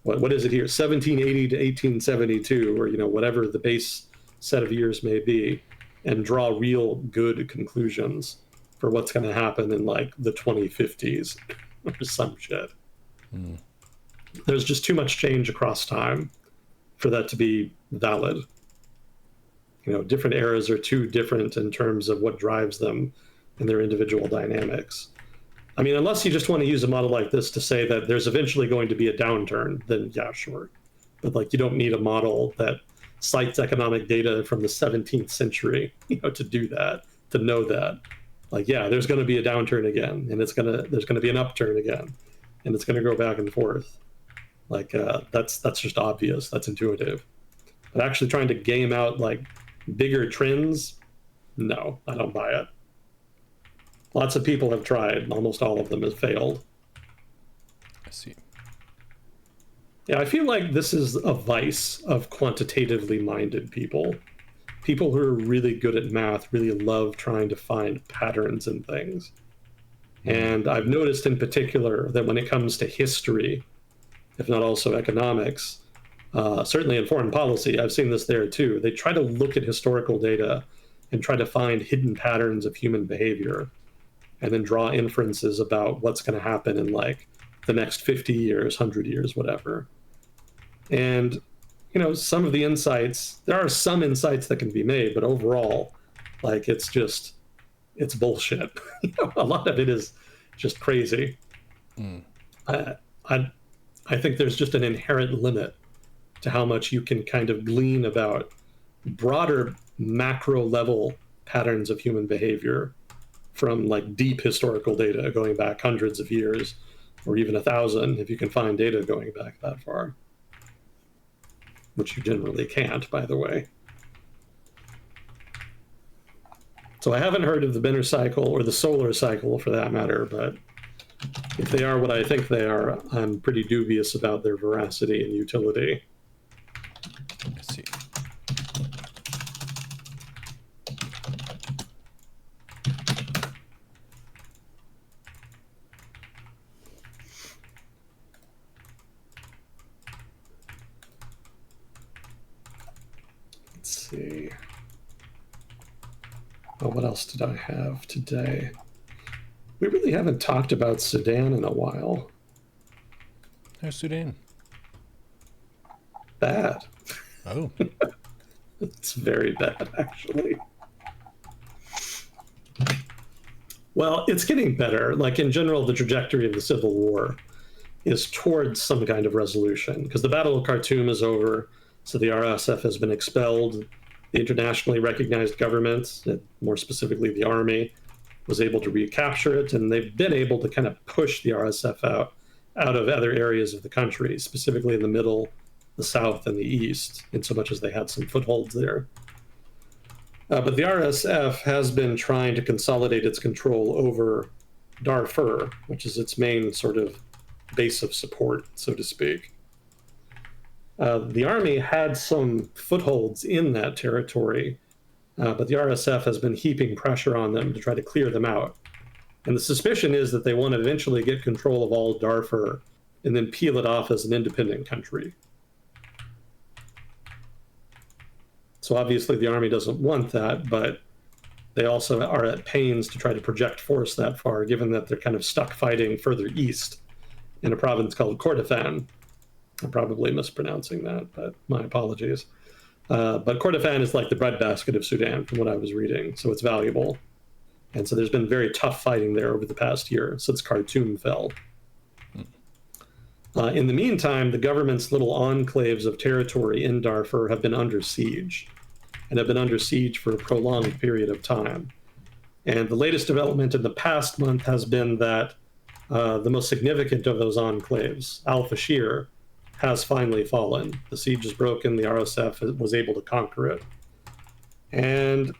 what is it here, 1780 to 1872, or whatever the base set of years may be, and draw real good conclusions for what's going to happen in like the 2050s or some shit. There's just too much change across time for that to be valid. Different eras are too different in terms of what drives them and their individual dynamics. I mean, unless you just want to use a model like this to say that there's eventually going to be a downturn, then yeah, sure. But you don't need a model that cites economic data from the 17th century, to do that, to know that. Yeah, there's going to be a downturn again, and there's going to be an upturn again, and it's going to go back and forth. That's just obvious. That's intuitive. But actually trying to game out bigger trends, no, I don't buy it. Lots of people have tried. Almost all of them have failed. I see. Yeah, I feel like this is a vice of quantitatively minded people. People who are really good at math really love trying to find patterns in things. And I've noticed in particular that when it comes to history, if not also economics, certainly in foreign policy, I've seen this there too. They try to look at historical data and try to find hidden patterns of human behavior, and then draw inferences about what's going to happen in the next 50 years, 100 years, whatever. And, some of the insights, there are some insights that can be made, but overall, like, it's bullshit. A lot of it is just crazy. I, I, I think there's just an inherent limit to how much you can kind of glean about broader macro level patterns of human behavior from like deep historical data going back hundreds of years or even 1,000 if you can find data going back that far, which you generally can't, by the way. So I haven't heard of the Binner cycle or the solar cycle for that matter, but if they are what I think they are, I'm pretty dubious about their veracity and utility. Let's see. Let's see. Oh, what else did I have today? We really haven't talked about Sudan in a while. How's Sudan? Bad. Oh. It's very bad, actually. Well, it's getting better. Like, in general, the trajectory of the civil war is towards some kind of resolution, because the Battle of Khartoum is over, so the RSF has been expelled. The internationally recognized government, more specifically the army, was able to recapture it, and they've been able to kind of push the RSF out of other areas of the country, specifically in the middle, the south, and the east, in so much as they had some footholds there. But the RSF has been trying to consolidate its control over Darfur, which is its main sort of base of support, so to speak. The army had some footholds in that territory, but the RSF has been heaping pressure on them to try to clear them out. And the suspicion is that they want to eventually get control of all Darfur and then peel it off as an independent country. So obviously the army doesn't want that, but they also are at pains to try to project force that far, given that they're kind of stuck fighting further east in a province called Kordofan. I'm probably mispronouncing that, but my apologies. But Kordofan is like the breadbasket of Sudan, from what I was reading, so it's valuable. And so there's been very tough fighting there over the past year since Khartoum fell. In the meantime, the government's little enclaves of territory in Darfur have been under siege, and have been under siege for a prolonged period of time. And the latest development in the past month has been that the most significant of those enclaves, Al-Fashir, has finally fallen. The siege is broken, the RSF was able to conquer it. And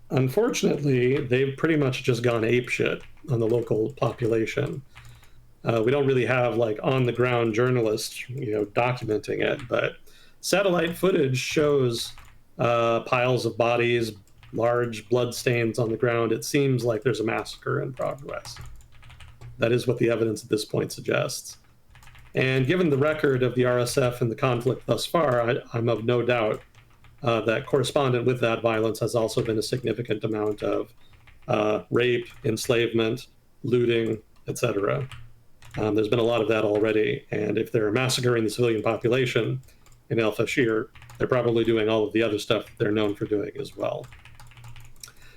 unfortunately, they've pretty much just gone apeshit on the local population. We don't really have like on-the-ground journalists, documenting it, but satellite footage shows piles of bodies, large blood stains on the ground. It seems like there's a massacre in progress. That is what the evidence at this point suggests. And given the record of the RSF and the conflict thus far, I'm of no doubt that correspondent with that violence has also been a significant amount of rape, enslavement, looting, etc. There's been a lot of that already, and if they're massacring the civilian population in El Fashir, they're probably doing all of the other stuff they're known for doing as well.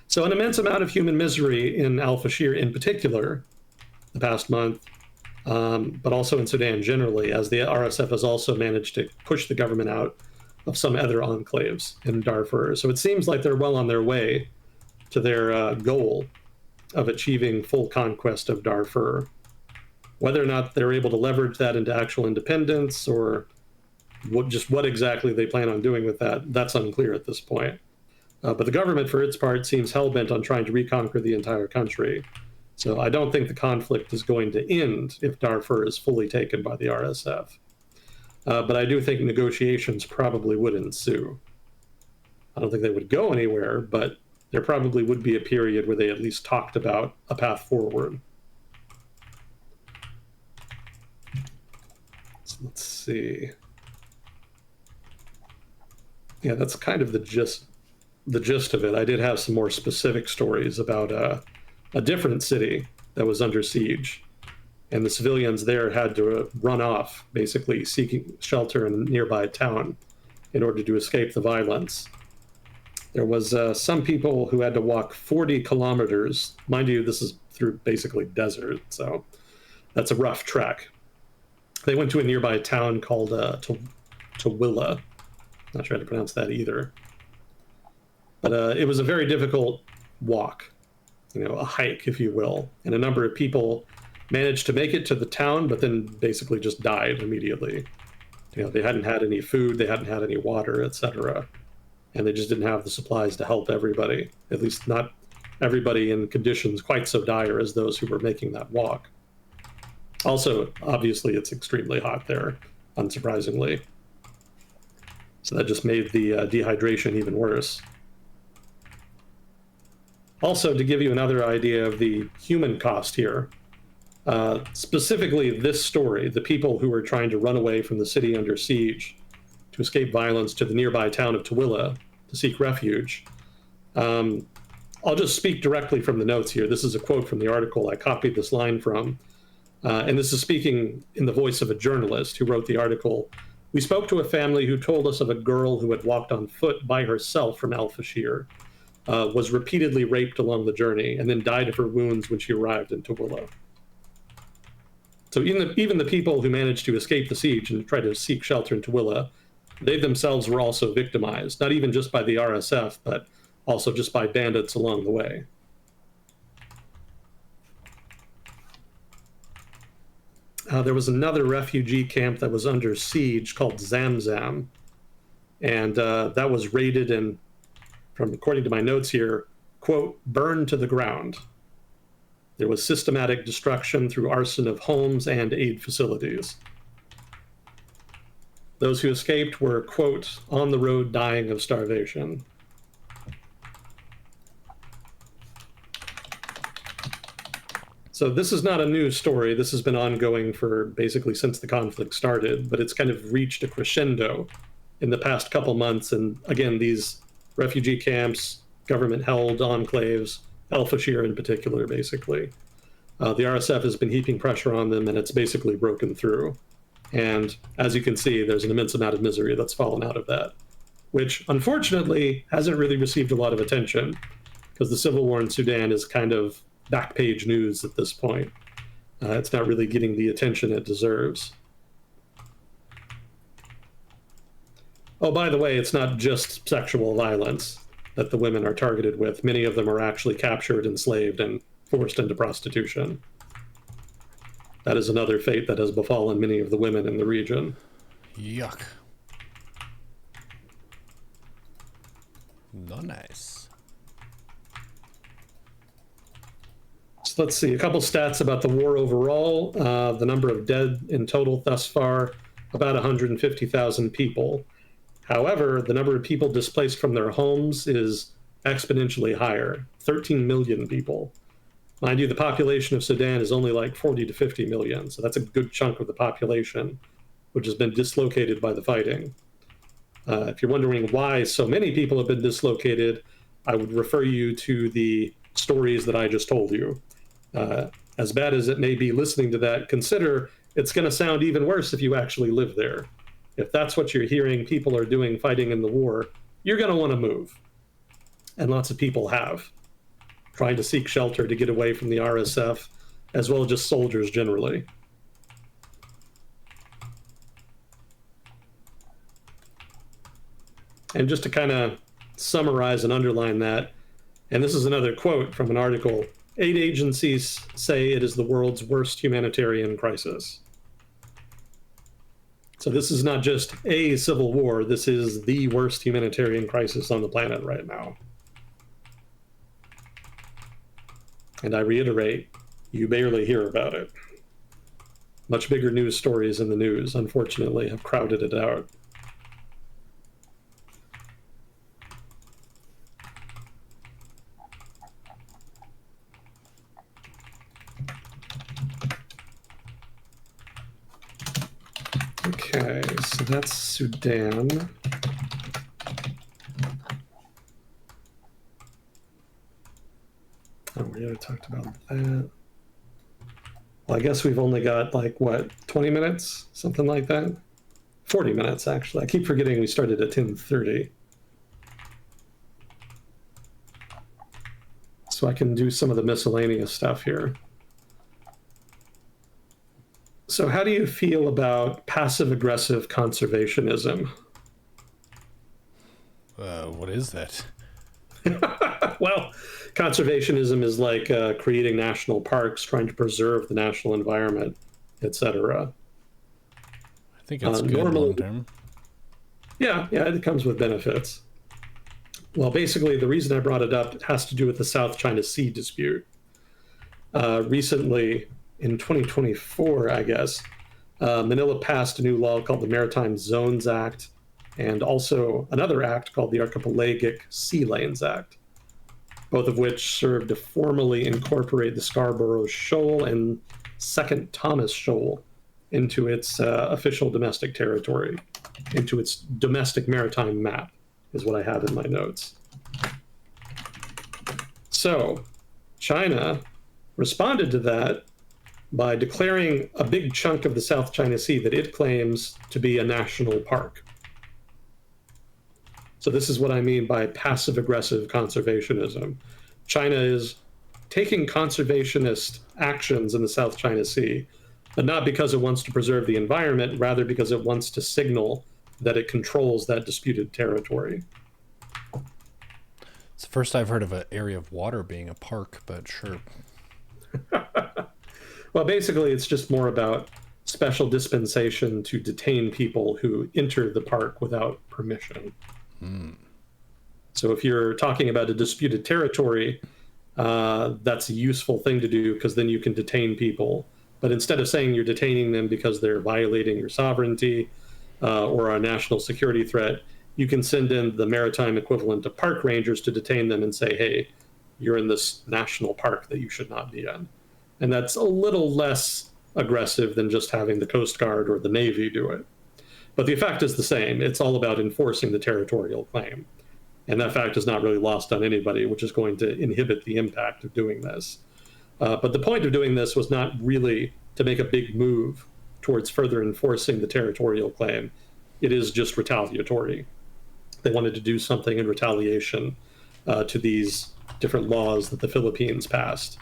So an immense amount of human misery in Al Fashir in particular the past month, but also in Sudan generally, as the RSF has also managed to push the government out of some other enclaves in Darfur. So it seems like they're well on their way to their goal of achieving full conquest of Darfur. Whether or not they're able to leverage that into actual independence or what exactly they plan on doing with that, that's unclear at this point. But the government, for its part, seems hell-bent on trying to reconquer the entire country. So I don't think the conflict is going to end if Darfur is fully taken by the RSF. But I do think negotiations probably would ensue. I don't think they would go anywhere, but there probably would be a period where they at least talked about a path forward. So let's see. Yeah, that's kind of the gist of it. I did have some more specific stories about a different city that was under siege, and the civilians there had to run off, basically seeking shelter in a nearby town in order to escape the violence. There was some people who had to walk 40 kilometers. Mind you, this is through basically desert, so that's a rough trek. They went to a nearby town called Tooele. Not sure how to pronounce that either. But it was a very difficult walk, a hike, if you will. And a number of people managed to make it to the town, but then basically just died immediately. They hadn't had any food, they hadn't had any water, etc. And they just didn't have the supplies to help everybody, at least not everybody in conditions quite so dire as those who were making that walk. Also, obviously, it's extremely hot there, unsurprisingly. So that just made the dehydration even worse. Also, to give you another idea of the human cost here, specifically this story, the people who were trying to run away from the city under siege to escape violence to the nearby town of Tooele to seek refuge. I'll just speak directly from the notes here. This is a quote from the article I copied this line from. And this is speaking in the voice of a journalist who wrote the article. We spoke to a family who told us of a girl who had walked on foot by herself from Al Fashir, was repeatedly raped along the journey, and then died of her wounds when she arrived in Tooele. So even the people who managed to escape the siege and try to seek shelter in Tooele, they themselves were also victimized, not even just by the RSF, but also just by bandits along the way. There was another refugee camp that was under siege called Zamzam, and that was raided and, according to my notes here, quote, burned to the ground. There was systematic destruction through arson of homes and aid facilities. Those who escaped were, quote, on the road dying of starvation. So this is not a new story. This has been ongoing for basically since the conflict started, but it's kind of reached a crescendo in the past couple months. And again, these refugee camps, government-held enclaves, Al Fashir in particular, basically. The RSF has been heaping pressure on them, and it's basically broken through. And as you can see, there's an immense amount of misery that's fallen out of that, which unfortunately hasn't really received a lot of attention because the civil war in Sudan is kind of back page news at this point. It's not really getting the attention it deserves. Oh, by the way, it's not just sexual violence that the women are targeted with. Many of them are actually captured, enslaved, and forced into prostitution. That is another fate that has befallen many of the women in the region. Yuck. Not nice. So let's see, a couple stats about the war overall. The number of dead in total thus far, about 150,000 people. However, the number of people displaced from their homes is exponentially higher, 13 million people. Mind you, the population of Sudan is only like 40 to 50 million, so that's a good chunk of the population, which has been dislocated by the fighting. If you're wondering why so many people have been dislocated, I would refer you to the stories that I just told you. As bad as it may be listening to that, consider it's going to sound even worse if you actually live there. If that's what you're hearing people are doing fighting in the war, you're going to want to move. And lots of people have, trying to seek shelter to get away from the RSF, as well as just soldiers generally. And just to kind of summarize and underline that, and this is another quote from an article, aid agencies say it is the world's worst humanitarian crisis. So this is not just a civil war, this is the worst humanitarian crisis on the planet right now. And I reiterate, you barely hear about it. Much bigger news stories in the news, unfortunately, have crowded it out. Okay, so that's Sudan. Oh, we already talked about that. Well, I guess we've only got like what, 20 minutes, something like that. 40 minutes actually. I keep forgetting we started at 10:30. So I can do some of the miscellaneous stuff here. So how do you feel about passive aggressive conservationism? What is that? Well, conservationism is like creating national parks, trying to preserve the national environment, etc. I think it's good Normally, long term. yeah, it comes with benefits. Well, basically, the reason I brought it up has to do with the South China Sea dispute. Recently, in 2024, I guess, Manila passed a new law called the Maritime Zones Act, and also another act called the Archipelagic Sea Lanes Act, both of which serve to formally incorporate the Scarborough Shoal and Second Thomas Shoal into its official domestic territory, into its domestic maritime map, is what I have in my notes. So, China responded to that by declaring a big chunk of the South China Sea that it claims to be a national park. So, this is what I mean by passive aggressive conservationism. China is taking conservationist actions in the South China Sea, but not because it wants to preserve the environment, rather because it wants to signal that it controls that disputed territory. It's the first I've heard of an area of water being a park, but sure. Well, basically, it's just more about special dispensation to detain people who enter the park without permission. So if you're talking about a disputed territory, that's a useful thing to do because then you can detain people. But instead of saying you're detaining them because they're violating your sovereignty or a national security threat, you can send in the maritime equivalent of park rangers to detain them and say, hey, you're in this national park that you should not be in. And that's a little less aggressive than just having the Coast Guard or the Navy do it. But the effect is the same. It's all about enforcing the territorial claim. And that fact is not really lost on anybody, which is going to inhibit the impact of doing this. But the point of doing this was not really to make a big move towards further enforcing the territorial claim. It is just retaliatory. They wanted to do something in retaliation to these different laws that the Philippines passed.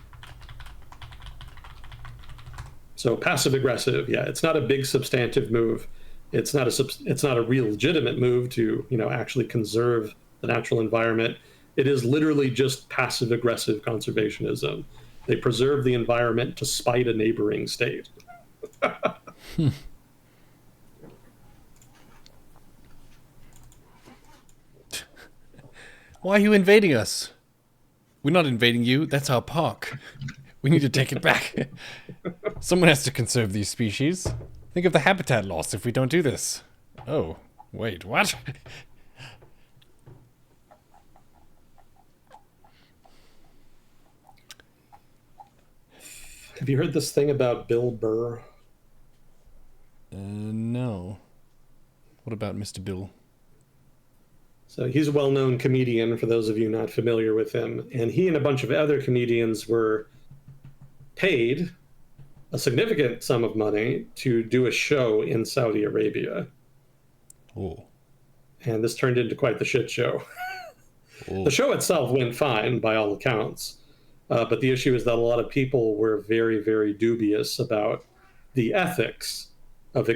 So passive aggressive, yeah, it's not a big substantive move. It's not a real legitimate move to actually conserve the natural environment. It is literally just passive aggressive conservationism. They preserve the environment to spite a neighboring state. Why are you invading us? We're not invading you. That's our park. We need to take it back. Someone has to conserve these species. Think of the habitat loss if we don't do this. Oh, wait, what? Have you heard this thing about Bill Burr? No. What about Mr. Bill? So he's a well-known comedian, for those of you not familiar with him. And he and a bunch of other comedians were paid a significant sum of money to do a show in Saudi Arabia. Oh. And this turned into quite the shit show. Oh. The show itself went fine by all accounts. But the issue is that a lot of people were very, very dubious about the ethics of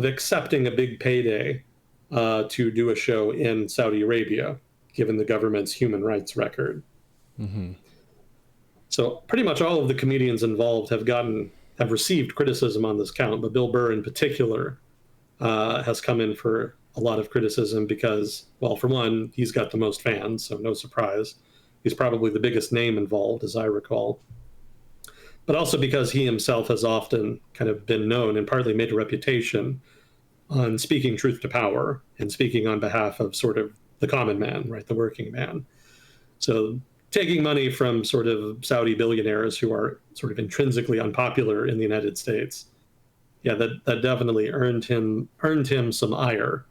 accepting a big payday to do a show in Saudi Arabia, given the government's human rights record. Mm-hmm. So pretty much all of the comedians involved have received criticism on this count, but Bill Burr in particular has come in for a lot of criticism because, well, for one, he's got the most fans, so no surprise. He's probably the biggest name involved, as I recall. But also because he himself has often kind of been known and partly made a reputation on speaking truth to power and speaking on behalf of sort of the common man, right, the working man. So taking money from sort of Saudi billionaires who are sort of intrinsically unpopular in the United States, yeah, that definitely earned him some ire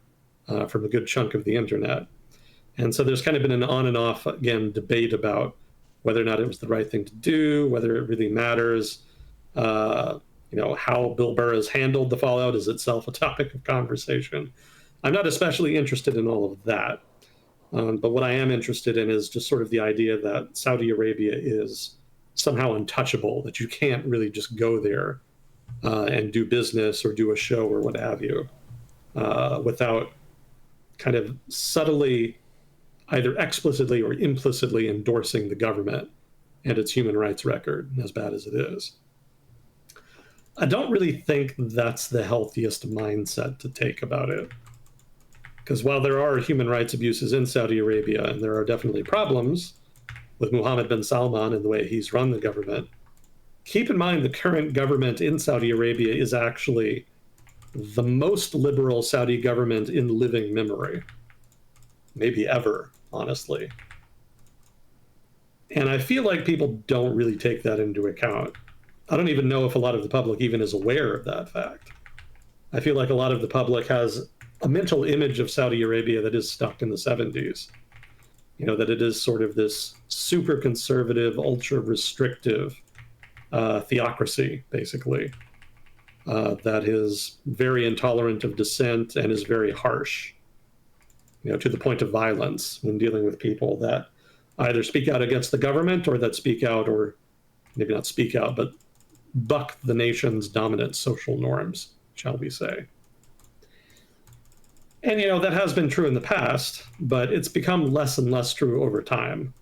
from a good chunk of the internet. And so there's kind of been an on and off, again, debate about whether or not it was the right thing to do, whether it really matters. How Bill Burr has handled the fallout is itself a topic of conversation. I'm not especially interested in all of that. But what I am interested in is just sort of the idea that Saudi Arabia is somehow untouchable, that you can't really just go there and do business or do a show or what have you without kind of subtly, either explicitly or implicitly endorsing the government and its human rights record, as bad as it is. I don't really think that's the healthiest mindset to take about it. Because while there are human rights abuses in Saudi Arabia, and there are definitely problems with Mohammed bin Salman and the way he's run the government, keep in mind the current government in Saudi Arabia is actually the most liberal Saudi government in living memory. Maybe ever, honestly. And I feel like people don't really take that into account. I don't even know if a lot of the public even is aware of that fact. I feel like a lot of the public has a mental image of Saudi Arabia that is stuck in the 70s. That it is sort of this super conservative, ultra restrictive theocracy, basically, that is very intolerant of dissent and is very harsh, to the point of violence when dealing with people that either speak out against the government or that speak out, or maybe not speak out, but buck the nation's dominant social norms, shall we say. And, that has been true in the past, but it's become less and less true over time.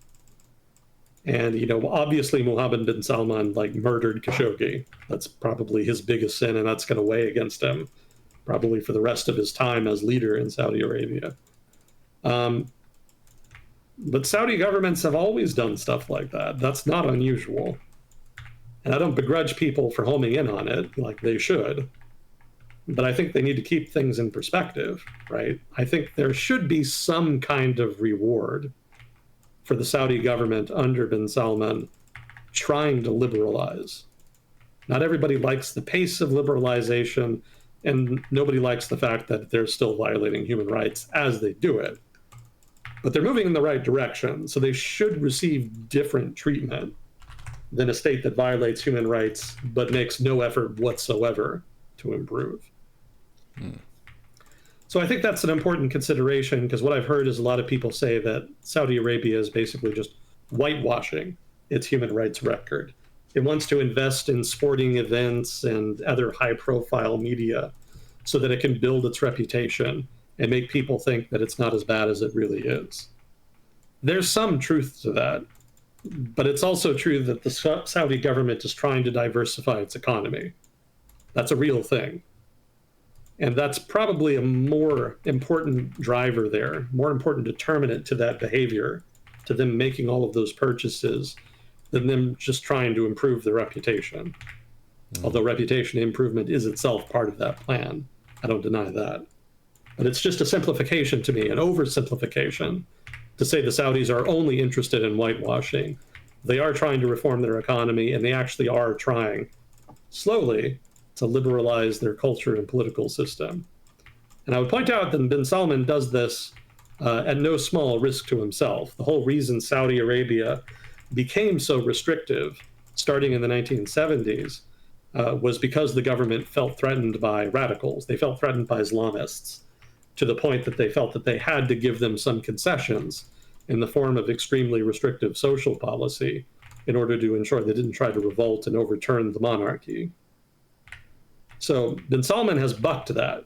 And, obviously Mohammed bin Salman, murdered Khashoggi. That's probably his biggest sin, and that's going to weigh against him probably for the rest of his time as leader in Saudi Arabia. But Saudi governments have always done stuff like that. That's not unusual. And I don't begrudge people for homing in on it like they should. But I think they need to keep things in perspective, right? I think there should be some kind of reward for the Saudi government under bin Salman trying to liberalize. Not everybody likes the pace of liberalization, and nobody likes the fact that they're still violating human rights as they do it. But they're moving in the right direction, so they should receive different treatment than a state that violates human rights but makes no effort whatsoever to improve. So I think that's an important consideration, because what I've heard is a lot of people say that Saudi Arabia is basically just whitewashing its human rights record. It wants to invest in sporting events and other high-profile media so that it can build its reputation and make people think that it's not as bad as it really is. There's some truth to that, but it's also true that the Saudi government is trying to diversify its economy. That's a real thing. And that's probably a more important driver there, more important determinant to that behavior, to them making all of those purchases, than them just trying to improve their reputation. Although reputation improvement is itself part of that plan. I don't deny that. But it's just a simplification to me, an oversimplification, to say the Saudis are only interested in whitewashing. They are trying to reform their economy, and they actually are trying, slowly, to liberalize their culture and political system. And I would point out that bin Salman does this at no small risk to himself. The whole reason Saudi Arabia became so restrictive, starting in the 1970s, was because the government felt threatened by radicals. They felt threatened by Islamists, to the point that they felt that they had to give them some concessions in the form of extremely restrictive social policy in order to ensure they didn't try to revolt and overturn the monarchy. So bin Salman has bucked that.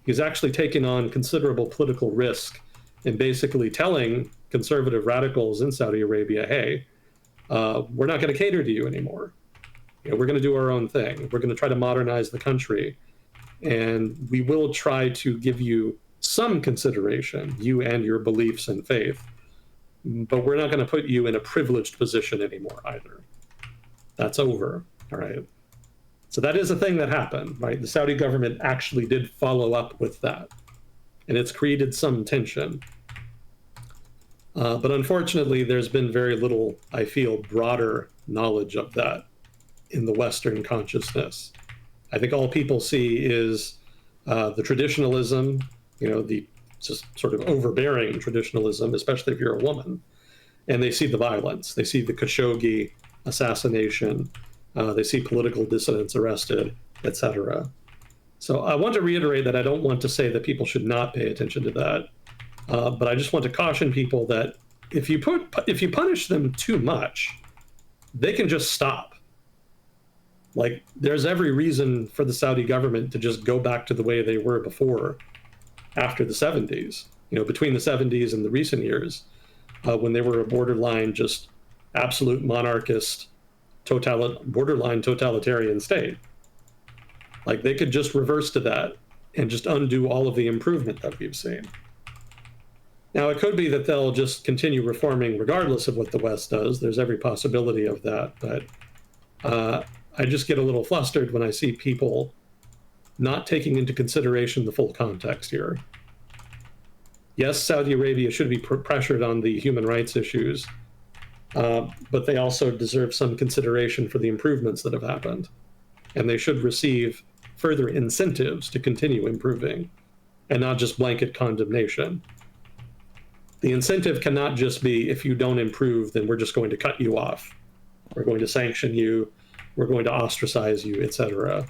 He's actually taken on considerable political risk in basically telling conservative radicals in Saudi Arabia, hey, we're not going to cater to you anymore. We're going to do our own thing. We're going to try to modernize the country. And we will try to give you some consideration, you and your beliefs and faith. But we're not going to put you in a privileged position anymore either. That's over, all right? So that is a thing that happened, right? The Saudi government actually did follow up with that. And it's created some tension. But unfortunately, there's been very little, I feel, broader knowledge of that in the Western consciousness. I think all people see is the traditionalism, the just sort of overbearing traditionalism, especially if you're a woman. And they see the violence. They see the Khashoggi assassination. They see political dissidents arrested, etc. So I want to reiterate that I don't want to say that people should not pay attention to that, but I just want to caution people that if you punish them too much, they can just stop. Like, there's every reason for the Saudi government to just go back to the way they were before, after the 70s. Between the 70s and the recent years, when they were a borderline, just absolute monarchist, borderline totalitarian state. Like, they could just reverse to that and just undo all of the improvement that we've seen. Now, it could be that they'll just continue reforming regardless of what the West does. There's every possibility of that. But I just get a little flustered when I see people not taking into consideration the full context here. Yes, Saudi Arabia should be pressured on the human rights issues, but they also deserve some consideration for the improvements that have happened. And they should receive further incentives to continue improving, and not just blanket condemnation. The incentive cannot just be, if you don't improve, then we're just going to cut you off. We're going to sanction you. We're going to ostracize you, etc.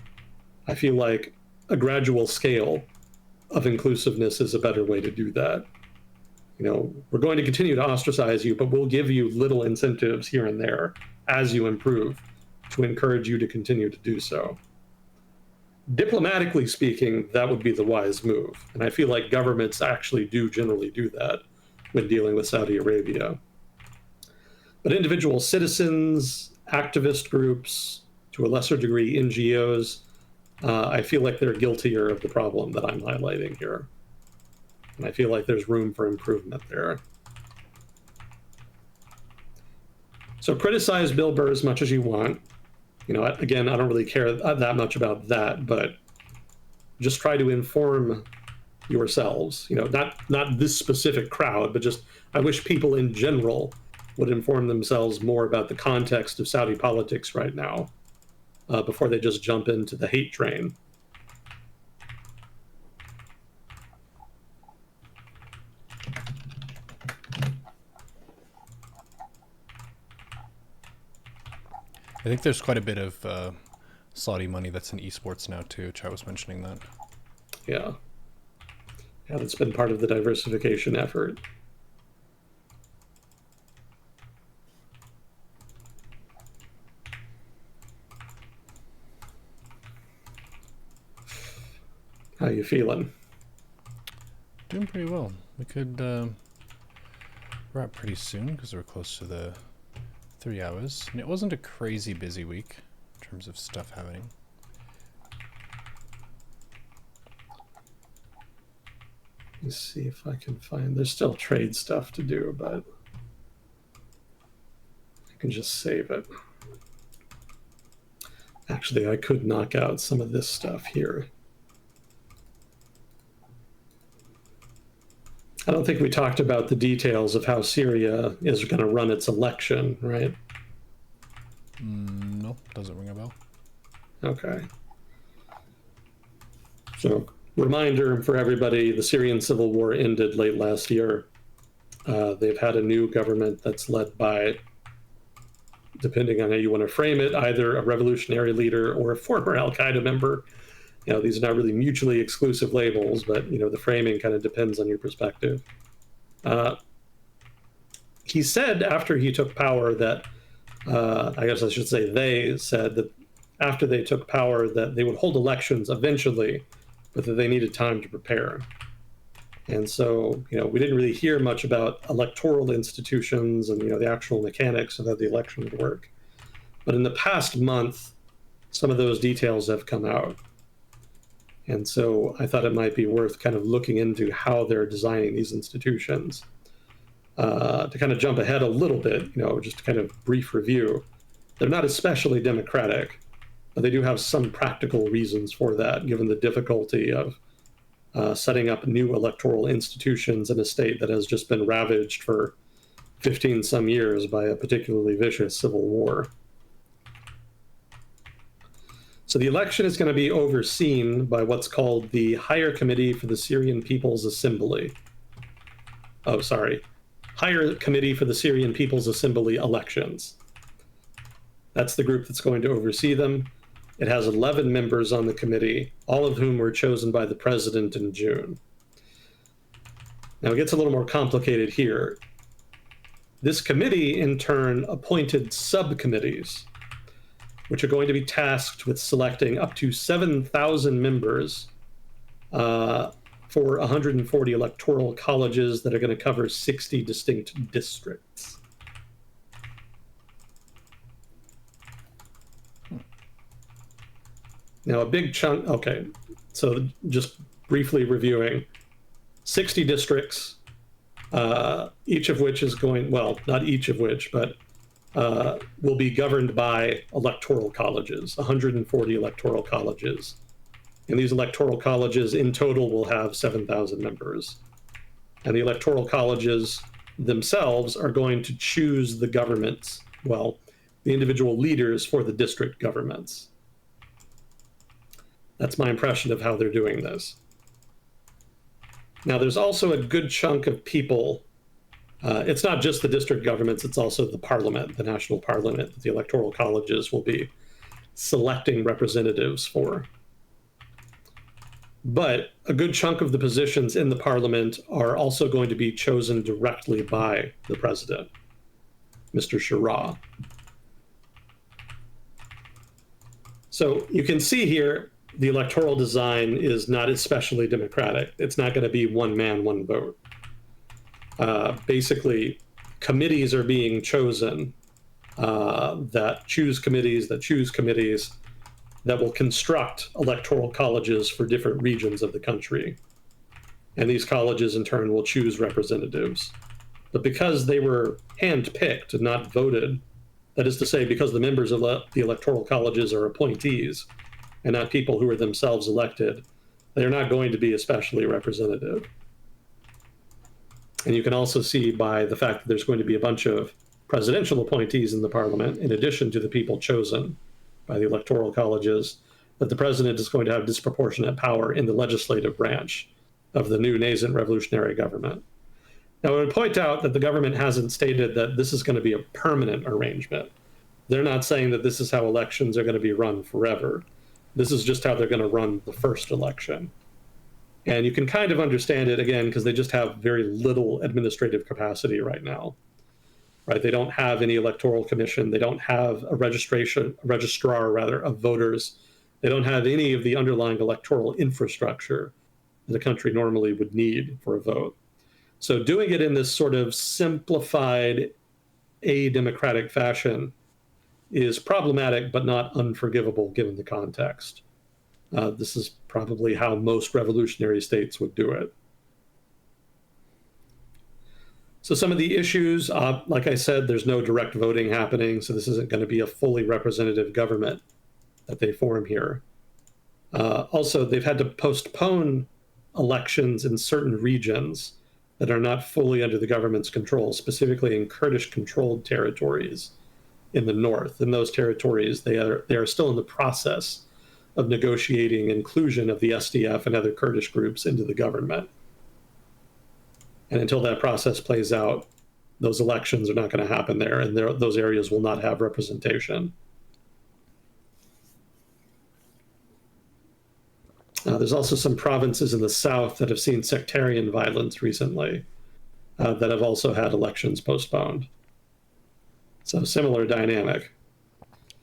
I feel like a gradual scale of inclusiveness is a better way to do that. We're going to continue to ostracize you, but we'll give you little incentives here and there as you improve to encourage you to continue to do so. Diplomatically speaking, that would be the wise move. And I feel like governments actually do generally do that when dealing with Saudi Arabia. But individual citizens, activist groups, to a lesser degree, NGOs, I feel like they're guiltier of the problem that I'm highlighting here. And I feel like there's room for improvement there. So criticize Bill Burr as much as you want. Again, I don't really care that much about that, but just try to inform yourselves. Not this specific crowd, but just I wish people in general would inform themselves more about the context of Saudi politics right now, before they just jump into the hate train. I think there's quite a bit of Saudi money that's in esports now too. Chad was mentioning that. Yeah, that's been part of the diversification effort. How you feeling? Doing pretty well. We could wrap pretty soon because we're close to the 3 hours. And it wasn't a crazy busy week in terms of stuff happening. Let me see if I can find... There's still trade stuff to do, but I can just save it. Actually, I could knock out some of this stuff here. I don't think we talked about the details of how Syria is going to run its election, right? No, doesn't ring a bell. Okay. So, reminder for everybody, the Syrian civil war ended late last year. They've had a new government that's led by, depending on how you want to frame it, either a revolutionary leader or a former Al-Qaeda member. These are not really mutually exclusive labels, but, the framing kind of depends on your perspective. He said after he took power that, I guess I should say they said that after they took power that they would hold elections eventually, but that they needed time to prepare. And so, we didn't really hear much about electoral institutions and, the actual mechanics of how the election would work. But in the past month, some of those details have come out. And so I thought it might be worth kind of looking into how they're designing these institutions. To kind of jump ahead a little bit, just kind of brief review. They're not especially democratic, but they do have some practical reasons for that, given the difficulty of setting up new electoral institutions in a state that has just been ravaged for 15 some years by a particularly vicious civil war. So the election is going to be overseen by what's called the Higher Committee for the Syrian People's Assembly. Higher Committee for the Syrian People's Assembly elections. That's the group that's going to oversee them. It has 11 members on the committee, all of whom were chosen by the president in June. Now it gets a little more complicated here. This committee, in turn, appointed subcommittees, which are going to be tasked with selecting up to 7,000 members for 140 electoral colleges that are going to cover 60 distinct districts. Now, a big chunk, okay, so just briefly reviewing, 60 districts, each of which is going, well, not each of which, but will be governed by electoral colleges, 140 electoral colleges. And these electoral colleges in total will have 7,000 members. And the electoral colleges themselves are going to choose the governments, well, the individual leaders for the district governments. That's my impression of how they're doing this. Now, there's also a good chunk of people. It's not just the district governments, it's also the parliament, the national parliament, that the electoral colleges will be selecting representatives for. But a good chunk of the positions in the parliament are also going to be chosen directly by the president, Mr. Shira. So you can see here, the electoral design is not especially democratic. It's not going to be one man, one vote. Basically, committees are being chosen that choose committees that will construct electoral colleges for different regions of the country. And these colleges, in turn, will choose representatives. But because they were handpicked and not voted, that is to say, because the members of the electoral colleges are appointees and not people who are themselves elected, they are not going to be especially representative. And you can also see by the fact that there's going to be a bunch of presidential appointees in the parliament, in addition to the people chosen by the electoral colleges, that the president is going to have disproportionate power in the legislative branch of the new nascent revolutionary government. Now, I would point out that the government hasn't stated that this is going to be a permanent arrangement. They're not saying that this is how elections are going to be run forever. This is just how they're going to run the first election. And you can kind of understand it, again, because they just have very little administrative capacity right now. Right? They don't have any electoral commission. They don't have a registrar of voters. They don't have any of the underlying electoral infrastructure that a country normally would need for a vote. So doing it in this sort of simplified, a-democratic fashion is problematic, but not unforgivable given the context. This is probably how most revolutionary states would do it. So some of the issues, like I said, there's no direct voting happening, so this isn't going to be a fully representative government that they form here. Also, they've had to postpone elections in certain regions that are not fully under the government's control, specifically in Kurdish-controlled territories in the north. In those territories, they are still in the process of negotiating inclusion of the SDF and other Kurdish groups into the government. And until that process plays out, those elections are not going to happen there, and those areas will not have representation. There's also some provinces in the south that have seen sectarian violence recently that have also had elections postponed. So similar dynamic.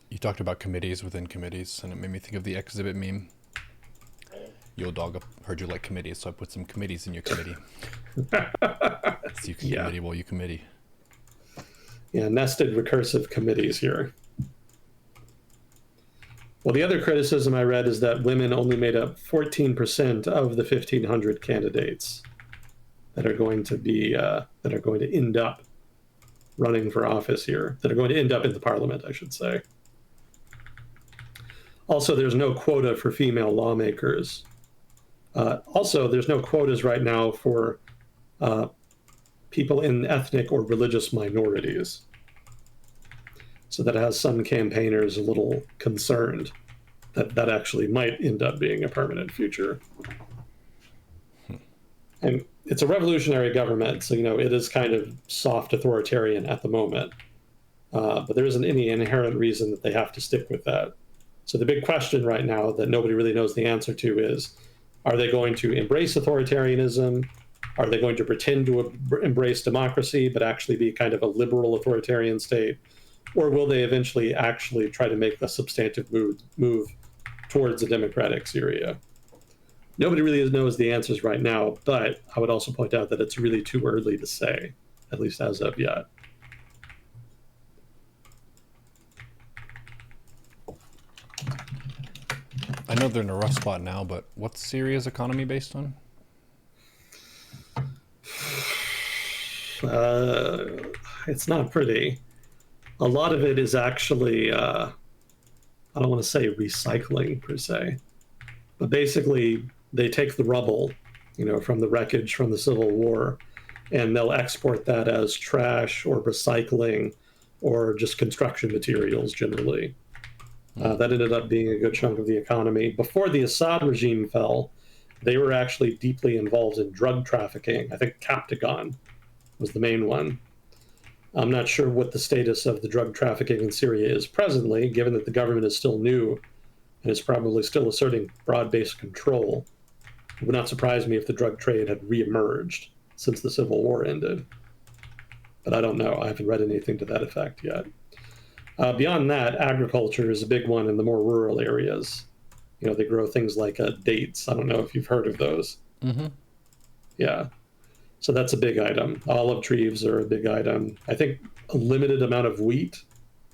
You talked about committees within committees, and it made me think of the exhibit meme. Yo, dog, I heard you like committees, so I put some committees in your committee. So you can committee while you committee. Yeah, nested recursive committees here. Well, the other criticism I read is that women only made up 14% of the 1,500 candidates that are going to end up running for office here, that are going to end up in the parliament, I should say. Also, there's no quota for female lawmakers. Also, there's no quotas right now for people in ethnic or religious minorities. So that has some campaigners a little concerned that that actually might end up being a permanent future. And it's a revolutionary government, so it is kind of soft authoritarian at the moment. but there isn't any inherent reason that they have to stick with that. So the big question right now that nobody really knows the answer to is, are they going to embrace authoritarianism? Are they going to pretend to embrace democracy, but actually be kind of a liberal authoritarian state? Or will they eventually actually try to make a substantive move towards a democratic Syria? Nobody really knows the answers right now, but I would also point out that it's really too early to say, at least as of yet. I know they're in a rough spot now, but what's Syria's economy based on? It's not pretty. A lot of it is actually, I don't want to say recycling per se, but basically they take the rubble, from the wreckage from the Civil War, and they'll export that as trash or recycling or just construction materials generally. That ended up being a good chunk of the economy. Before the Assad regime fell, they were actually deeply involved in drug trafficking. I think Captagon was the main one. I'm not sure what the status of the drug trafficking in Syria is presently, given that the government is still new and is probably still asserting broad-based control. It would not surprise me if the drug trade had reemerged since the Civil War ended. But I don't know. I haven't read anything to that effect yet. Beyond that, agriculture is a big one in the more rural areas. They grow things like dates. I don't know if you've heard of those. Mm-hmm. Yeah. So that's a big item. Olive trees are a big item. I think a limited amount of wheat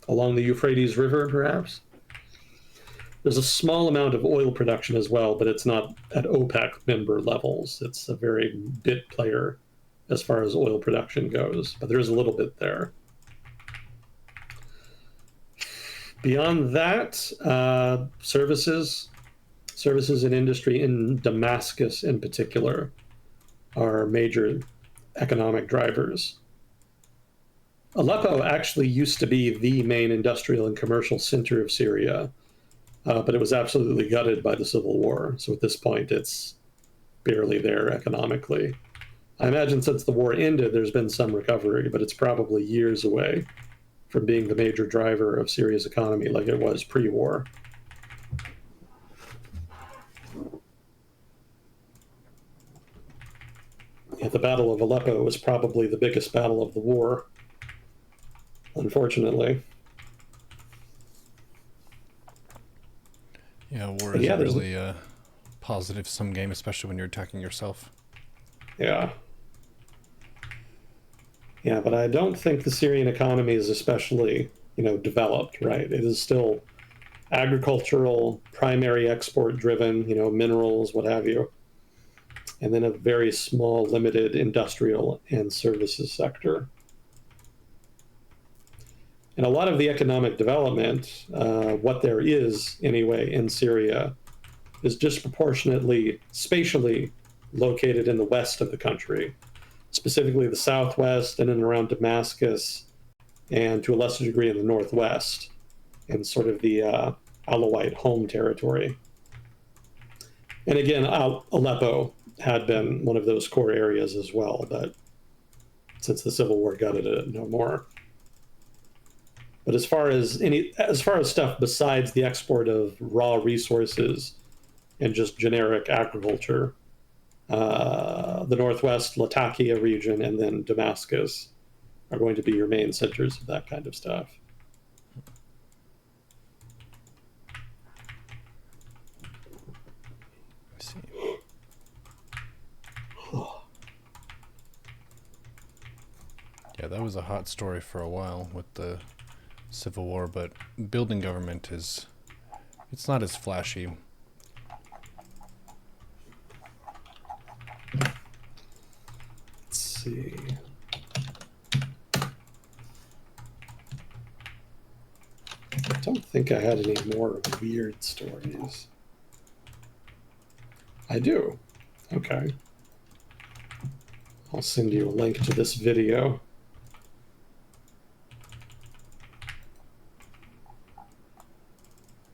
along the Euphrates River, perhaps. There's a small amount of oil production as well, but it's not at OPEC member levels. It's a very bit player as far as oil production goes, but there is a little bit there. Beyond that, services and industry in Damascus in particular are major economic drivers. Aleppo actually used to be the main industrial and commercial center of Syria, but it was absolutely gutted by the Civil War. So at this point, it's barely there economically. I imagine since the war ended, there's been some recovery, but it's probably years away from being the major driver of Syria's economy like it was pre-war. Yeah, the Battle of Aleppo was probably the biggest battle of the war, unfortunately. Yeah, war is a really positive sum game, especially when you're attacking yourself. Yeah. Yeah, but I don't think the Syrian economy is especially, developed, right? It is still agricultural, primary export driven, minerals, what have you. And then a very small, limited industrial and services sector. And a lot of the economic development, what there is anyway in Syria, is disproportionately spatially located in the west of the country, specifically the southwest and in around Damascus, and to a lesser degree in the northwest, in sort of the Alawite home territory. And again, Aleppo had been one of those core areas as well, but since the Civil War gutted it, no more. But as far as stuff besides the export of raw resources and just generic agriculture, the northwest Latakia region and then Damascus are going to be your main centers of that kind of stuff. I see. Yeah, that was a hot story for a while with the Civil War, but building government it's not as flashy. Let's see. I don't think I had any more weird stories. I do. Okay. I'll send you a link to this video.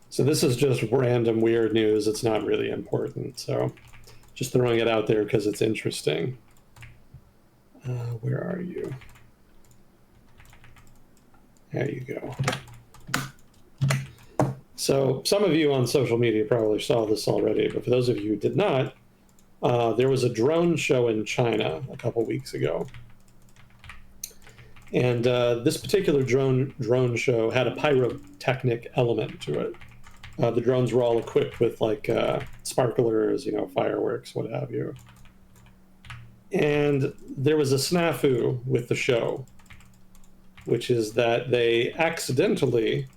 So this is just random weird news. It's not really important. So just throwing it out there because it's interesting. Where are you? There you go. So some of you on social media probably saw this already, but for those of you who did not, there was a drone show in China a couple weeks ago. And this particular drone show had a pyrotechnic element to it. The drones were all equipped with like sparklers, fireworks, what have you. And there was a snafu with the show, which is that they accidentally,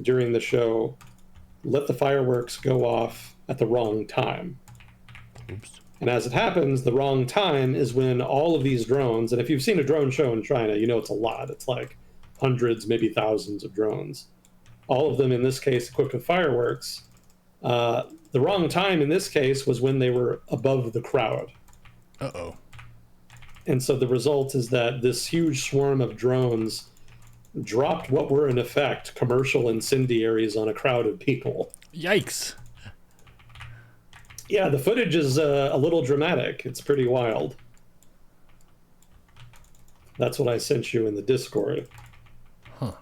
during the show, let the fireworks go off at the wrong time. Oops. And as it happens, the wrong time is when all of these drones, and if you've seen a drone show in China, you know it's a lot. It's like hundreds, maybe thousands of drones. All of them, in this case, equipped with fireworks. The wrong time in this case was when they were above the crowd. Uh-oh. And so the result is that this huge swarm of drones dropped what were in effect commercial incendiaries on a crowd of people. Yikes. Yeah, the footage is a little dramatic. It's pretty wild. That's what I sent you in the Discord. Huh.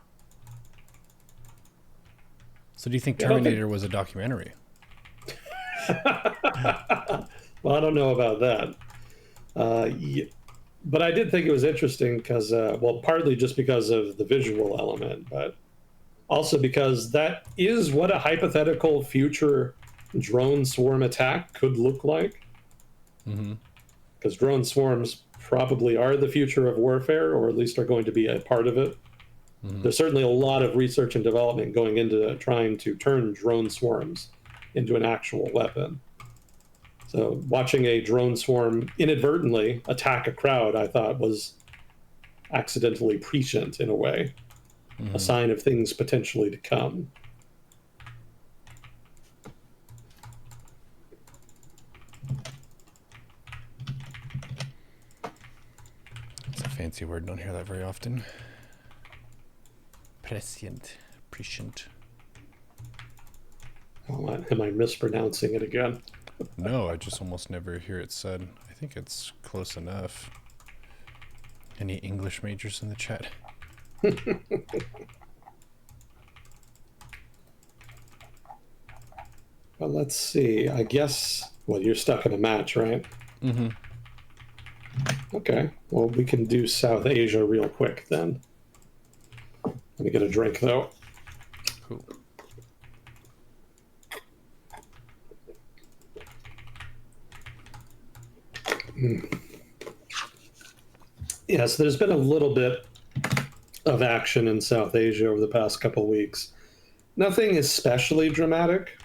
So do you think Terminator was a documentary? Well, I don't know about that. But I did think it was interesting because, partly just because of the visual element, but also because that is what a hypothetical future drone swarm attack could look like. Because drone swarms probably are the future of warfare, or at least are going to be a part of it. There's certainly a lot of research and development going into trying to turn drone swarms into an actual weapon. So watching a drone swarm inadvertently attack a crowd, I thought was accidentally prescient in a way, a sign of things potentially to come. It's a fancy word. Don't hear that very often. Prescient. Oh, am I mispronouncing it again? No, I just almost never hear it said. I think it's close enough. Any English majors in the chat? Well, let's see. I guess, you're stuck in a match, right? Okay. Well, we can do South Asia real quick then. Let me get a drink, though. Cool. Yes, there's been a little bit of action in South Asia over the past couple of weeks. Nothing especially dramatic.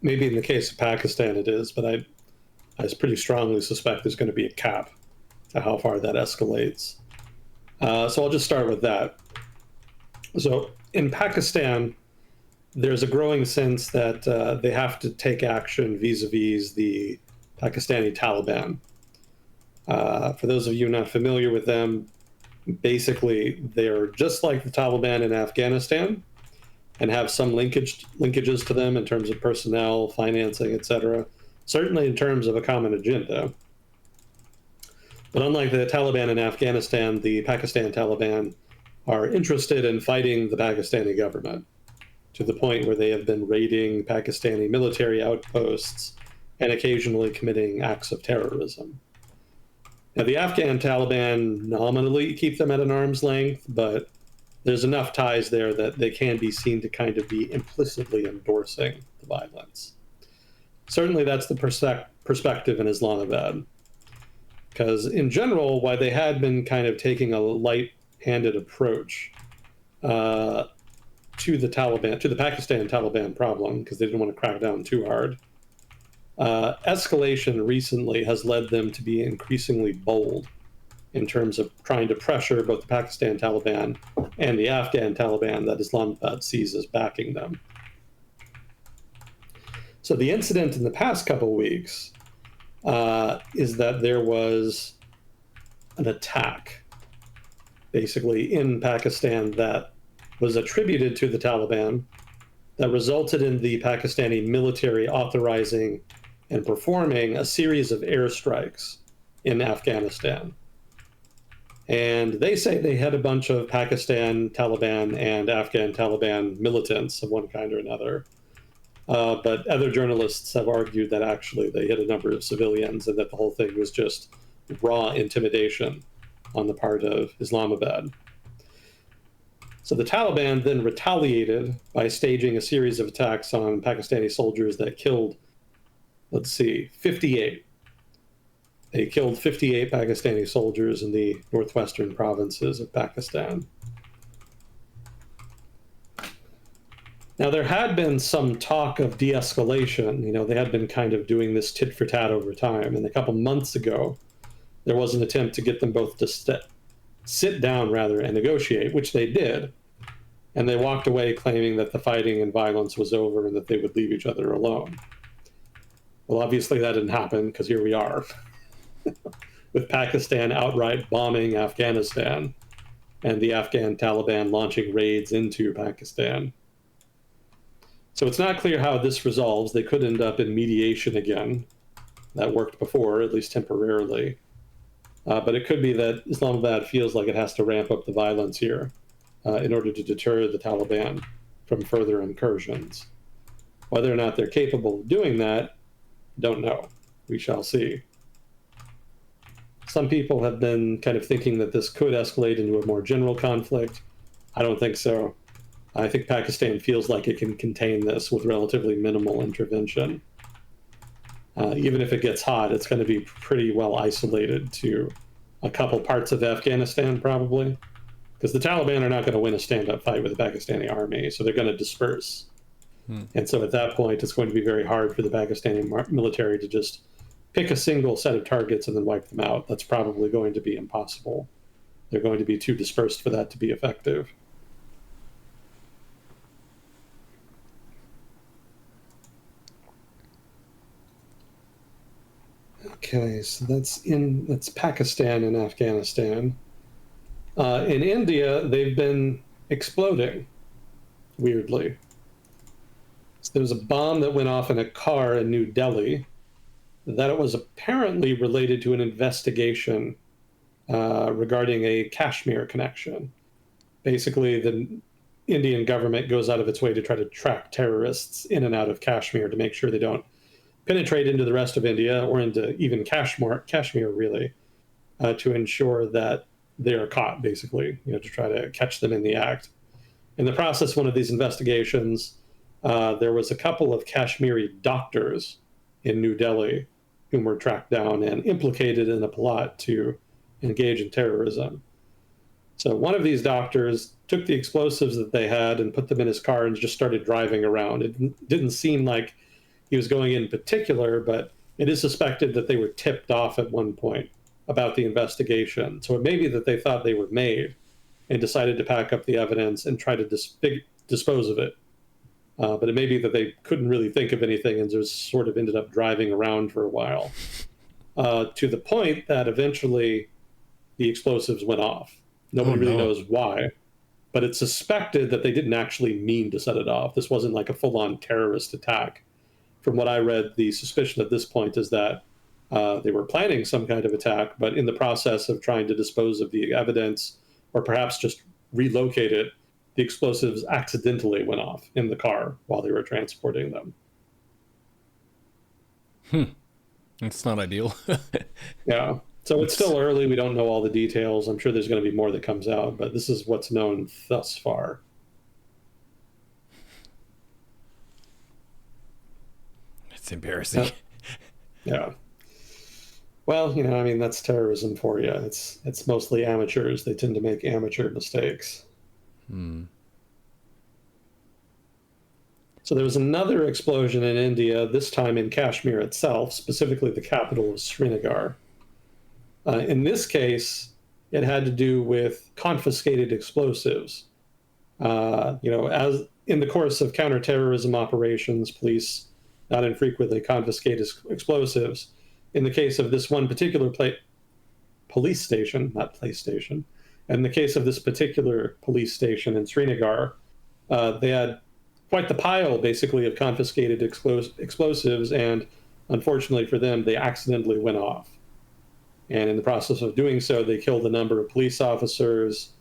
Maybe in the case of Pakistan it is, but I pretty strongly suspect there's going to be a cap to how far that escalates. So I'll just start with that. So in Pakistan, there's a growing sense that they have to take action vis-a-vis the Pakistani Taliban. For those of you not familiar with them, basically they're just like the Taliban in Afghanistan and have some linkages to them in terms of personnel, financing, etc. Certainly in terms of a common agenda. But unlike the Taliban in Afghanistan, the Pakistan Taliban are interested in fighting the Pakistani government to the point where they have been raiding Pakistani military outposts and occasionally committing acts of terrorism. Now, the Afghan Taliban nominally keep them at an arm's length, but there's enough ties there that they can be seen to kind of be implicitly endorsing the violence. Certainly that's the perspective in Islamabad. Because in general, while they had been kind of taking a light-handed approach to the Taliban, to the Pakistan Taliban problem, because they didn't want to crack down too hard, escalation recently has led them to be increasingly bold in terms of trying to pressure both the Pakistan Taliban and the Afghan Taliban that Islamabad sees as backing them. So the incident in the past couple of weeks is that there was an attack, basically in Pakistan, that was attributed to the Taliban, that resulted in the Pakistani military authorizing and performing a series of airstrikes in Afghanistan. And they say they had a bunch of Pakistan Taliban and Afghan Taliban militants of one kind or another. But other journalists have argued that actually they hit a number of civilians and that the whole thing was just raw intimidation on the part of Islamabad. So the Taliban then retaliated by staging a series of attacks on Pakistani soldiers that killed, 58. They killed 58 Pakistani soldiers in the northwestern provinces of Pakistan. Now, there had been some talk of de-escalation. They had been kind of doing this tit for tat over time. And a couple months ago, there was an attempt to get them both to sit down, rather, and negotiate, which they did. And they walked away claiming that the fighting and violence was over and that they would leave each other alone. Well, obviously that didn't happen, because here we are, with Pakistan outright bombing Afghanistan and the Afghan Taliban launching raids into Pakistan. So it's not clear how this resolves. They could end up in mediation again. That worked before, at least temporarily. But it could be that Islamabad feels like it has to ramp up the violence here in order to deter the Taliban from further incursions. Whether or not they're capable of doing that, don't know. We shall see. Some people have been kind of thinking that this could escalate into a more general conflict. I don't think so. I think Pakistan feels like it can contain this with relatively minimal intervention. Even if it gets hot, it's going to be pretty well isolated to a couple parts of Afghanistan, probably, because the Taliban are not going to win a stand-up fight with the Pakistani army, so they're going to disperse. And so at that point, it's going to be very hard for the Pakistani military to just pick a single set of targets and then wipe them out. That's probably going to be impossible. They're going to be too dispersed for that to be effective. Okay, so that's Pakistan and Afghanistan. In India, they've been exploding, weirdly. So there was a bomb that went off in a car in New Delhi that it was apparently related to an investigation regarding a Kashmir connection. Basically, the Indian government goes out of its way to try to track terrorists in and out of Kashmir to make sure they don't penetrate into the rest of India or into even Kashmir really, to ensure that they are caught, basically, to try to catch them in the act. In the process, one of these investigations, there was a couple of Kashmiri doctors in New Delhi whom were tracked down and implicated in a plot to engage in terrorism. So one of these doctors took the explosives that they had and put them in his car and just started driving around. It didn't seem like he was going in particular, but it is suspected that they were tipped off at one point about the investigation. So it may be that they thought they were made and decided to pack up the evidence and try to dispose of it. But it may be that they couldn't really think of anything and just sort of ended up driving around for a while, to the point that eventually the explosives went off. Nobody really knows why, but it's suspected that they didn't actually mean to set it off. This wasn't like a full-on terrorist attack. From what I read, the suspicion at this point is that they were planning some kind of attack, but in the process of trying to dispose of the evidence or perhaps just relocate it, the explosives accidentally went off in the car while they were transporting them. It's not ideal. Yeah. So it's still early. We don't know all the details. I'm sure there's going to be more that comes out, but this is what's known thus far. It's embarrassing. Yeah. Well, that's terrorism for you. It's mostly amateurs. They tend to make amateur mistakes. So there was another explosion in India, this time in Kashmir itself, specifically the capital of Srinagar. In this case, it had to do with confiscated explosives. As in the course of counterterrorism operations, police not infrequently confiscate explosives. In the case of this one particular police station, not PlayStation, in the case of this particular police station in Srinagar, they had quite the pile, basically, of confiscated explosives, and unfortunately for them, they accidentally went off. And in the process of doing so, they killed a number of police officers,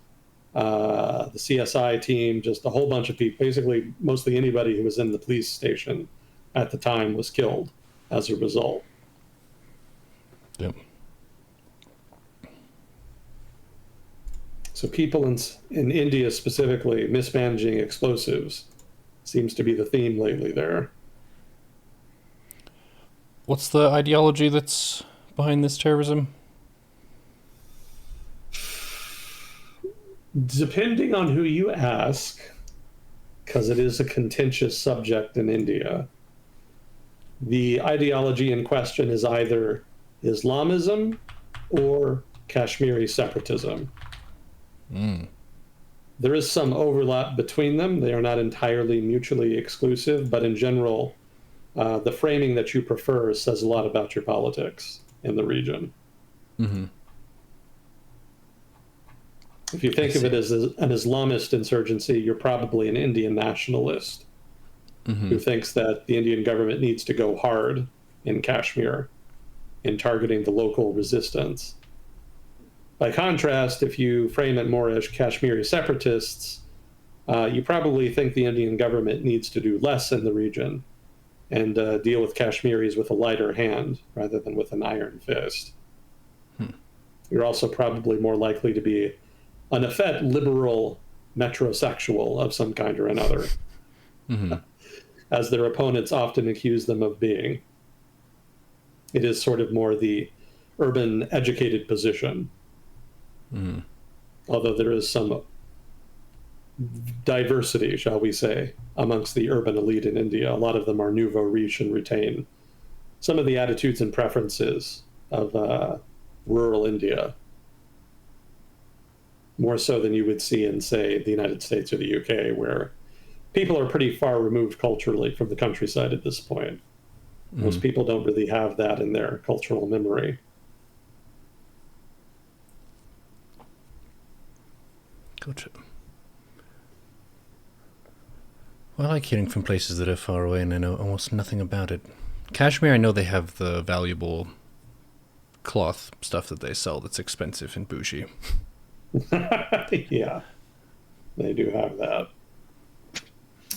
the CSI team, just a whole bunch of people. Basically, mostly anybody who was in the police station at the time was killed as a result. Yep. So people in India specifically mismanaging explosives seems to be the theme lately there. What's the ideology that's behind this terrorism? Depending on who you ask, because it is a contentious subject in India, the ideology in question is either Islamism or Kashmiri separatism. There is some overlap between them. They are not entirely mutually exclusive, but in general, the framing that you prefer says a lot about your politics in the region. If you think of it as an Islamist insurgency, you're probably an Indian nationalist who thinks that the Indian government needs to go hard in Kashmir in targeting the local resistance. By contrast, if you frame it more as Kashmiri separatists, you probably think the Indian government needs to do less in the region and deal with Kashmiris with a lighter hand rather than with an iron fist. You're also probably more likely to be an effete liberal metrosexual of some kind or another, as their opponents often accuse them of being. It is sort of more the urban educated position. Although there is some diversity, shall we say, amongst the urban elite in India. A lot of them are nouveau riche and retain some of the attitudes and preferences of rural India, more so than you would see in, say, the United States or the UK, where people are pretty far removed culturally from the countryside at this point. Most people don't really have that in their cultural memory. Gotcha. Well, I like hearing from places that are far away and I know almost nothing about it. Kashmir, I know they have the valuable cloth stuff that they sell that's expensive and bougie. Yeah, they do have that.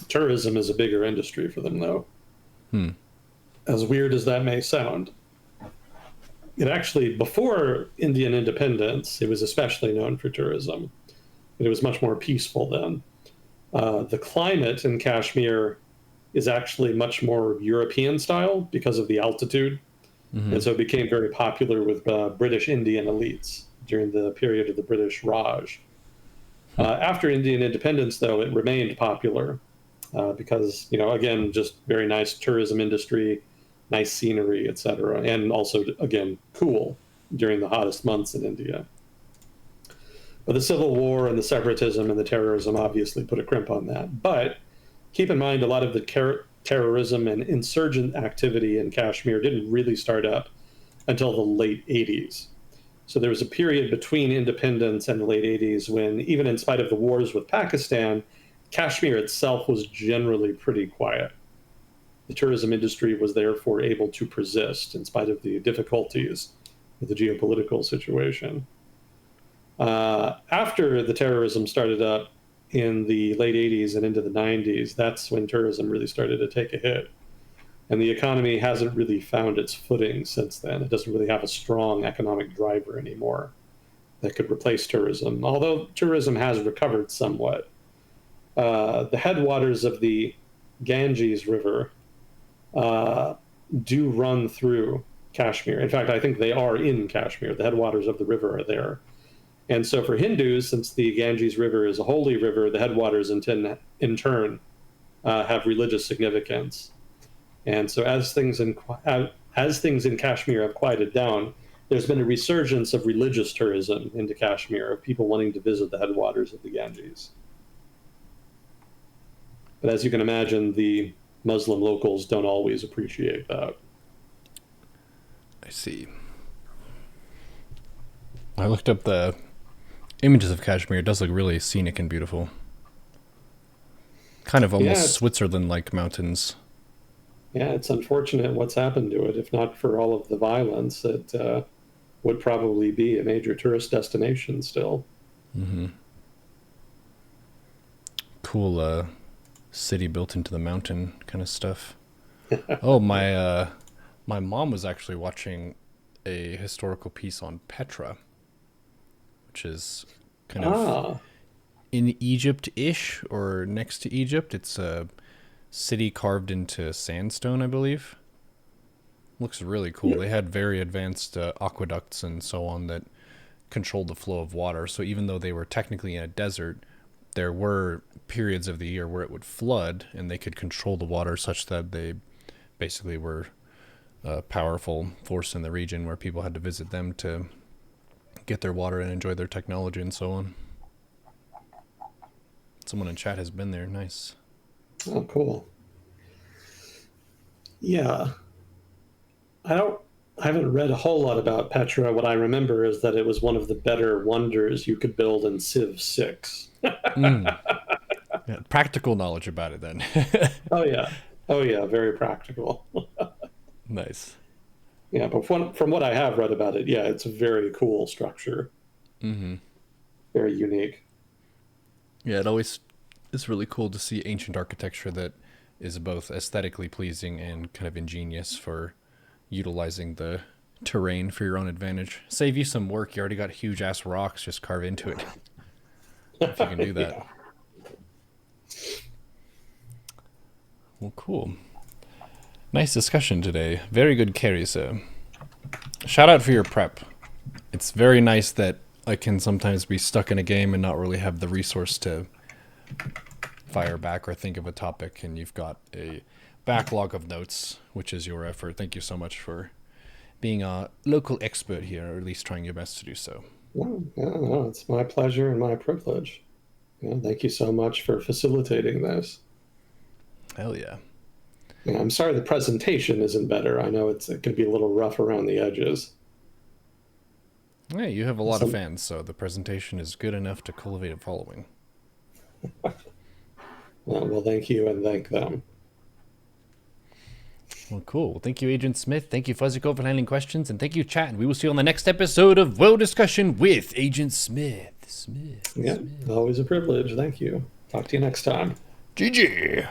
Tourism is a bigger industry for them, though. As weird as that may sound. It actually, before Indian independence, it was especially known for tourism. It was much more peaceful then. The climate in Kashmir is actually much more European style because of the altitude. And so it became very popular with British Indian elites during the period of the British Raj. After Indian independence, though, it remained popular because, again, just very nice tourism industry, nice scenery, etc. And also, again, cool during the hottest months in India. But the civil war and the separatism and the terrorism obviously put a crimp on that. But keep in mind, a lot of the terrorism and insurgent activity in Kashmir didn't really start up until the late 80s. So there was a period between independence and the late 80s when, even in spite of the wars with Pakistan, Kashmir itself was generally pretty quiet. The tourism industry was therefore able to persist in spite of the difficulties with the geopolitical situation. After the terrorism started up in the late 80s and into the 90s, that's when tourism really started to take a hit. And the economy hasn't really found its footing since then. It doesn't really have a strong economic driver anymore that could replace tourism, although tourism has recovered somewhat. The headwaters of the Ganges River do run through Kashmir. In fact, I think they are in Kashmir. The headwaters of the river are there. And so for Hindus, since the Ganges River is a holy river, the headwaters in turn have religious significance. And so as things in Kashmir have quieted down, there's been a resurgence of religious tourism into Kashmir, of people wanting to visit the headwaters of the Ganges. But as you can imagine, the Muslim locals don't always appreciate that. I see. I looked up the images of Kashmir. It does look really scenic and beautiful. Kind of almost Switzerland-like mountains. Yeah, it's unfortunate what's happened to it. If not for all of the violence, it would probably be a major tourist destination still. Cool city built into the mountain kind of stuff. Oh, my mom was actually watching a historical piece on Petra, which is kind of Ah, in Egypt-ish or next to Egypt. It's a city carved into sandstone, I believe. Looks really cool. yeah. They had very advanced aqueducts and so on that controlled the flow of water. So even though they were technically in a desert, there were periods of the year where it would flood, and they could control the water such that they basically were a powerful force in the region where people had to visit them to get their water and enjoy their technology and so on. Someone in chat has been there. Nice. Oh, cool. Yeah. I haven't read a whole lot about Petra. What I remember is that it was one of the better wonders you could build in Civ 6. Mm. Yeah, practical knowledge about it then. Oh yeah. Oh yeah, very practical. Nice. Yeah, but from what I have read about it, yeah, it's a very cool structure. Mm-hmm. Very unique. Yeah, it always is really cool to see ancient architecture that is both aesthetically pleasing and kind of ingenious for utilizing the terrain for your own advantage. Save you some work. You already got huge ass rocks. Just carve into it if you can do that. Yeah. Well, cool. Nice discussion today. Very good carries. Shout out for your prep. It's very nice that I can sometimes be stuck in a game and not really have the resource to fire back or think of a topic, and you've got a backlog of notes, which is your effort. Thank you so much for being a local expert here, or at least trying your best to do so. No, no, it's my pleasure and my privilege. Yeah, thank you so much for facilitating this. Hell yeah. Yeah, I'm sorry the presentation isn't better. I know it can be a little rough around the edges. Hey, you have a lot of fans, so the presentation is good enough to cultivate a following. Well, thank you and thank them. Well, cool. Well, thank you, Agent Smith. Thank you, Fuzzyco, for handling questions. And thank you, chat. We will see you on the next episode of World Discussion with Agent Smith. Yeah, always a privilege. Thank you. Talk to you next time. GG.